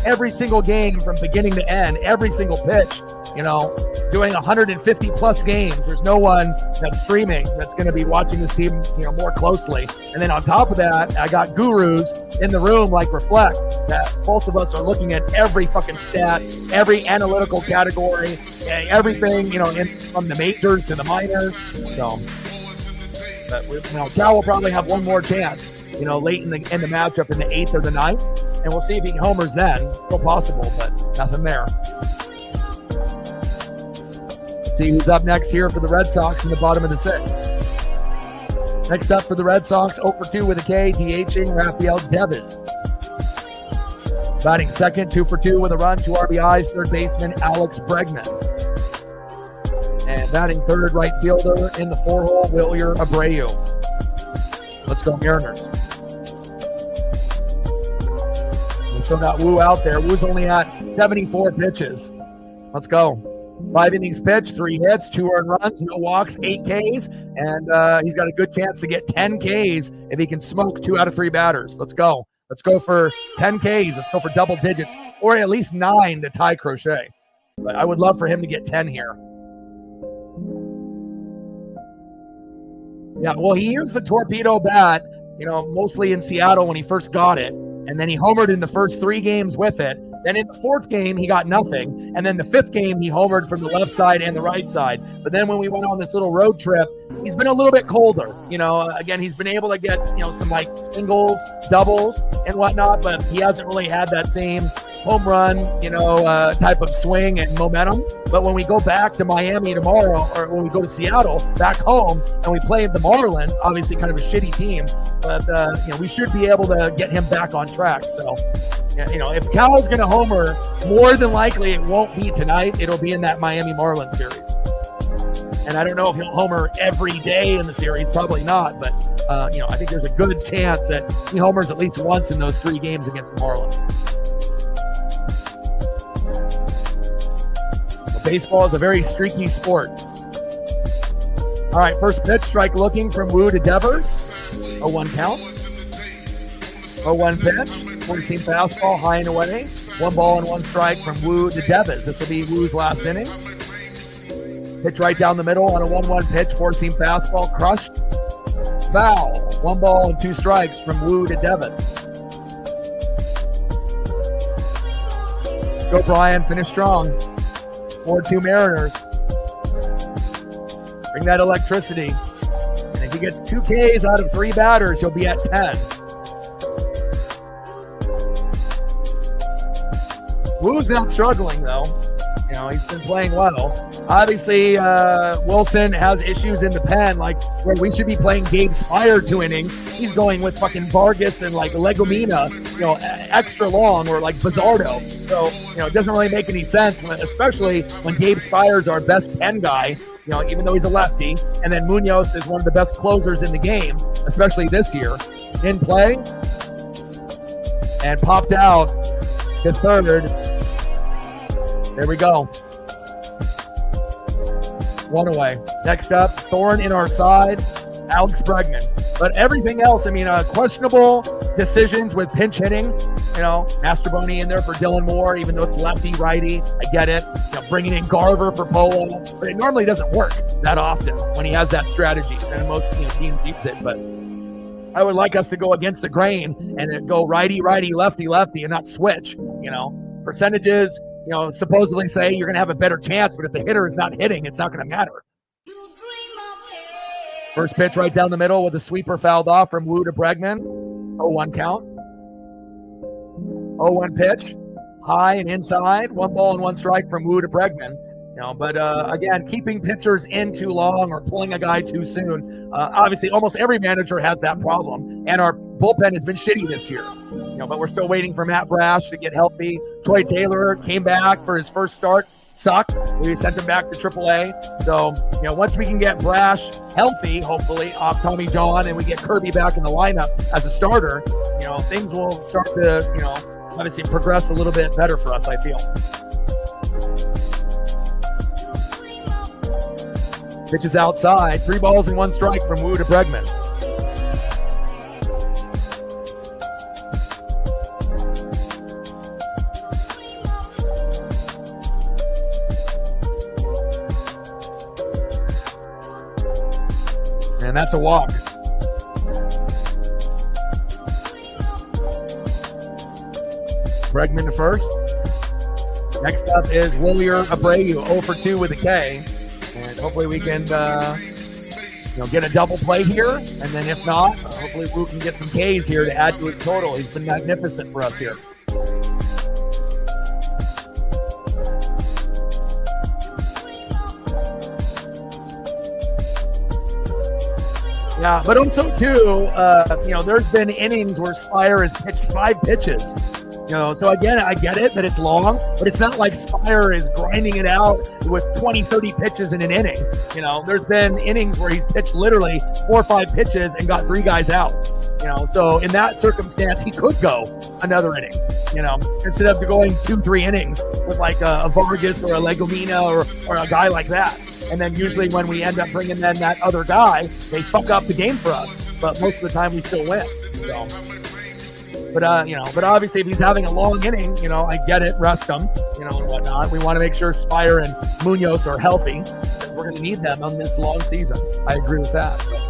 every single game from beginning to end, every single pitch, you know, doing 150 plus games. There's no one that's streaming that's going to be watching this team, you know, more closely. And then on top of that, I got gurus in the room like Reflect that both of us are looking at every fucking stat, every analytical category, everything, you know, from the majors to the minors. So, but Cal will probably have one more chance, you know, late in the matchup in the 8th or the 9th, and we'll see if he homers then. Still possible, but nothing there. Let's see who's up next here for the Red Sox in the bottom of the 6th. Next up for the Red Sox, 0 for 2 with a K, DHing Rafael Devers. Batting second, 2 for 2 with a run, 2 RBIs, third baseman Alex Bregman. And batting third, right fielder in the 4-hole, Wilyer Abreu. Let's go Mariners. We still got Wu out there. Wu's only at 74 pitches. Let's go. 5 innings pitched, 3 hits, 2 earned runs, no walks, 8 Ks, and he's got a good chance to get 10 Ks if he can smoke 2 out of 3 batters. Let's go. Let's go for 10 Ks. Let's go for double digits, or at least 9 to tie Crochet. But I would love for him to get 10 here. Yeah, well, he used the torpedo bat, you know, mostly in Seattle when he first got it. And then he homered in the first 3 games with it. Then in the 4th game, he got nothing. And then the 5th game, he homered from the left side and the right side. But then when we went on this little road trip, he's been a little bit colder. You know, again, he's been able to get, you know, some like singles, doubles, and whatnot. But he hasn't really had that same home run, you know, type of swing and momentum. But when we go back to Miami tomorrow, or when we go to Seattle, back home, and we play the Marlins, obviously kind of a shitty team, but, you know, we should be able to get him back on track. So, you know, if Cal's going to homer, more than likely it won't be tonight. It'll be in that Miami Marlins series. And I don't know if he'll homer every day in the series. Probably not. But, you know, I think there's a good chance that he homers at least once in those 3 games against the Marlins. Baseball is a very streaky sport. All right, first pitch, strike looking from Wu to Devers. 0-1 count. 0-1 pitch, 4-seam fastball, high and away. 1 ball and 1 strike from Wu to Devers. This will be Wu's last inning. Pitch right down the middle on a 1-1 pitch, 4-seam fastball, crushed. Foul. 1 ball and 2 strikes from Wu to Devers. Go, Brian. Finish strong. 4-2 Mariners. Bring that electricity. And if he gets 2 Ks out of 3 batters, he'll be at 10. Wu's not struggling, though. You know, he's been playing well. Obviously, Wilson has issues in the pen, like where we should be playing Gabe Spire 2 innings. He's going with fucking Vargas and like Legomina, you know, extra long, or like Bizzardo. So, you it doesn't really make any sense, especially when Gabe Spire's our best pen guy, even though he's a lefty. And then Munoz is one of the best closers in the game, especially this year. In play and popped out to third. There we go. One away. Next up, thorn in our side, Alex Bregman. But everything else, questionable decisions with pinch hitting. Masterboni in there for Dylan Moore, even though it's lefty, righty. I get it. Bringing in Garver for Polo. But it normally doesn't work that often when he has that strategy. And most teams use it. But I would like us to go against the grain and then go righty, righty, lefty, lefty, and not switch. Percentages, supposedly say you're going to have a better chance, but if the hitter is not hitting, it's not going to matter. First pitch right down the middle with a sweeper fouled off from Wu to Bregman. 0-1 count. 0-1 pitch. High and inside. 1 ball and 1 strike from Wu to Bregman. But again, keeping pitchers in too long or pulling a guy too soon. Obviously, almost every manager has that problem. And our bullpen has been shitty this year. But we're still waiting for Matt Brash to get healthy. Troy Taylor came back for his first start. Sucked. We sent him back to AAA. So, once we can get Brash healthy, hopefully, off Tommy John, and we get Kirby back in the lineup as a starter, things will start to, obviously progress a little bit better for us, I feel. Pitches outside. 3 balls and 1 strike from Wu to Bregman. And that's a walk. Bregman first. Next up is Willier Abreu, 0 for 2 with a K. And hopefully we can get a double play here. And then if not, hopefully Wu can get some Ks here to add to his total. He's been magnificent for us here. Yeah, but also too, there's been innings where Spire has pitched 5 pitches. So again, I get it that it's long, but it's not like Spire is grinding it out with 20, 30 pitches in an inning. There's been innings where he's pitched literally 4 or 5 pitches and got 3 guys out. So in that circumstance, he could go another inning, instead of going 2-3 innings with like a Vargas or a Legomina or a guy like that. And then usually when we end up bringing in that other guy, they fuck up the game for us. But most of the time we still win. So, but obviously if he's having a long inning, I get it, rest him, and whatnot. We want to make sure Spire and Munoz are healthy. We're going to need them on this long season. I agree with that. But,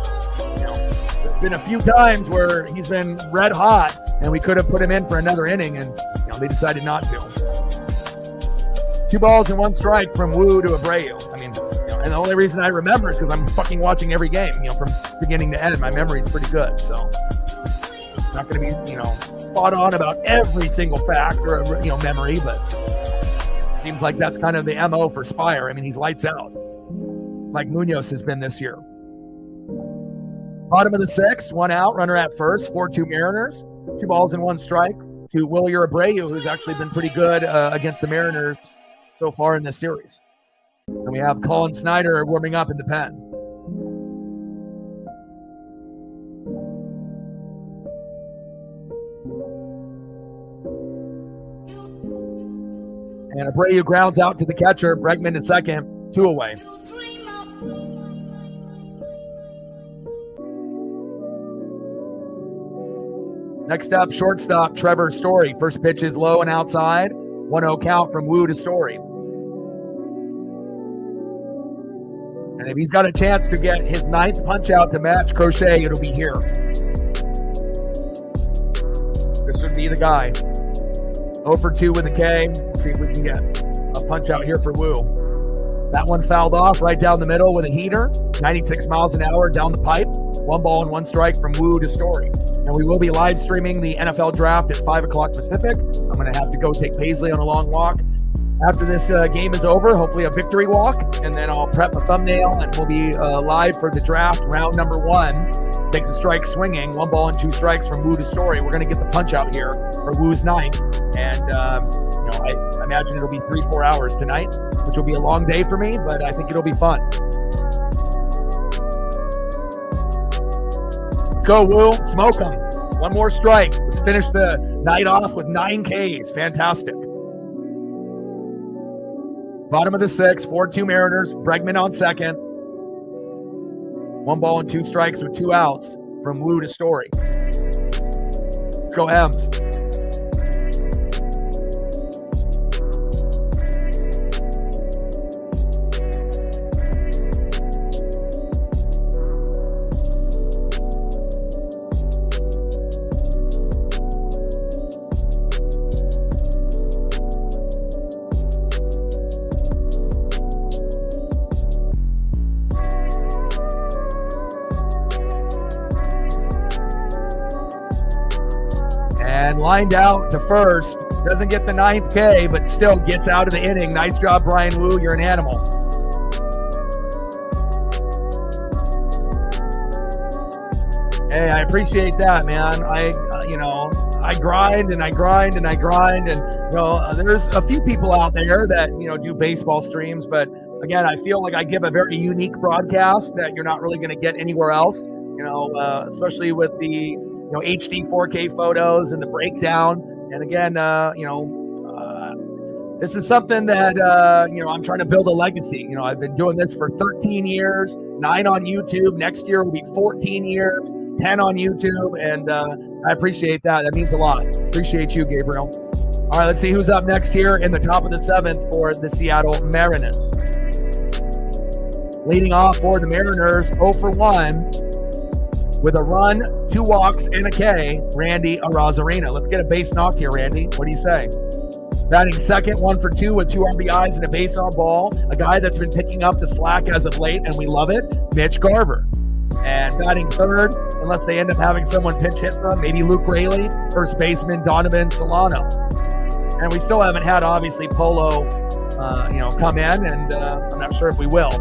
there's been a few times where he's been red hot and we could have put him in for another inning and, they decided not to. 2 balls and 1 strike from Wu to Abreu. And the only reason I remember is because I'm fucking watching every game, from beginning to end. My memory is pretty good, so not going to be, spot on about every single fact or, memory, but seems like that's kind of the MO for Spire. He's lights out, like Munoz has been this year. Bottom of the 6th, 1 out, runner at first, 4-2 Mariners, 2 balls and 1 strike to Willier Abreu, who's actually been pretty good against the Mariners so far in this series. And we have Colin Snyder warming up in the pen. And Abreu grounds out to the catcher. Bregman to second. 2 away. Next up, shortstop Trevor Story. First pitch is low and outside. 1-0 count from Wu to Story. And if he's got a chance to get his 9th punch out to match Crochet, it'll be here. This would be the guy. 0 for 2 with a K. Let's see if we can get a punch out here for Wu. That one fouled off right down the middle with a heater. 96 miles an hour down the pipe. 1 ball and 1 strike from Wu to Story. And we will be live streaming the NFL draft at 5 o'clock Pacific. I'm going to have to go take Paisley on a long walk. After this game is over, hopefully a victory walk, and then I'll prep a thumbnail, and we'll be live for the draft, round number 1. Takes a strike swinging, 1 ball and 2 strikes from Wu to Story. We're going to get the punch out here for Wu's 9th, And, I imagine it'll be 3-4 hours tonight, which will be a long day for me, but I think it'll be fun. Go, Woo. Smoke them. One more strike. Let's finish the night off with 9 Ks. Fantastic. Bottom of the 6th, 4-2 Mariners. Bregman on second. 1 ball and 2 strikes with 2 outs from Woo to Story. Let's go, M's. And lined out to first. Doesn't get the 9th K, but still gets out of the inning. Nice job, Brian Woo. You're an animal. Hey, I appreciate that, man. I grind and I grind and I grind. And, there's a few people out there that, do baseball streams. But, again, I feel like I give a very unique broadcast that you're not really going to get anywhere else, especially with the HD 4K photos and the breakdown. And again, this is something that, I'm trying to build a legacy. I've been doing this for 13 years, 9 on YouTube. Next year will be 14 years, 10 on YouTube. And I appreciate that. That means a lot. Appreciate you, Gabriel. All right, let's see who's up next here in the top of the 7th for the Seattle Mariners. Leading off for the Mariners, 0 for 1. With a run, 2 walks, and a K, Randy Arozarena. Let's get a base knock here, Randy. What do you say? Batting second, 1 for 2 with 2 RBIs and a base on ball. A guy that's been picking up the slack as of late, and we love it, Mitch Garver. And batting third, unless they end up having someone pinch hit from, maybe Luke Raley, first baseman Donovan Solano. And we still haven't had, obviously, Polo, come in, and I'm not sure if we will.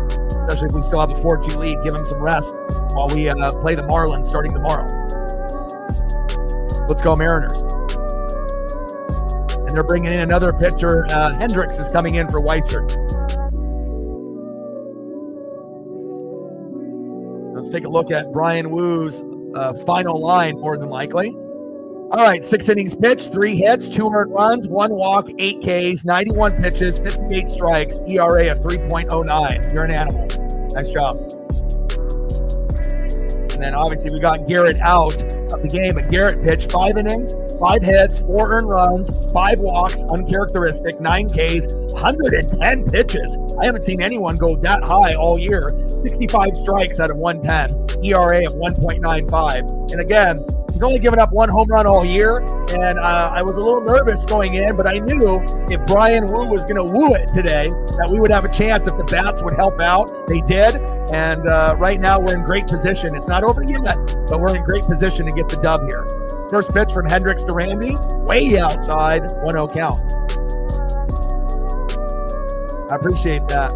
Especially if we still have a 4-2 lead, give him some rest while we play the Marlins starting tomorrow. Let's go, Mariners. And they're bringing in another pitcher. Hendricks is coming in for Weiser. Let's take a look at Brian Woo's final line, more than likely. All right, 6 innings pitched, 3 hits, 2 earned runs, 1 walk, 8 Ks, 91 pitches, 58 strikes, ERA of 3.09. You're an animal. Nice job. And then obviously we got Garrett out of the game. And Garrett pitched 5 innings, 5 hits, 4 earned runs, 5 walks, uncharacteristic, 9 Ks, 110 pitches. I haven't seen anyone go that high all year. 65 strikes out of 110, ERA of 1.95. And again, he's only given up 1 home run all year, and I was a little nervous going in, but I knew if Brian Woo was going to woo it today, that we would have a chance if the bats would help out. They did, and right now we're in great position. It's not over yet, but we're in great position to get the dub here. First pitch from Hendricks to Randy, way outside, 1-0 count. I appreciate that.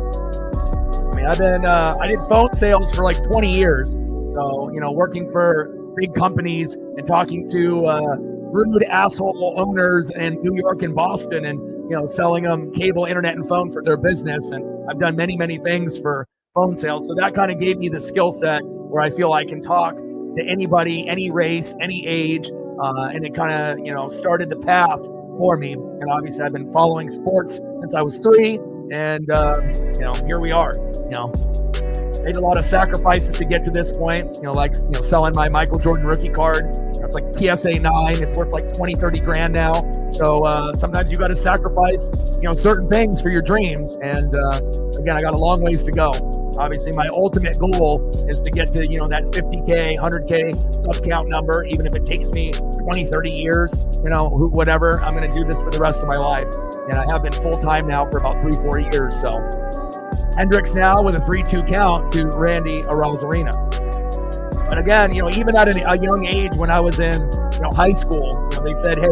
I mean, I did phone sales for like 20 years, so, working for big companies and talking to rude asshole owners in New York and Boston and, selling them cable, internet, and phone for their business. And I've done many, many things for phone sales. So that kind of gave me the skill set where I feel I can talk to anybody, any race, any age. And it kind of, started the path for me. And obviously I've been following sports since I was 3. And, here we are, made a lot of sacrifices to get to this point, selling my Michael Jordan rookie card. It's like PSA 9. It's worth like 20, 30 grand now. So sometimes you got to sacrifice, certain things for your dreams. And again, I got a long ways to go. Obviously, my ultimate goal is to get to, that 50K, 100K sub count number, even if it takes me 20, 30 years, whatever. I'm going to do this for the rest of my life. And I have been full-time now for about 3-4 years. So Hendricks now with a 3-2 count to Randy Arozarena. But again, even at a young age when I was in, high school, they said, hey,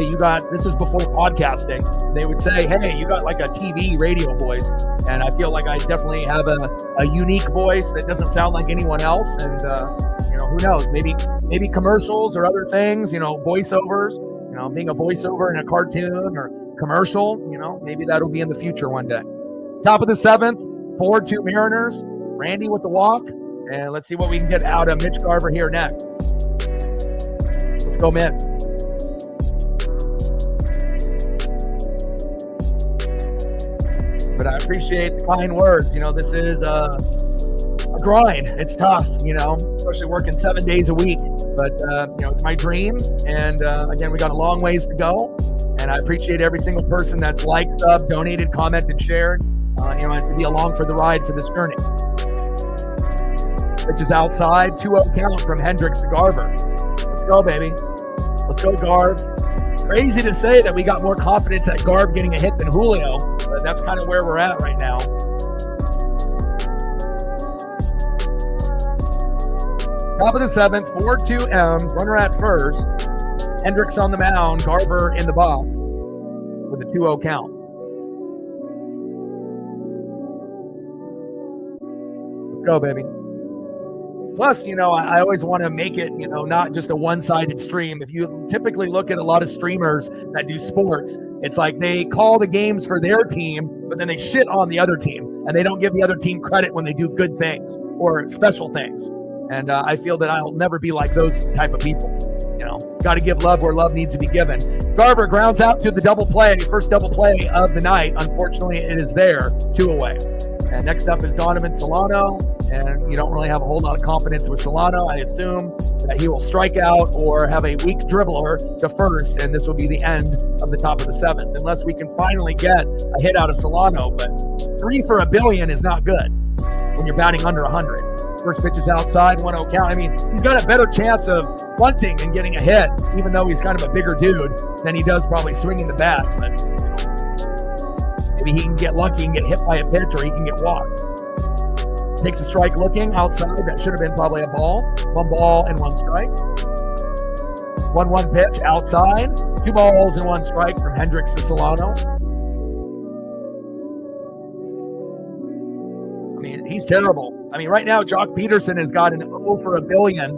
this is before podcasting. They would say, hey, you got like a TV radio voice. And I feel like I definitely have a unique voice that doesn't sound like anyone else. And, who knows, maybe commercials or other things, voiceovers. being a voiceover in a cartoon or commercial. Maybe that'll be in the future one day. Top of the 7th, 4-2 Mariners. Randy with the walk. And let's see what we can get out of Mitch Garver here next. Let's go, Mitch. But I appreciate the kind words. This is a grind. It's tough, especially working 7 days a week. But, it's my dream. And, again, we got a long ways to go. And I appreciate every single person that's liked, subbed, donated, commented, shared. To be along for the ride for this journey. Pitch is outside. 2-0 count from Hendricks to Garver. Let's go, baby. Let's go, Garv. Crazy to say that we got more confidence at Garv getting a hit than Julio, but that's kind of where we're at right now. Top of the 7th, 4-2 M's. Runner at first. Hendricks on the mound. Garver in the box with a 2-0 count. Let's go, baby. Plus, I always want to make it, not just a one-sided stream. If you typically look at a lot of streamers that do sports, it's like they call the games for their team, but then they shit on the other team, and they don't give the other team credit when they do good things or special things. And I feel that I'll never be like those type of people. Got to give love where love needs to be given. Garver grounds out to the double play, first double play of the night. Unfortunately, it is there, 2 away. And next up is Donovan Solano, and you don't really have a whole lot of confidence with Solano. I assume that he will strike out or have a weak dribbler to first, and this will be the end of the top of the 7th, unless we can finally get a hit out of Solano. But 3 for $1 billion is not good when you're batting under 100. First pitch is outside, 1-0 count. I mean, he's got a better chance of bunting and getting a hit, even though he's kind of a bigger dude, than he does probably swinging the bat. But maybe he can get lucky and get hit by a pitch, or he can get walked. Takes a strike looking outside. That should have been probably a ball. 1 ball and 1 strike. 1-1 pitch outside. 2 balls and 1 strike from Hendricks to Solano. I mean, he's terrible. I mean, right now, Jock Peterson has got an 0 for $1 billion,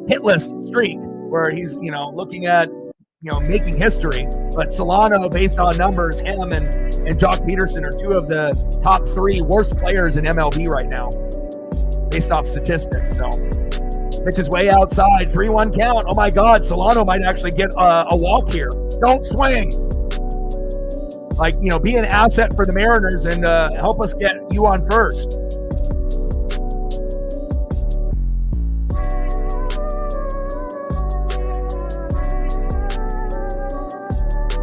hitless streak where he's, looking at, making history. But Solano, based on numbers, him and Jock Peterson are 2 of the top 3 worst players in MLB right now, based off statistics. So, pitch is way outside, 3-1 count. Oh my God, Solano might actually get a walk here. Don't swing. Be an asset for the Mariners and help us get you on first.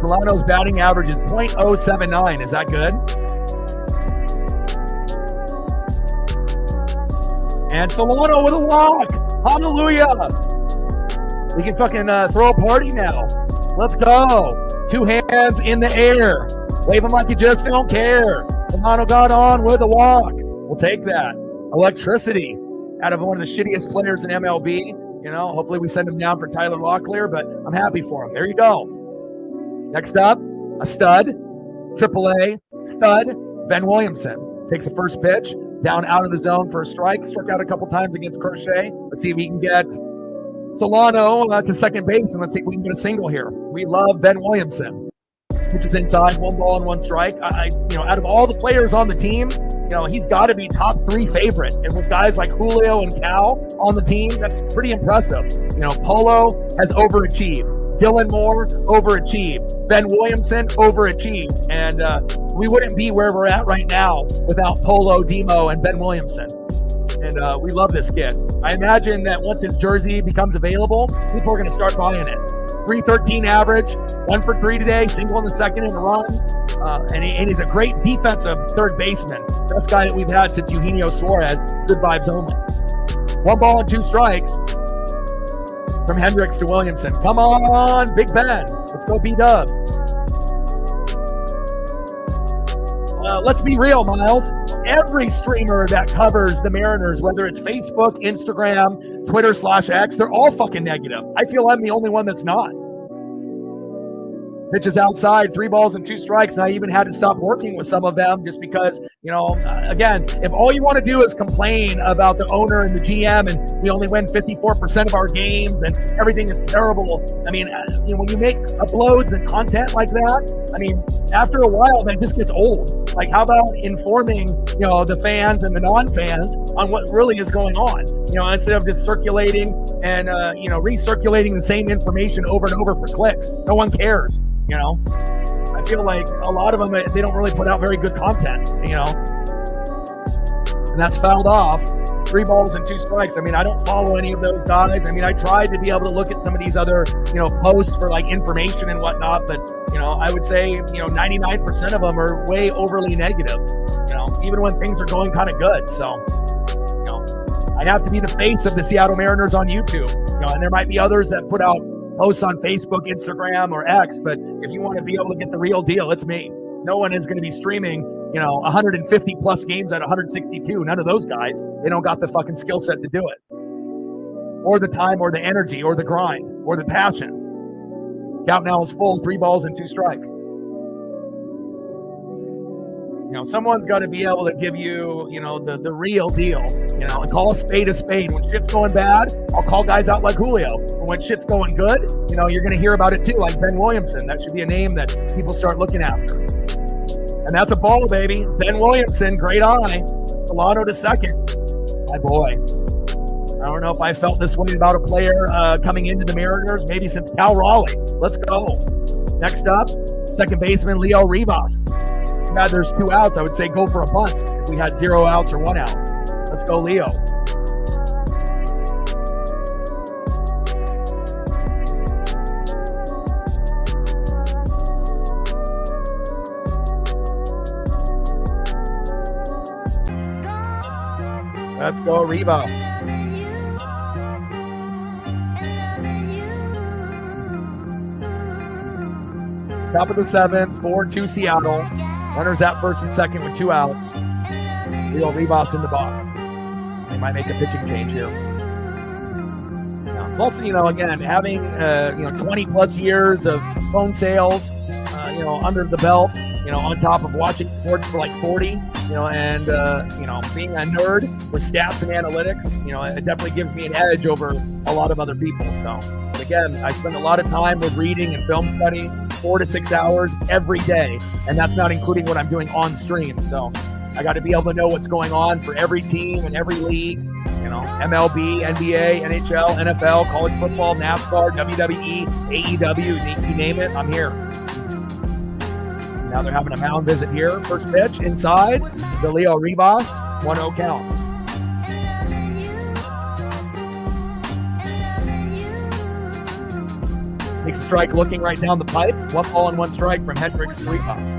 Solano's batting average is .079. Is that good? And Solano with a walk. Hallelujah. We can fucking throw a party now. Let's go. 2 hands in the air. Wave them like you just don't care. Solano got on with a walk. We'll take that. Electricity out of one of the shittiest players in MLB. Hopefully we send him down for Tyler Locklear, but I'm happy for him. There you go. Next up, a stud, AAA stud, Ben Williamson. Takes the first pitch, down out of the zone for a strike. Struck out a couple times against Crochet. Let's see if he can get Solano to second base, and let's see if we can get a single here. We love Ben Williamson. Which is inside, 1 ball and 1 strike. Out of all the players on the team, he's got to be top 3 favorite. And with guys like Julio and Cal on the team, that's pretty impressive. Polo has overachieved. Dylan Moore, overachieved. Ben Williamson, overachieved. And we wouldn't be where we're at right now without Polo, Demo, and Ben Williamson. And we love this kid. I imagine that once his jersey becomes available, people are going to start buying it. 313 average, 1 for 3 today, single in the second and a run. And he's a great defensive third baseman. Best guy that we've had since Eugenio Suarez. Good vibes only. 1 ball and 2 strikes. From Hendricks to Williamson. Come on, Big Ben. Let's go B-Dubs. Let's be real, Miles. Every streamer that covers the Mariners, whether it's Facebook, Instagram, Twitter /X, they're all fucking negative. I feel I'm the only one that's not. Pitches outside, 3 balls and 2 strikes. And I even had to stop working with some of them just because, again, if all you want to do is complain about the owner and the GM and we only win 54% of our games and everything is terrible. I mean, when you make uploads and content like that, I mean, after a while, that just gets old. Like, how about informing, the fans and the non-fans on what really is going on, instead of just circulating and, recirculating the same information over and over for clicks. No one cares. I feel like a lot of them, they don't really put out very good content, and that's fouled off. 3 balls and 2 strikes. I mean, I don't follow any of those guys. I mean, I tried to be able to look at some of these other, posts for like information and whatnot, but, I would say, 99% of them are way overly negative, even when things are going kind of good. So, I'd have to be the face of the Seattle Mariners on YouTube, and there might be others that put out posts on Facebook, Instagram, or X, but if you want to be able to get the real deal, it's me. No one is going to be streaming, 150 plus games at 162. None of those guys, they don't got the fucking skill set to do it, or the time, or the energy, or the grind, or the passion. Count now is full, 3 balls and 2 strikes. Someone's got to be able to give you, the real deal, and call a spade a spade. When shit's going bad, I'll call guys out like Julio. And when shit's going good, you're going to hear about it too, like Ben Williamson. That should be a name that people start looking after. And that's a ball, baby. Ben Williamson, great eye. Solano to second. My boy. I don't know if I felt this way about a player coming into the Mariners, maybe since Cal Raleigh. Let's go. Next up, second baseman Leo Rivas. Now there's 2 outs, I would say go for a bunt if we had 0 outs or 1 out. Let's go, Leo. Let's go, Rivas. Top of the 7th, 4-2 Seattle. Runners at first and second with 2 outs. Leo Rivas in the box. They might make a pitching change here. Plus, again, having 20 plus years of phone sales, under the belt, on top of watching sports for like 40, and being a nerd with stats and analytics, it definitely gives me an edge over a lot of other people. So, again, I spend a lot of time with reading and film study, 4 to 6 hours every day, and that's not including what I'm doing on stream. So I got to be able to know what's going on for every team and every league, MLB, NBA, NHL, NFL, college football, NASCAR, WWE, AEW, you name it, I'm here. Now they're having a mound visit here. First pitch inside, the Leo Rivas, 1-0 count. Makes a strike looking right down the pipe. 1 ball and 1 strike from Hendricks to Rivas.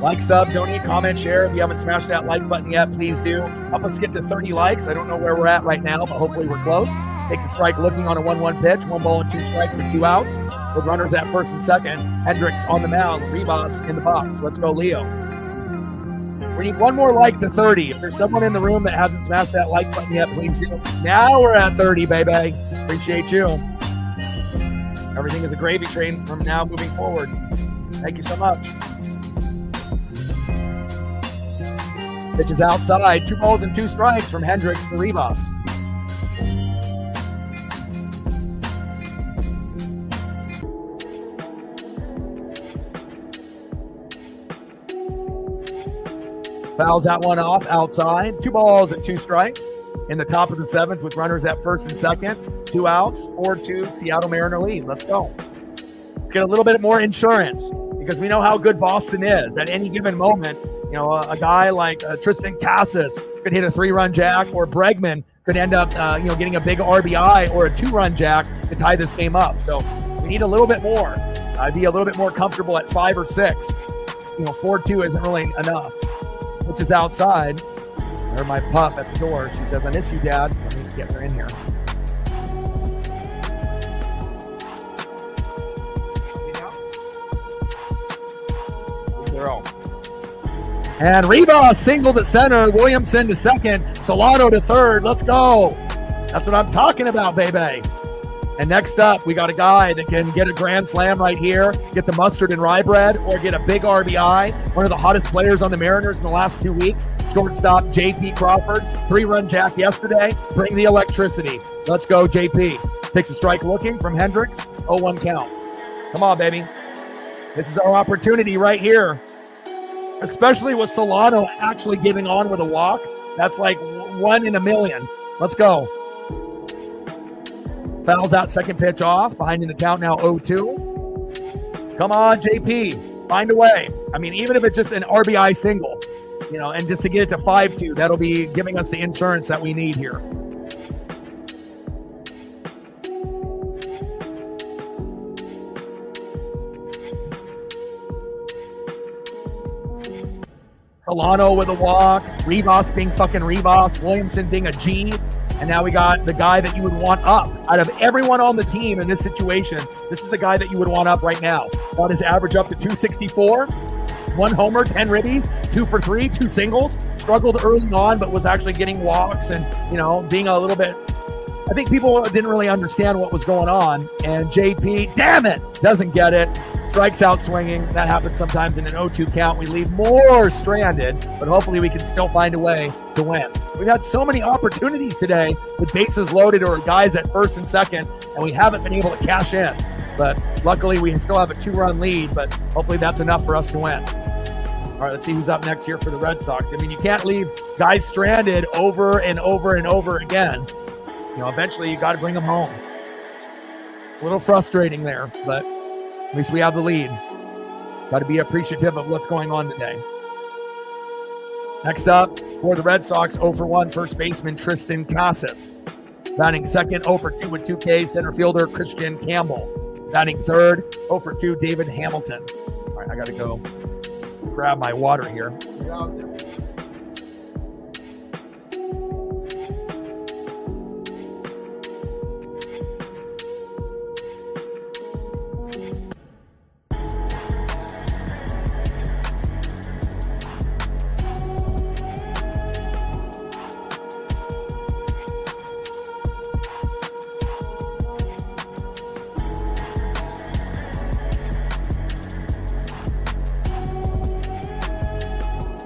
Like, sub, donate, comment, share. If you haven't smashed that like button yet, please do. Help us get to 30 likes. I don't know where we're at right now, but hopefully we're close. Takes a strike looking on a 1-1 pitch. 1 ball and 2 strikes with 2 outs. With runners at first and second. Hendricks on the mound. Rivas in the box. Let's go, Leo. We need 1 more like to 30. If there's someone in the room that hasn't smashed that like button yet, please do. Now we're at 30, baby. Appreciate you. Everything is a gravy train from now moving forward. Thank you so much. Pitch is outside. 2 balls and 2 strikes from Hendricks to Rivas. Fouls that one off outside. 2 balls and 2 strikes in the top of the 7th with runners at first and second. 2 outs, 4-2 Seattle Mariner lead. Let's go. Let's get a little bit more insurance because we know how good Boston is. At any given moment, a guy like Tristan Casas could hit a 3-run jack, or Bregman could end up, getting a big RBI or a 2-run jack to tie this game up. So we need a little bit more. I'd be a little bit more comfortable at 5 or 6. 4-2 isn't really enough. Which is outside. There's my pup at the door. She says, "I miss you, Dad." Let me get her in here. Girl. And Rivas single to center. Williamson to second. Solano to third. Let's go. That's what I'm talking about, baby. And next up, we got a guy that can get a grand slam right here, get the mustard and rye bread, or get a big RBI. One of the hottest players on the Mariners in the last 2 weeks. Shortstop J.P. Crawford, 3-run jack yesterday. Bring the electricity. Let's go, J.P. Takes a strike looking from Hendricks. 0-1 count. Come on, baby. This is our opportunity right here. Especially with Solano actually giving on with a walk. That's like 1 in a million. Let's go. Fouls out, second pitch off. Behind in the count now 0-2. Come on, JP. Find a way. I mean, even if it's just an RBI single, you know, and just to get it to 5-2, that'll be giving us the insurance that we need here. Solano with a walk. Rivas being fucking Rivas. Williamson being a G. And now we got the guy that you would want up. Out of everyone on the team in this situation, this is the guy that you would want up right now. Got his average up to 264. 1 homer, 10 ribbies, 2 for 3, 2 singles. Struggled early on, but was actually getting walks and, you know, being a little bit... I think people didn't really understand what was going on. And JP, damn it, doesn't get it. Strikes out swinging. That happens sometimes in an 0-2 count. We leave more stranded, but hopefully we can still find a way to win. We've had so many opportunities today with bases loaded or guys at first and second, and we haven't been able to cash in. But luckily, we still have a 2-run lead, but hopefully that's enough for us to win. All right, let's see who's up next here for the Red Sox. I mean, you can't leave guys stranded over and over and over again. You know, eventually you got to bring them home. A little frustrating there, but at least we have the lead. Got to be appreciative of what's going on today. Next up, for the Red Sox, 0-for-1, first baseman Tristan Casas. Batting second, 0-for-2 with 2 Ks, center fielder Christian Campbell. Batting third, 0-for-2, David Hamilton. All right, I got to go grab my water here.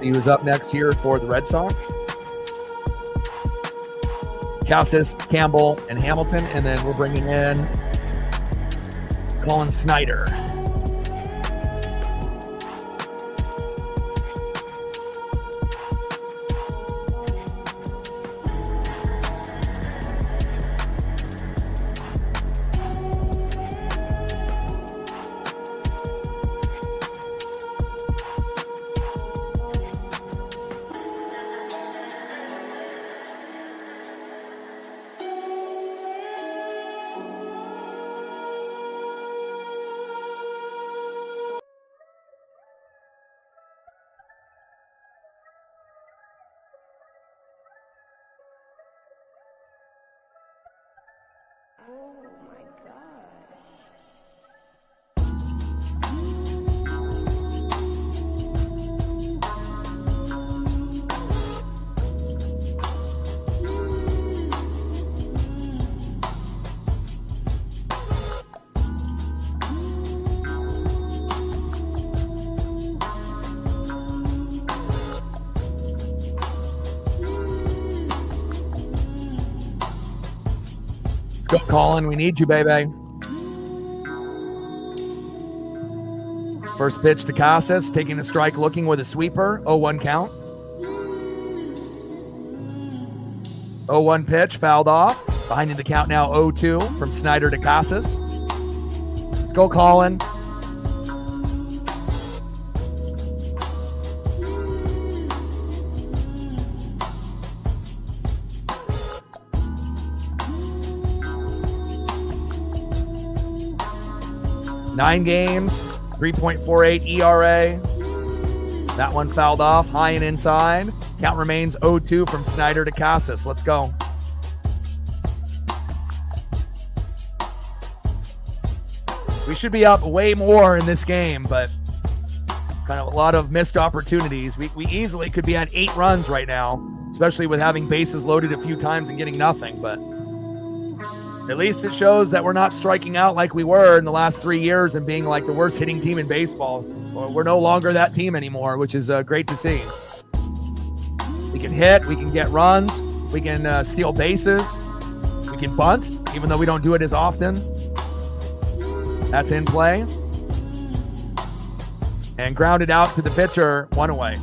He was up next here for the Red Sox. Casas, Campbell, and Hamilton. And then we're bringing in Colin Snyder. Oh my gosh. Let's go, Colin. We need you, baby. First pitch to Casas, taking the strike, looking with a sweeper. 0-1 count. 0-1 pitch, fouled off. Behind in the count now 0-2 from Snyder to Casas. Let's go, Colin. Nine games, 3.48 ERA. That one fouled off, high and inside. Count remains 0-2 from Snyder to Casas. Let's go. We should be up way more in this game, but kind of a lot of missed opportunities. We easily could be at 8 runs right now, especially with having bases loaded a few times and getting nothing, but At least it shows that we're not striking out like we were in the last 3 years and being like the worst hitting team in baseball. We're no longer that team anymore, which is great to see. We can hit, we can get runs, we can steal bases, we can bunt, even though we don't do it as often. That's in play. And grounded out to the pitcher, 1 away.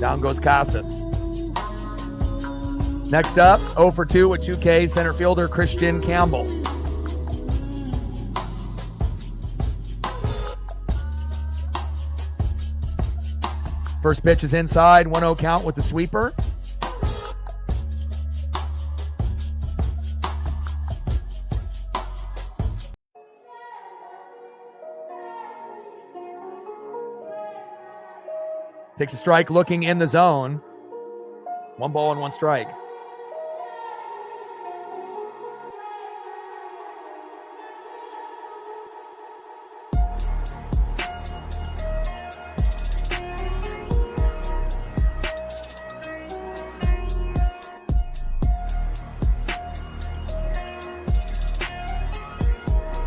Down goes Casas. Next up, 0 for 2 with 2 Ks, center fielder Christian Campbell. First pitch is inside, 1-0 count with the sweeper. Takes a strike looking in the zone. 1 ball and 1 strike.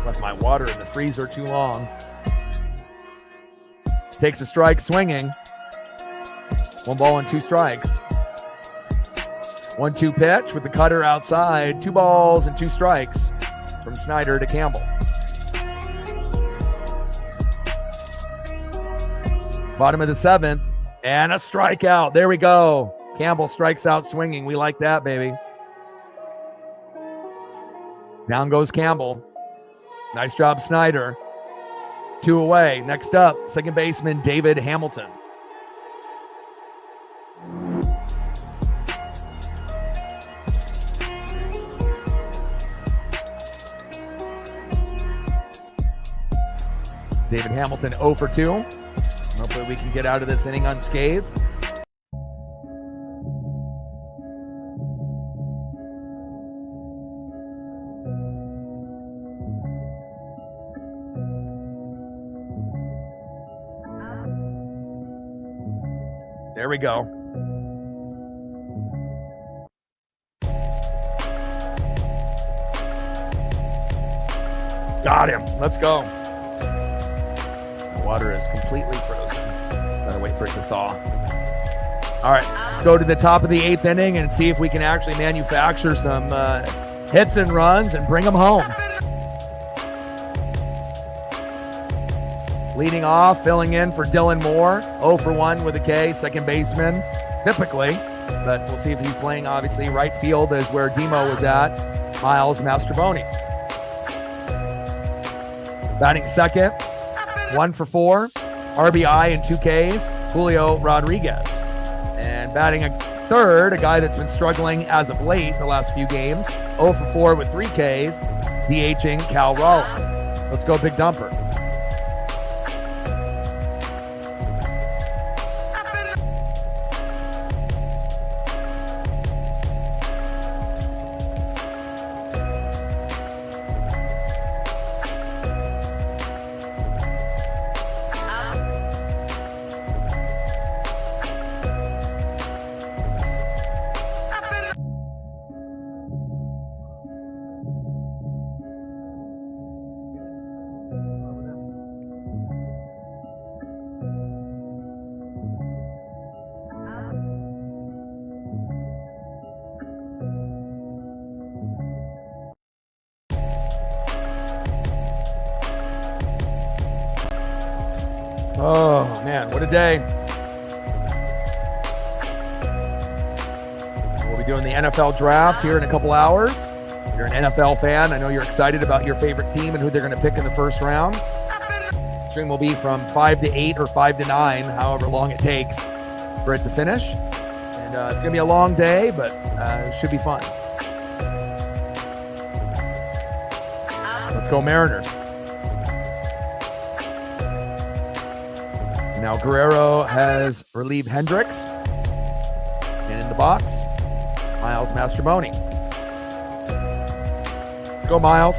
Left my water in the freezer too long. Takes a strike swinging. 1 ball and 2 strikes. 1-2 pitch with the cutter outside. 2 balls and 2 strikes from Snyder to Campbell. Bottom of the 7th and a strikeout. There we go. Campbell strikes out swinging. We like that, baby. Down goes Campbell. Nice job, Snyder. 2 away. Next up, second baseman David Hamilton. David Hamilton 0 for 2. Hopefully we can get out of this inning unscathed. There we go. Got him. Let's go. The water is completely frozen. Gotta wait for it to thaw. All right, let's go to the top of the 8th inning and see if we can actually manufacture some hits and runs and bring them home. Leading off, filling in for Dylan Moore, 0 for 1 with a K, second baseman, typically, but we'll see if he's playing, obviously. Right field is where Demo was at, Miles Mastrobuoni. Batting second, 1 for 4, RBI and 2 Ks, Julio Rodriguez. And batting a third, a guy that's been struggling as of late the last few games, 0 for 4 with 3 Ks, DHing Cal Raleigh. Let's go, Big Dumper. Oh, man, what a day. We'll be doing the NFL draft here in a couple hours. If you're an NFL fan, I know you're excited about your favorite team and who they're going to pick in the first round. Stream will be from 5 to 8 or 5 to 9, however long it takes for it to finish. And it's going to be a long day, but it should be fun. Let's go Mariners. Now Guerrero has relieved Hendricks. And in the box, Miles Mastrobuoni. Go Miles.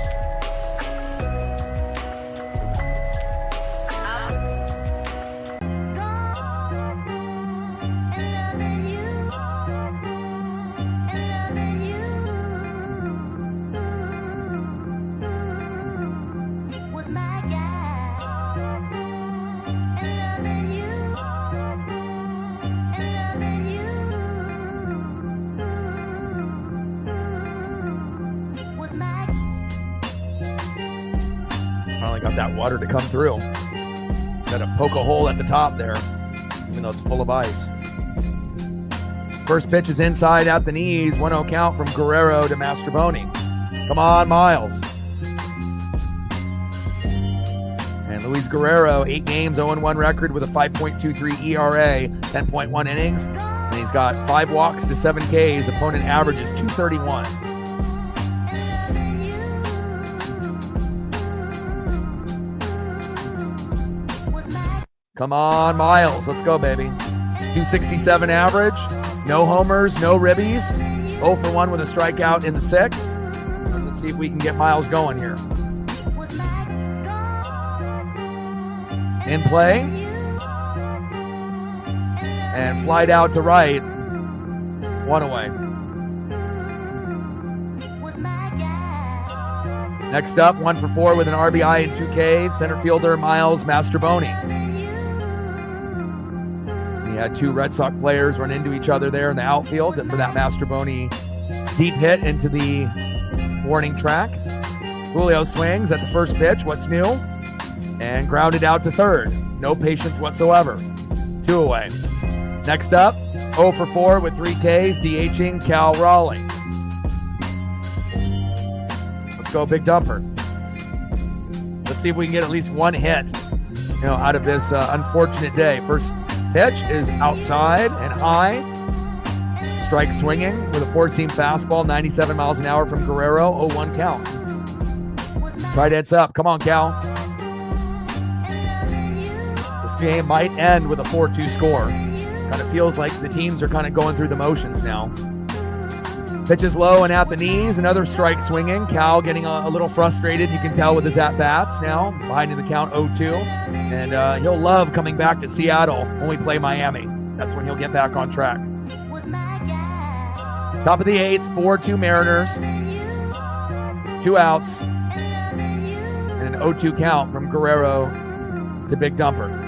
Finally got that water to come through. Got to poke a hole at the top there, even though it's full of ice. First pitch is inside at the knees. 1-0 count from Guerrero to Mastroboni. Come on, Miles. And Luis Guerrero, 8 games, 0-1 record with a 5.23 ERA, 10.1 innings. And he's got 5 walks to 7 Ks. Opponent average is 231. Come on, Miles. Let's go, baby. 267 average. No homers, no ribbies. 0 for 1 with a strikeout in the 6th. Let's see if we can get Miles going here. In play. And flied out to right. 1 away. Next up, 1 for 4 with an RBI and 2 Ks. Center fielder Miles Mastroboni. He had 2 Red Sox players run into each other there in the outfield for that Mastroboni deep hit into the warning track. Julio swings at the first pitch. What's new? And grounded out to third. No patience whatsoever. 2 away. Next up, 0 for 4 with 3 Ks, DHing Cal Raleigh. Let's go, Big Dumper. Let's see if we can get at least 1 hit, out of this unfortunate day. First pitch is outside and high. Strike swinging with a 4-seam fastball, 97 miles an hour from Guerrero, 0-1 count. Right heads up. Come on, Cal. This game might end with a 4-2 score. Kind of feels like the teams are kind of going through the motions now. Pitch is low and at the knees. Another strike swinging. Cal getting a little frustrated. You can tell with his at-bats now. Behind in the count 0-2. And he'll love coming back to Seattle when we play Miami. That's when he'll get back on track. Top of the 8th, 4-2 Mariners. 2 outs. And an 0-2 count from Guerrero to Big Dumper.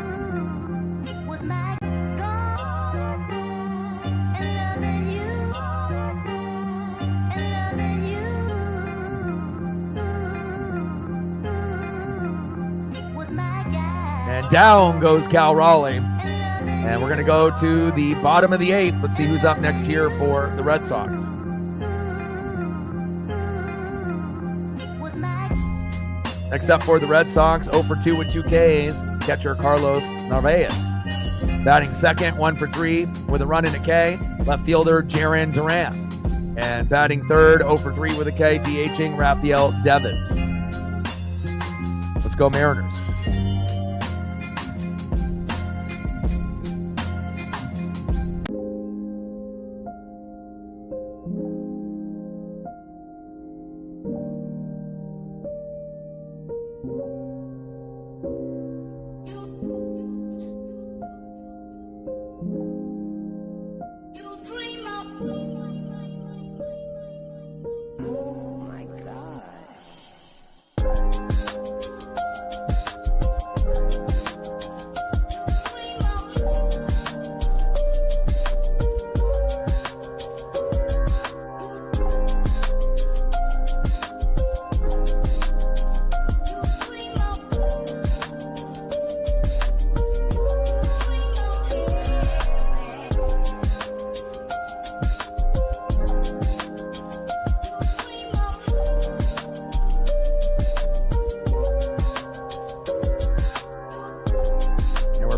And down goes Cal Raleigh. And we're going to go to the bottom of the 8th. Let's see who's up next here for the Red Sox. Next up for the Red Sox, 0 for 2 with 2 Ks, catcher Carlos Narvaez. Batting second, 1 for 3 with a run and a K, left fielder Jaron Duran. And batting third, 0 for 3 with a K, DHing Rafael Devers. Let's go Mariners.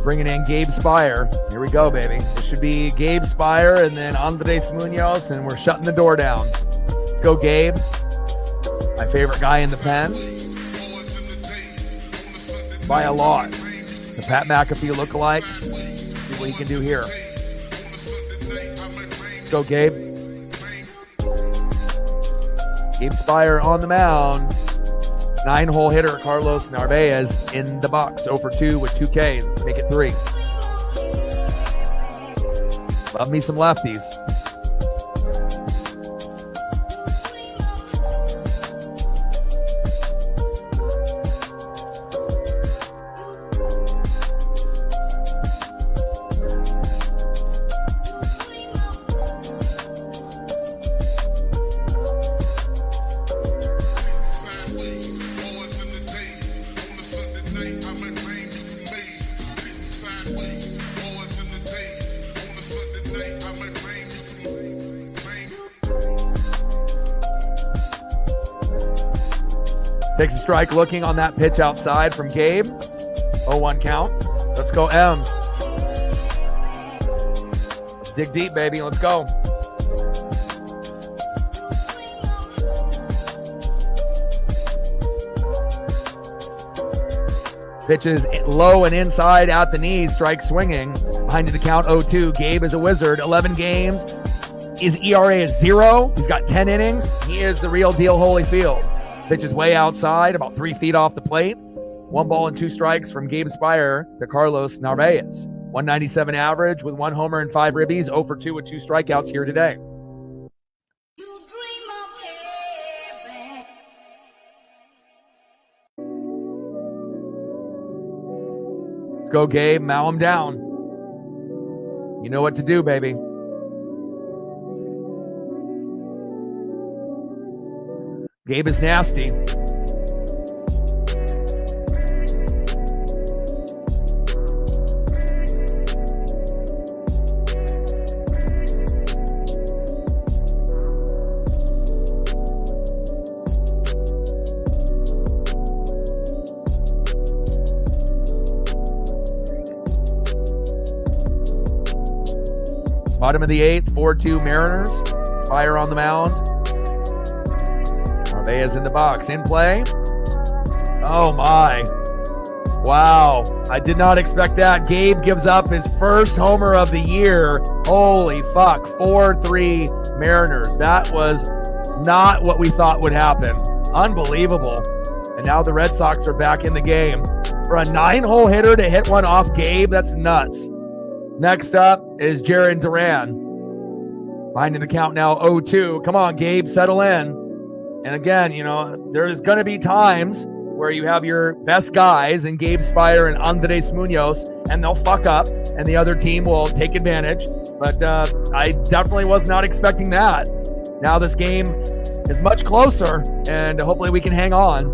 Bringing in Gabe Spire. Here we go, baby. This should be Gabe Spire and then Andres Munoz, and we're shutting the door down. Let's go, Gabe. My favorite guy in the pen. By a lot. The Pat McAfee lookalike. Let's see what he can do here. Let's go, Gabe. Gabe Spire on the mound. 9-hole hitter Carlos Narvaez in the box. 0 for 2 with 2 Ks. Make it 3. Love me some lefties. Takes a strike looking on that pitch outside from Gabe. 0-1 count. Let's go, M's. Dig deep, baby. Let's go. Pitches low and inside at the knees. Strike swinging. Behind the count 0-2. Gabe is a wizard. 11 games. His ERA is 0. He's got 10 innings. He is the real deal, Holyfield. Pitches way outside, about 3 feet off the plate. 1 ball and 2 strikes from Gabe Spire to Carlos Narvaez. 197 average with 1 homer and 5 ribbies. 0 for 2 with 2 strikeouts here today. Let's go, Gabe. Mow him down. You know what to do, baby. Gabe is nasty. Bottom of the 8th, 4-2 Mariners. Spire on the mound. Narvaez in the box. In play. Oh, my. Wow. I did not expect that. Gabe gives up his first homer of the year. Holy fuck. 4-3 Mariners. That was not what we thought would happen. Unbelievable. And now the Red Sox are back in the game. For a 9-hole hitter to hit one off Gabe, that's nuts. Next up is Jarren Duran. Behind in the count now 0-2. Come on, Gabe, settle in. And again, you know, there's going to be times where you have your best guys in Gabe Spire and Andres Munoz, and they'll fuck up, and the other team will take advantage. But I definitely was not expecting that. Now this game is much closer, and hopefully we can hang on.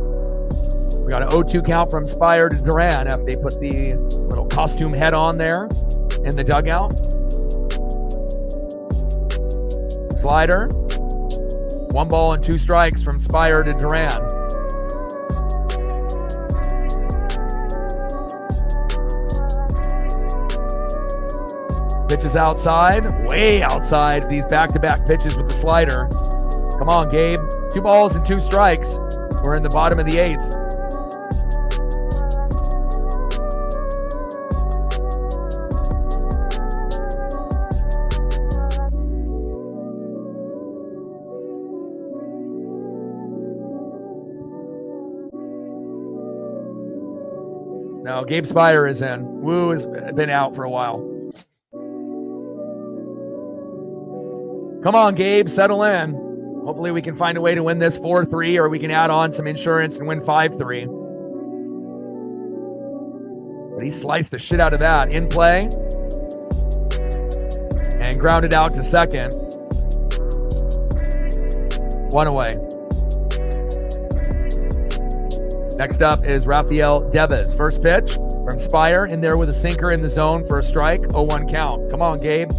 We got an 0-2 count from Spire to Duran after they put the little costume head on there in the dugout. Slider. 1 ball and 2 strikes from Spire to Duran. Pitches outside, way outside these back-to-back pitches with the slider. Come on, Gabe. 2 balls and 2 strikes. We're in the bottom of the 8th. No, Gabe Spire is in. Wu has been out for a while. Come on, Gabe, settle in. Hopefully we can find a way to win this 4-3, or we can add on some insurance and win 5-3. But he sliced the shit out of that. In play. And grounded out to second. 1 away. Next up is Rafael Devers. First pitch from Spire, in there with a sinker in the zone for a strike. 0-1 count. Come on, Gabe.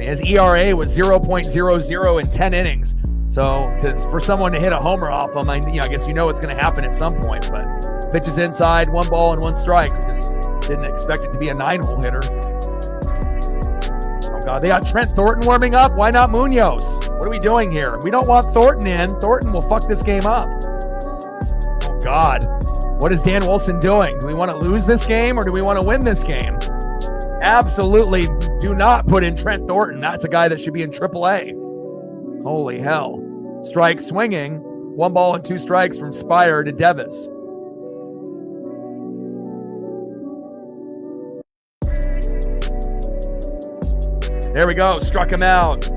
His ERA was 0.00 in 10 innings. So for someone to hit a homer off him, I guess you know it's going to happen at some point. But pitches inside, 1 ball and 1 strike. Just didn't expect it to be a 9-hole hitter. Oh, God. They got Trent Thornton warming up. Why not Munoz? What are we doing here? We don't want Thornton in. Thornton will fuck this game up. Oh, God. What is Dan Wilson doing? Do we want to lose this game, or do we want to win this game? Absolutely do not put in Trent Thornton. That's a guy that should be in AAA. Holy hell. Strike swinging. 1 ball and 2 strikes from Spire to Devers. There we go. Struck him out.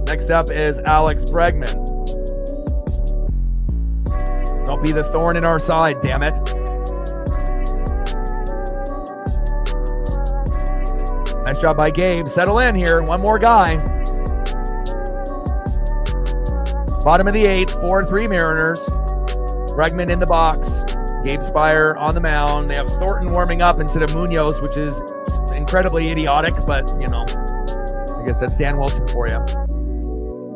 Next up is Alex Bregman. Don't be the thorn in our side, damn it. Nice job by Gabe. Settle in here. One more guy. Bottom of the 8th, 4-3 Mariners. Bregman in the box. Gabe Spire on the mound. They have Thornton warming up instead of Munoz, which is incredibly idiotic, but, you know, I guess that's Dan Wilson for you.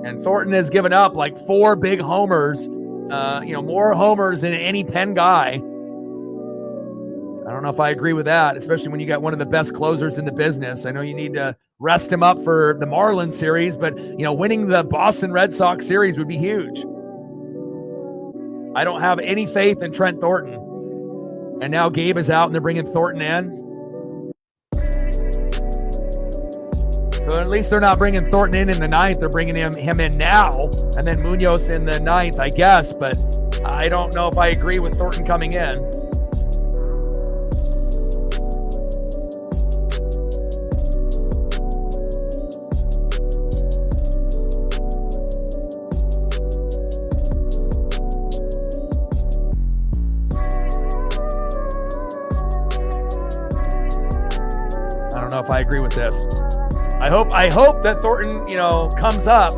And Thornton has given up like 4 big homers, more homers than any Penn guy. I don't know if I agree with that, especially when you got one of the best closers in the business. I know you need to rest him up for the Marlins series, but, winning the Boston Red Sox series would be huge. I don't have any faith in Trent Thornton. And now Gabe is out and they're bringing Thornton in. So at least they're not bringing Thornton in the 9th. They're bringing him in now. And then Munoz in the 9th, I guess. But I don't know if I agree with Thornton coming in. If I agree with this. I hope that Thornton, comes up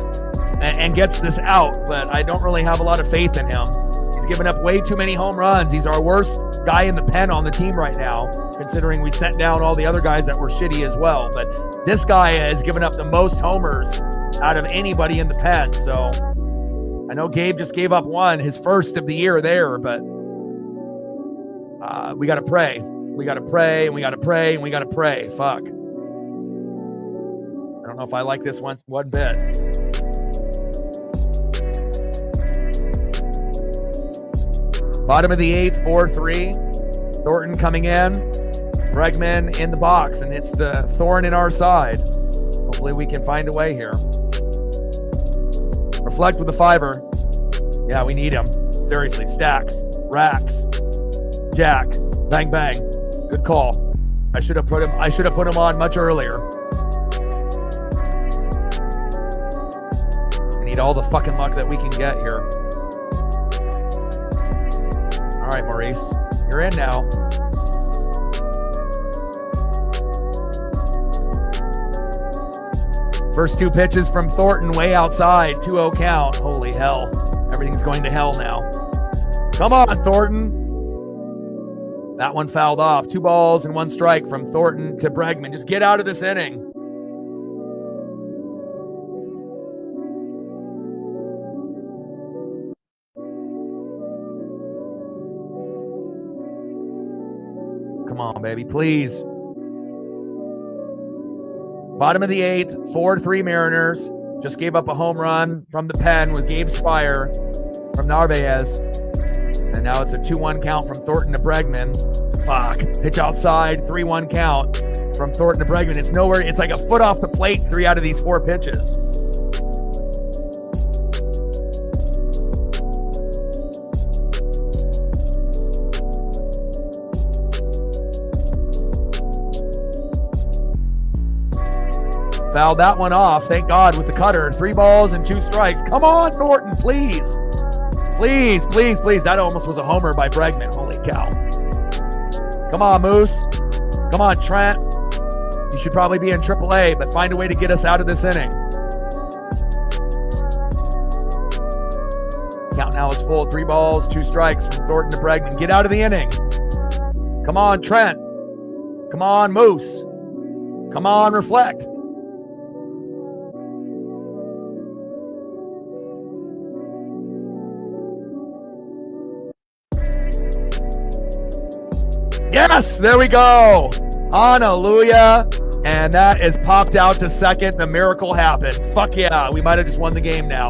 and gets this out, but I don't really have a lot of faith in him. He's given up way too many home runs. He's our worst guy in the pen on the team right now, considering we sent down all the other guys that were shitty as well. But this guy has given up the most homers out of anybody in the pen. So I know Gabe just gave up one, his first of the year there, but we got to pray. We got to pray, and we got to pray, and we got to pray. Fuck. I don't know if I like this one bit. Bottom of the 8th, 4-3. Thornton coming in. Bregman in the box, and it's the thorn in our side. Hopefully we can find a way here. Reflect with the 5-er. Yeah, we need him. Seriously, stacks, racks, jack, bang, bang. Good call. I should have put him on much earlier. We need all the fucking luck that we can get here. All right, Maurice, you're in now. First 2 pitches from Thornton way outside, 2-0 count. Holy hell. Everything's going to hell now. Come on, Thornton. That one fouled off. 2 balls and 1 strike from Thornton to Bregman. Just get out of this inning. Come on, baby, please. Bottom of the 8th, 4-3 Mariners. Just gave up a home run from the pen with Gabe Spire from Narvaez. And now it's a 2-1 count from Thornton to Bregman. Fuck. Pitch outside, 3-1 count from Thornton to Bregman. It's nowhere. It's like a foot off the plate, 3 out of these 4 pitches. Fouled that one off, thank God, with the cutter. 3 balls and 2 strikes. Come on, Thornton, please. Please, please, please. That almost was a homer by Bregman. Holy cow. Come on, Moose. Come on, Trent. You should probably be in AAA, but find a way to get us out of this inning. Count now is full. 3 balls, 2 strikes from Thornton to Bregman. Get out of the inning. Come on, Trent. Come on, Moose. Come on, reflect. Yes, there we go. Hallelujah. And that is popped out to second. The miracle happened. Fuck yeah. We might have just won the game now.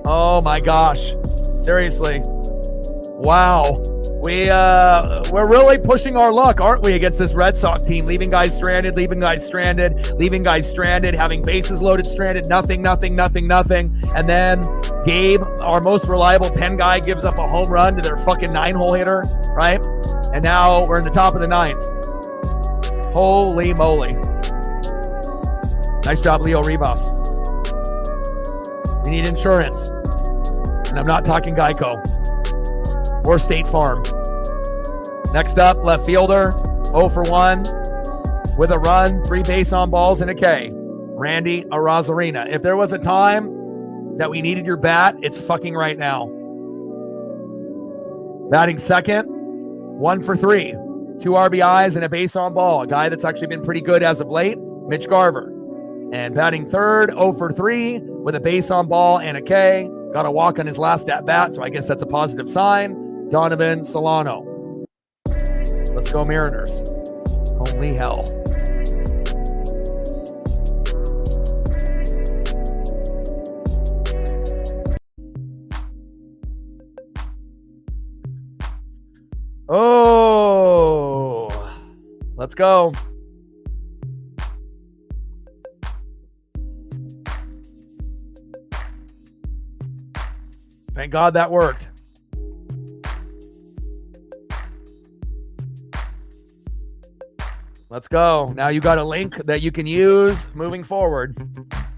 Oh my gosh. Seriously. Wow. We're really pushing our luck, aren't we, against this Red Sox team? Leaving guys stranded, having bases loaded, stranded, nothing. And then Gabe, our most reliable pen guy, gives up a home run to their fucking 9-hole hitter, right? And now we're in the top of the 9th. Holy moly. Nice job, Leo Rivas. We need insurance. And I'm not talking Geico or State Farm. Next up, left fielder, 0 for 1. with a run, 3 base on balls, and a K. Randy Arozarena. If there was a time that we needed your bat, it's fucking right now. Batting second, 1 for 3. 2 RBIs and a base on ball. A guy that's actually been pretty good as of late, Mitch Garver. And batting third, 0 for 3 with a base on ball and a K. Got a walk on his last at bat, so I guess that's a positive sign. Donovan Solano. Let's go Mariners. Holy hell. Oh, let's go. Thank God that worked. Let's go. Now you got a link that you can use moving forward.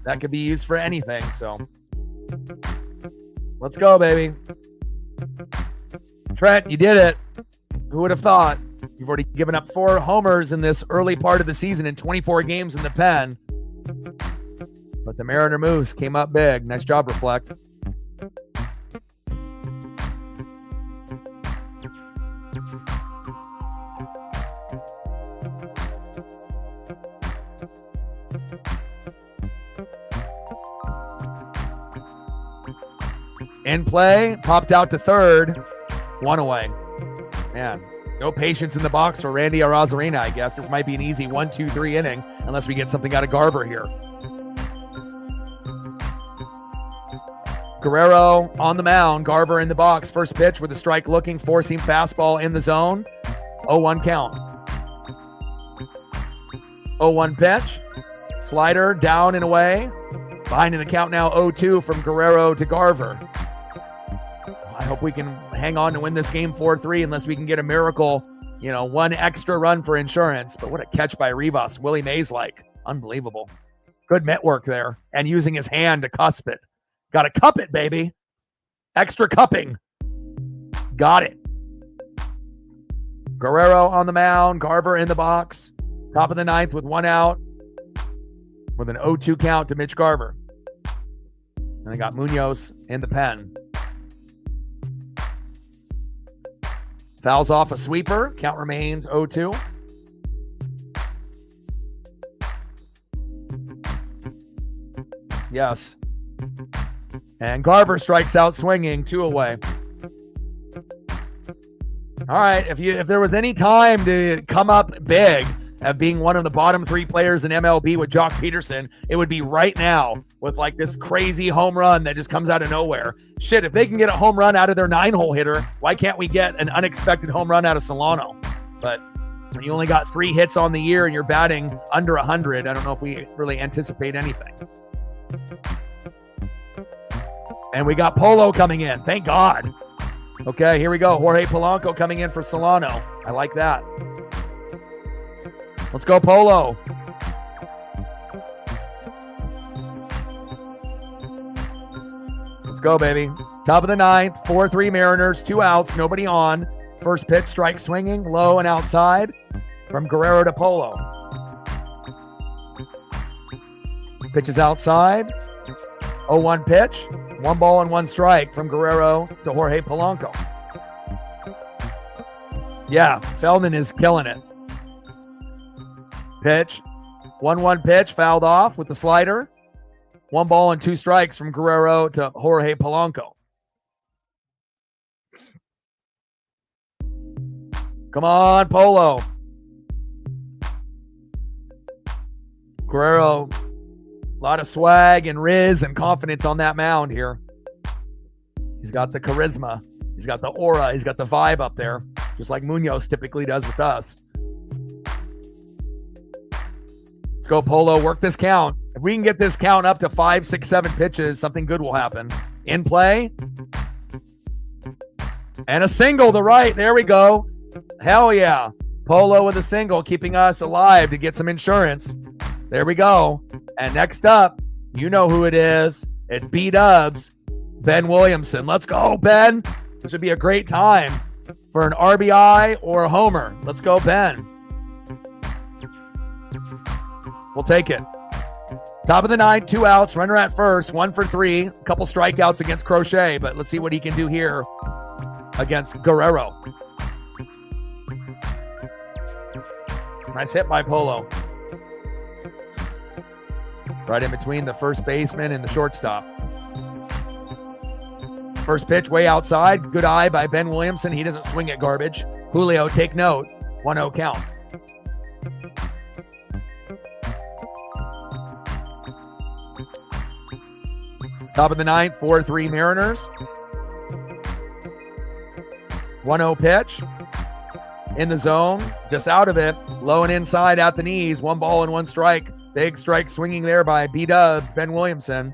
That could be used for anything, so. Let's go, baby. Trent, you did it. Who would have thought? You've already given up 4 homers in this early part of the season in 24 games in the pen. But the Mariner Moose came up big. Nice job, Reflect. In play, popped out to third, 1 away. Man, no patience in the box for Randy Arozarena, I guess. This might be an easy 1-2-3 inning unless we get something out of Garver here. Guerrero on the mound, Garver in the box. First pitch with a strike looking, four-seam fastball in the zone. 0-1 count. 0-1 pitch. Slider down and away. Behind in the count now, 0-2 from Guerrero to Garver. I hope we can hang on to win this game 4-3 unless we can get a miracle, 1 extra run for insurance. But what a catch by Rivas. Willie Mays-like. Unbelievable. Good mitt work there. And using his hand to cusp it. Got to cup it, baby. Extra cupping. Got it. Guerrero on the mound. Garver in the box. Top of the 9th with 1 out. With an 0-2 count to Mitch Garver. And they got Munoz in the pen. Fouls off a sweeper. Count remains 0-2. Yes. And Garver strikes out swinging, 2 away. All right, if there was any time to come up big of being one of the bottom 3 players in MLB with Jock Peterson, it would be right now with like this crazy home run that just comes out of nowhere. Shit, if they can get a home run out of their 9-hole hitter, why can't we get an unexpected home run out of Solano? But when you only got 3 hits on the year and you're batting under 100, I don't know if we really anticipate anything. And we got Polo coming in. Thank God. Okay, here we go. Jorge Polanco coming in for Solano. I like that. Let's go, Polo. Let's go, baby. Top of the 9th, 4-3 Mariners, 2 outs, nobody on. First pitch, strike swinging, low and outside from Guerrero to Polo. Pitch is outside. 0-1 pitch. 1 ball and 1 strike from Guerrero to Jorge Polanco. Yeah, Feldman is killing it. Pitch. 1-1 pitch, fouled off with the slider. 1 ball and 2 strikes from Guerrero to Jorge Polanco. Come on, Polo. Guerrero, a lot of swag and riz and confidence on that mound here. He's got the charisma. He's got the aura. He's got the vibe up there, just like Munoz typically does with us. Let's go, Polo. Work this count. If we can get this count up to 5, 6, 7 pitches, something good will happen. In play. And a single to right. There we go. Hell yeah. Polo with a single, keeping us alive to get some insurance. There we go. And next up, you know who it is. It's B-Dubs, Ben Williamson. Let's go, Ben. This would be a great time for an RBI or a homer. Let's go, Ben. We'll take it. Top of the 9, 2 outs, runner at first, 1 for 3. A couple strikeouts against Crochet, but let's see what he can do here against Guerrero. Nice hit by Polo. Right in between the first baseman and the shortstop. First pitch way outside. Good eye by Ben Williamson. He doesn't swing at garbage. Julio, take note. 1-0 count. Top of the 9th, 4-3 Mariners. 1-0 pitch. In the zone, just out of it. Low and inside at the knees. 1 ball and 1 strike. Big strike swinging there by B-Dubs, Ben Williamson.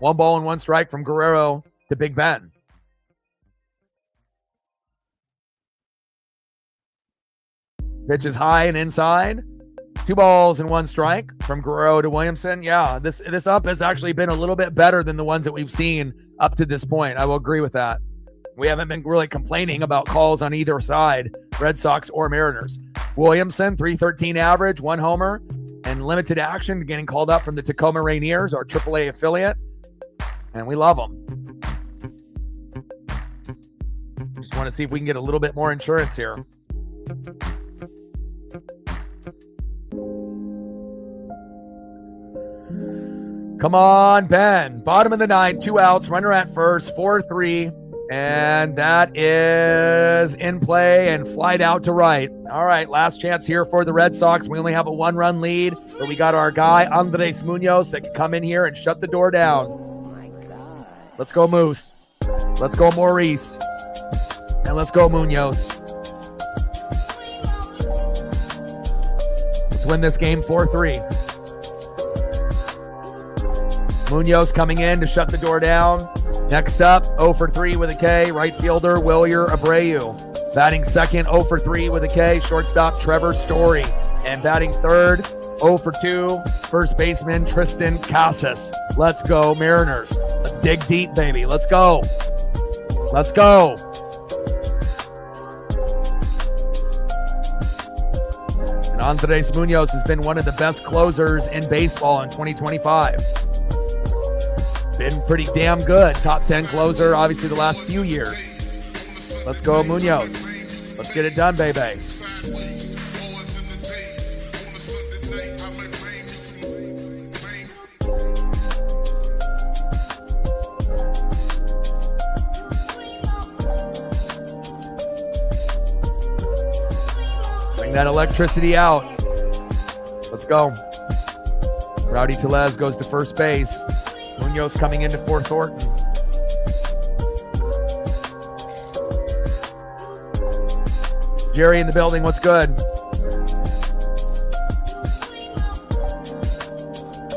1 ball and 1 strike from Guerrero to Big Ben. Pitch is high and inside. 2 balls and 1 strike from Guerrero to Williamson. Yeah, this up has actually been a little bit better than the ones that we've seen up to this point. I will agree with that. We haven't been really complaining about calls on either side, Red Sox or Mariners. Williamson, 313 average, 1 homer, and limited action, getting called up from the Tacoma Rainiers, our AAA affiliate, and we love them. Just want to see if we can get a little bit more insurance here. Come on, Ben. Bottom of the 9th, 2 outs, runner at first, 4-3. And that is in play and flied out to right. All right, last chance here for the Red Sox. We only have a 1-run lead, but we got our guy, Andres Munoz, that can come in here and shut the door down. Oh my God. Let's go, Moose. Let's go, Maurice. And let's go, Munoz. Let's win this game 4-3. Munoz coming in to shut the door down. Next up, 0 for 3 with a K, right fielder Wilyer Abreu. Batting second, 0 for 3 with a K, shortstop Trevor Story. And batting third, 0 for 2, first baseman Tristan Casas. Let's go, Mariners. Let's dig deep, baby. Let's go. Let's go. And Andres Munoz has been one of the best closers in baseball in 2025. Been pretty damn good. Top 10 closer, obviously, the last few years. Let's go, Munoz. Let's get it done, baby. Bring that electricity out. Let's go. Rowdy Tellez goes to first base. Munoz coming into for Thornton. Jerry in the building. What's good?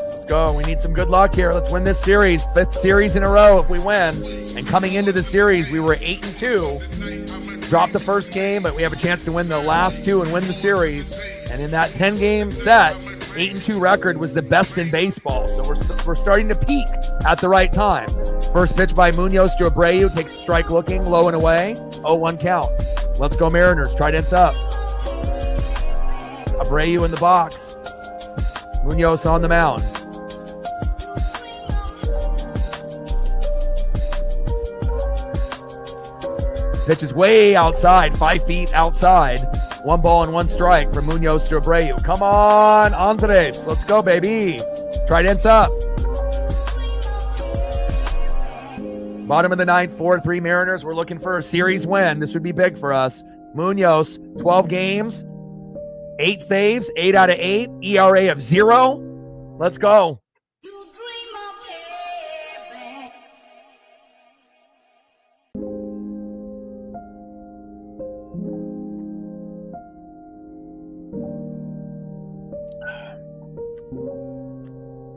Let's go. We need some good luck here. Let's win this series. 5th series in a row if we win. And coming into the series, we were 8-2. Dropped the first game, but we have a chance to win the last 2 and win the series. And in that 10-game set, 8-2 record was the best in baseball. So we're starting to peak at the right time. First pitch by Munoz to Abreu. Takes a strike looking, low and away. 0-1 count. Let's go, Mariners. Trident's up. Abreu in the box. Munoz on the mound. Pitch is way outside, 5 feet outside. 1 ball and 1 strike from Munoz to Abreu. Come on, Andres. Let's go, baby. Trident's up. Bottom of the 9th, 4-3 Mariners. We're looking for a series win. This would be big for us. Munoz, 12 games, 8 saves, 8 out of 8, ERA of 0. Let's go.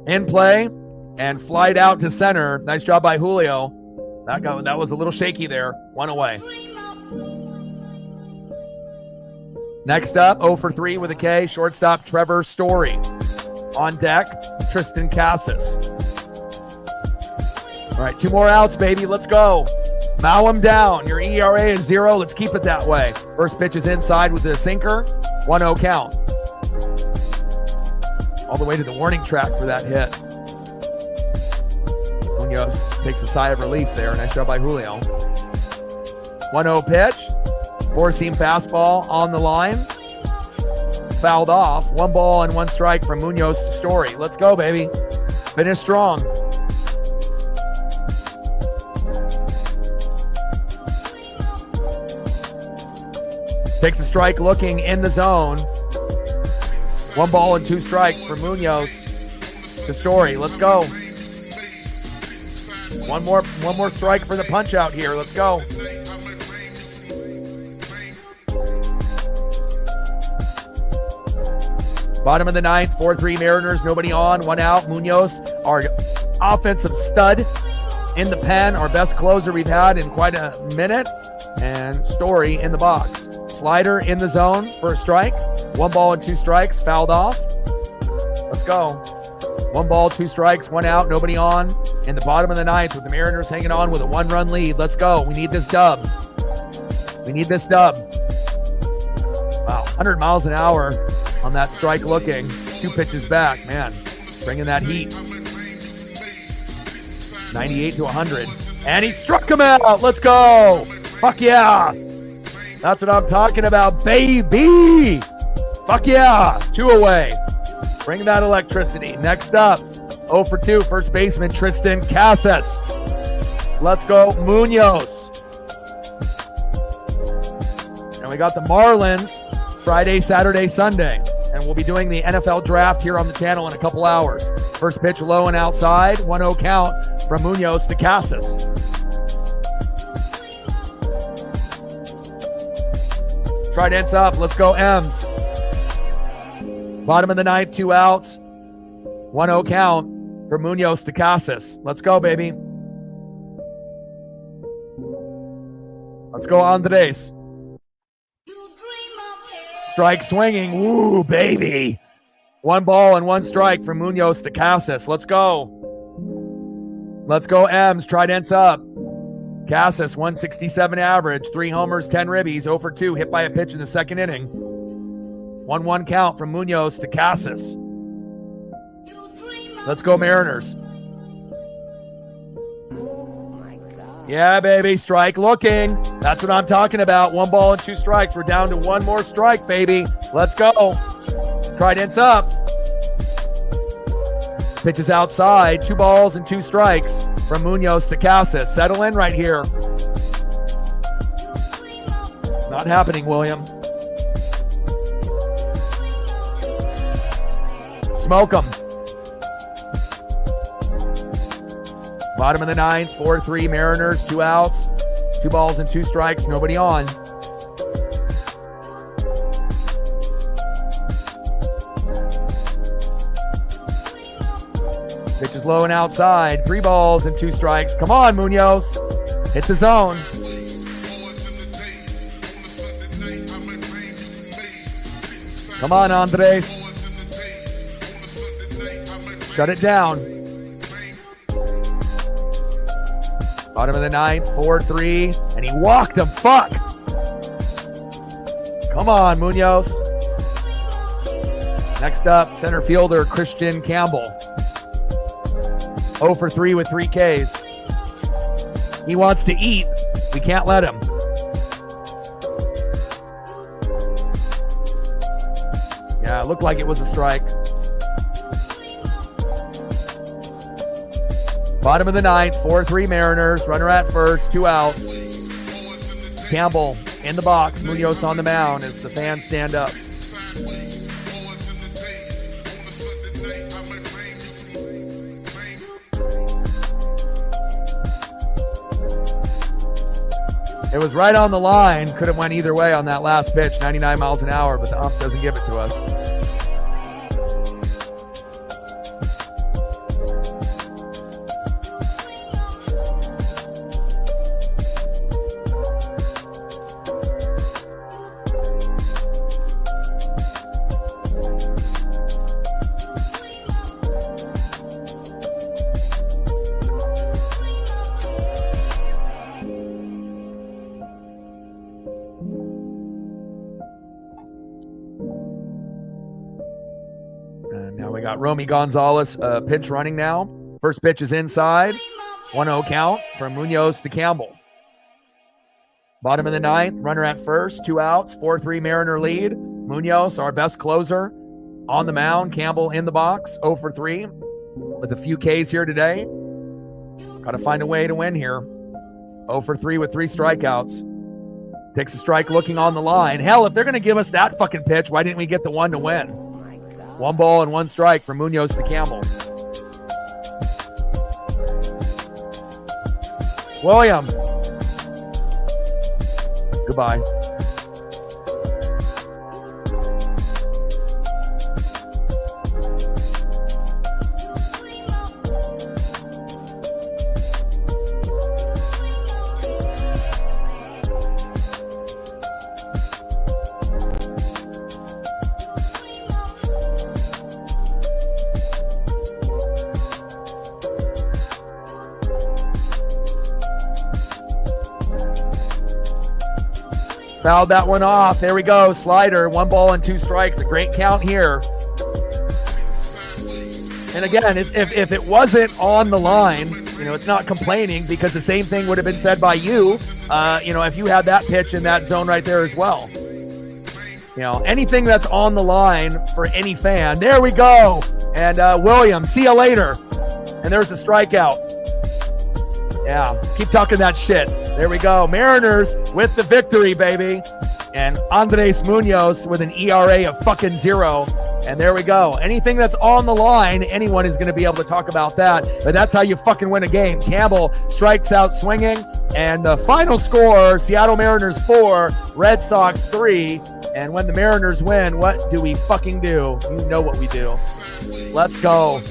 In play and flied out to center. Nice job by Julio. That was a little shaky there. 1 away. Next up, 0 for 3 with a K, shortstop Trevor Story. On deck, Tristan Casas. All right, 2 more outs, baby. Let's go. Mow him down. Your ERA is 0. Let's keep it that way. First pitch is inside with a sinker. 1-0 count. all the way to the warning track for that hit. Munoz takes a sigh of relief there. Nice job by Julio. 1-0 pitch. Four-seam fastball on the line. Fouled off. 1 ball and 1 strike from Munoz to Story. Let's go, baby. Finish strong. Takes a strike looking in the zone. 1 ball and 2 strikes for Munoz to Story. Let's go. One more strike for the punch out here. Let's go. Bottom of the 9th, 4-3 Mariners, nobody on, 1 out. Munoz, our offensive stud in the pen, our best closer we've had in quite a minute. And Story in the box. Slider in the zone for a strike. 1 ball and 2 strikes, fouled off. Let's go. 1 ball, 2 strikes, 1 out, nobody on. In the bottom of the 9th with the Mariners hanging on with a 1-run lead. Let's go. We need this dub. We need this dub. Wow, 100 miles an hour on that strike looking. 2 pitches back, man. Bringing that heat. 98 to 100. And he struck him out. Let's go. Fuck yeah. That's what I'm talking about, baby. Fuck yeah. 2 away. Bring that electricity. Next up, 0 for 2, first baseman Tristan Casas. Let's go, Munoz. And we got the Marlins Friday, Saturday, Sunday. And we'll be doing the NFL draft here on the channel in a couple hours. First pitch low and outside, 1-0 count from Munoz to Casas. Trident's up. Let's go, M's. Bottom of the 9th, 2 outs. 1-0 count for Munoz to Casas. Let's go, baby. Let's go, Andres. Strike swinging. Woo, baby. 1 ball and 1 strike for Munoz to Casas. Let's go. Let's go, M's. Trident's up. Casas, 167 average, 3 homers, 10 ribbies, 0 for 2, hit by a pitch in the 2nd inning. 1-1 count from Munoz to Casas. Let's go, Mariners. Oh my God. Yeah, baby, strike looking. That's what I'm talking about. 1 ball and 2 strikes. We're down to 1 more strike, baby. Let's go. Trident's up. Pitches outside, 2 balls and 2 strikes from Munoz to Casas. Settle in right here. Not happening, William. Smoke them. Bottom of the 9th, 4-3 Mariners, 2 outs, 2 balls and 2 strikes, nobody on. Pitch is low and outside, 3 balls and 2 strikes. Come on, Munoz. Hit the zone. Come on, Andres. Shut it down. Bottom of the 9th, 4-3, and he walked him. Fuck. Come on, Munoz. Next up, center fielder Christian Campbell. 0 for 3 with 3 Ks. He wants to eat. We can't let him. Yeah, it looked like it was a strike. Bottom of the 9th, 4-3 Mariners. Runner at first, 2 outs. Campbell in the box. Munoz on the mound as the fans stand up. It was right on the line. Could have went either way on that last pitch, 99 miles an hour, but the ump doesn't give it to us. Now we got Romy Gonzalez pitch running now. First pitch is inside. 1-0 count from Munoz to Campbell. Bottom of the ninth, runner at first, 2 outs, 4-3 Mariner lead. Munoz, our best closer, on the mound. Campbell in the box, 0 for 3 with a few Ks here today. Got to find a way to win here. 0 for 3 with 3 strikeouts. Takes a strike looking on the line. Hell, if they're going to give us that fucking pitch, why didn't we get the one to win? 1 ball and 1 strike from Munoz to Campbell. William. Goodbye. Fouled that one off. There we go. Slider. 1 ball and 2 strikes. A great count here. And again, if it wasn't on the line, it's not complaining because the same thing would have been said by you, if you had that pitch in that zone right there as well. Anything that's on the line for any fan. There we go. And William, see you later. And there's a strikeout. Yeah, keep talking that shit. There we go. Mariners with the victory, baby. And Andres Munoz with an ERA of fucking 0. And there we go. Anything that's on the line, anyone is going to be able to talk about that. But that's how you fucking win a game. Campbell strikes out swinging. And the final score, Seattle Mariners 4, Red Sox 3. And when the Mariners win, what do we fucking do? You know what we do. Let's go.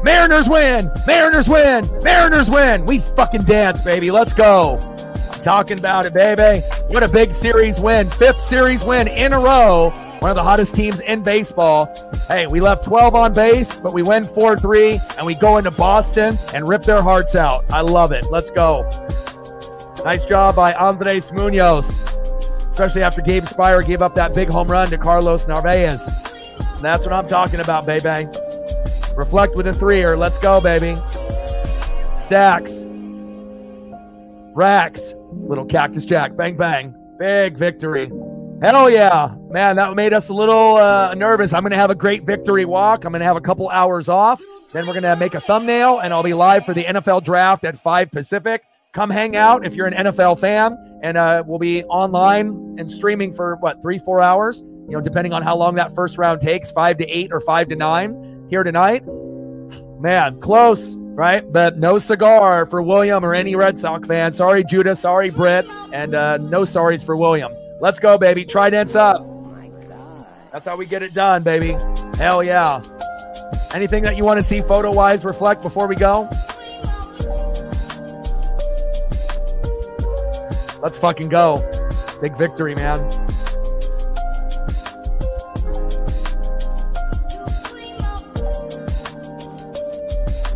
Mariners win! Mariners win! Mariners win! We fucking dance, baby. Let's go. I'm talking about it, baby. What a big series win. 5th series win in a row. One of the hottest teams in baseball. Hey, we left 12 on base, but we win 4-3, and we go into Boston and rip their hearts out. I love it. Let's go. Nice job by Andres Munoz, especially after Gabe Spire gave up that big home run to Carlos Narvaez. And that's what I'm talking about, baby. Reflect with a 3-er. Let's go, baby. Stacks. Racks. Little Cactus Jack. Bang, bang. Big victory. Hell yeah. Man, that made us a little nervous. I'm going to have a great victory walk. I'm going to have a couple hours off. Then we're going to make a thumbnail, and I'll be live for the NFL draft at 5 Pacific. Come hang out if you're an NFL fan, and we'll be online and streaming for, 3-4 hours? Depending on how long that first round takes, 5 to 8 or 5 to 9. Here tonight. Man, close, right? But no cigar for William or any Red Sox fan. Sorry, Judah. Sorry, Britt. And no sorries for William. Let's go, baby. Tridents up. Oh my God. That's how we get it done, baby. Hell yeah. Anything that you want to see photo-wise reflect before we go? Let's fucking go. Big victory, man.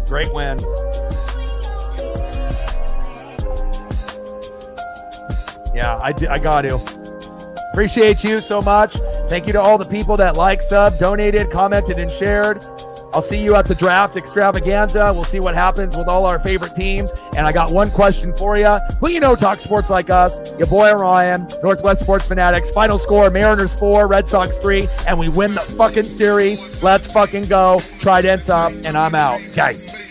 Great win. Yeah, I got to. Appreciate you so much. Thank you to all the people that liked, subbed, donated, commented, and shared. I'll see you at the draft extravaganza. We'll see what happens with all our favorite teams. And I got one question for you. Who talk sports like us? Your boy Ryan, Northwest Sports Fanatics. Final score, Mariners 4, Red Sox 3. And we win the fucking series. Let's fucking go. Tridents up, and I'm out. Okay.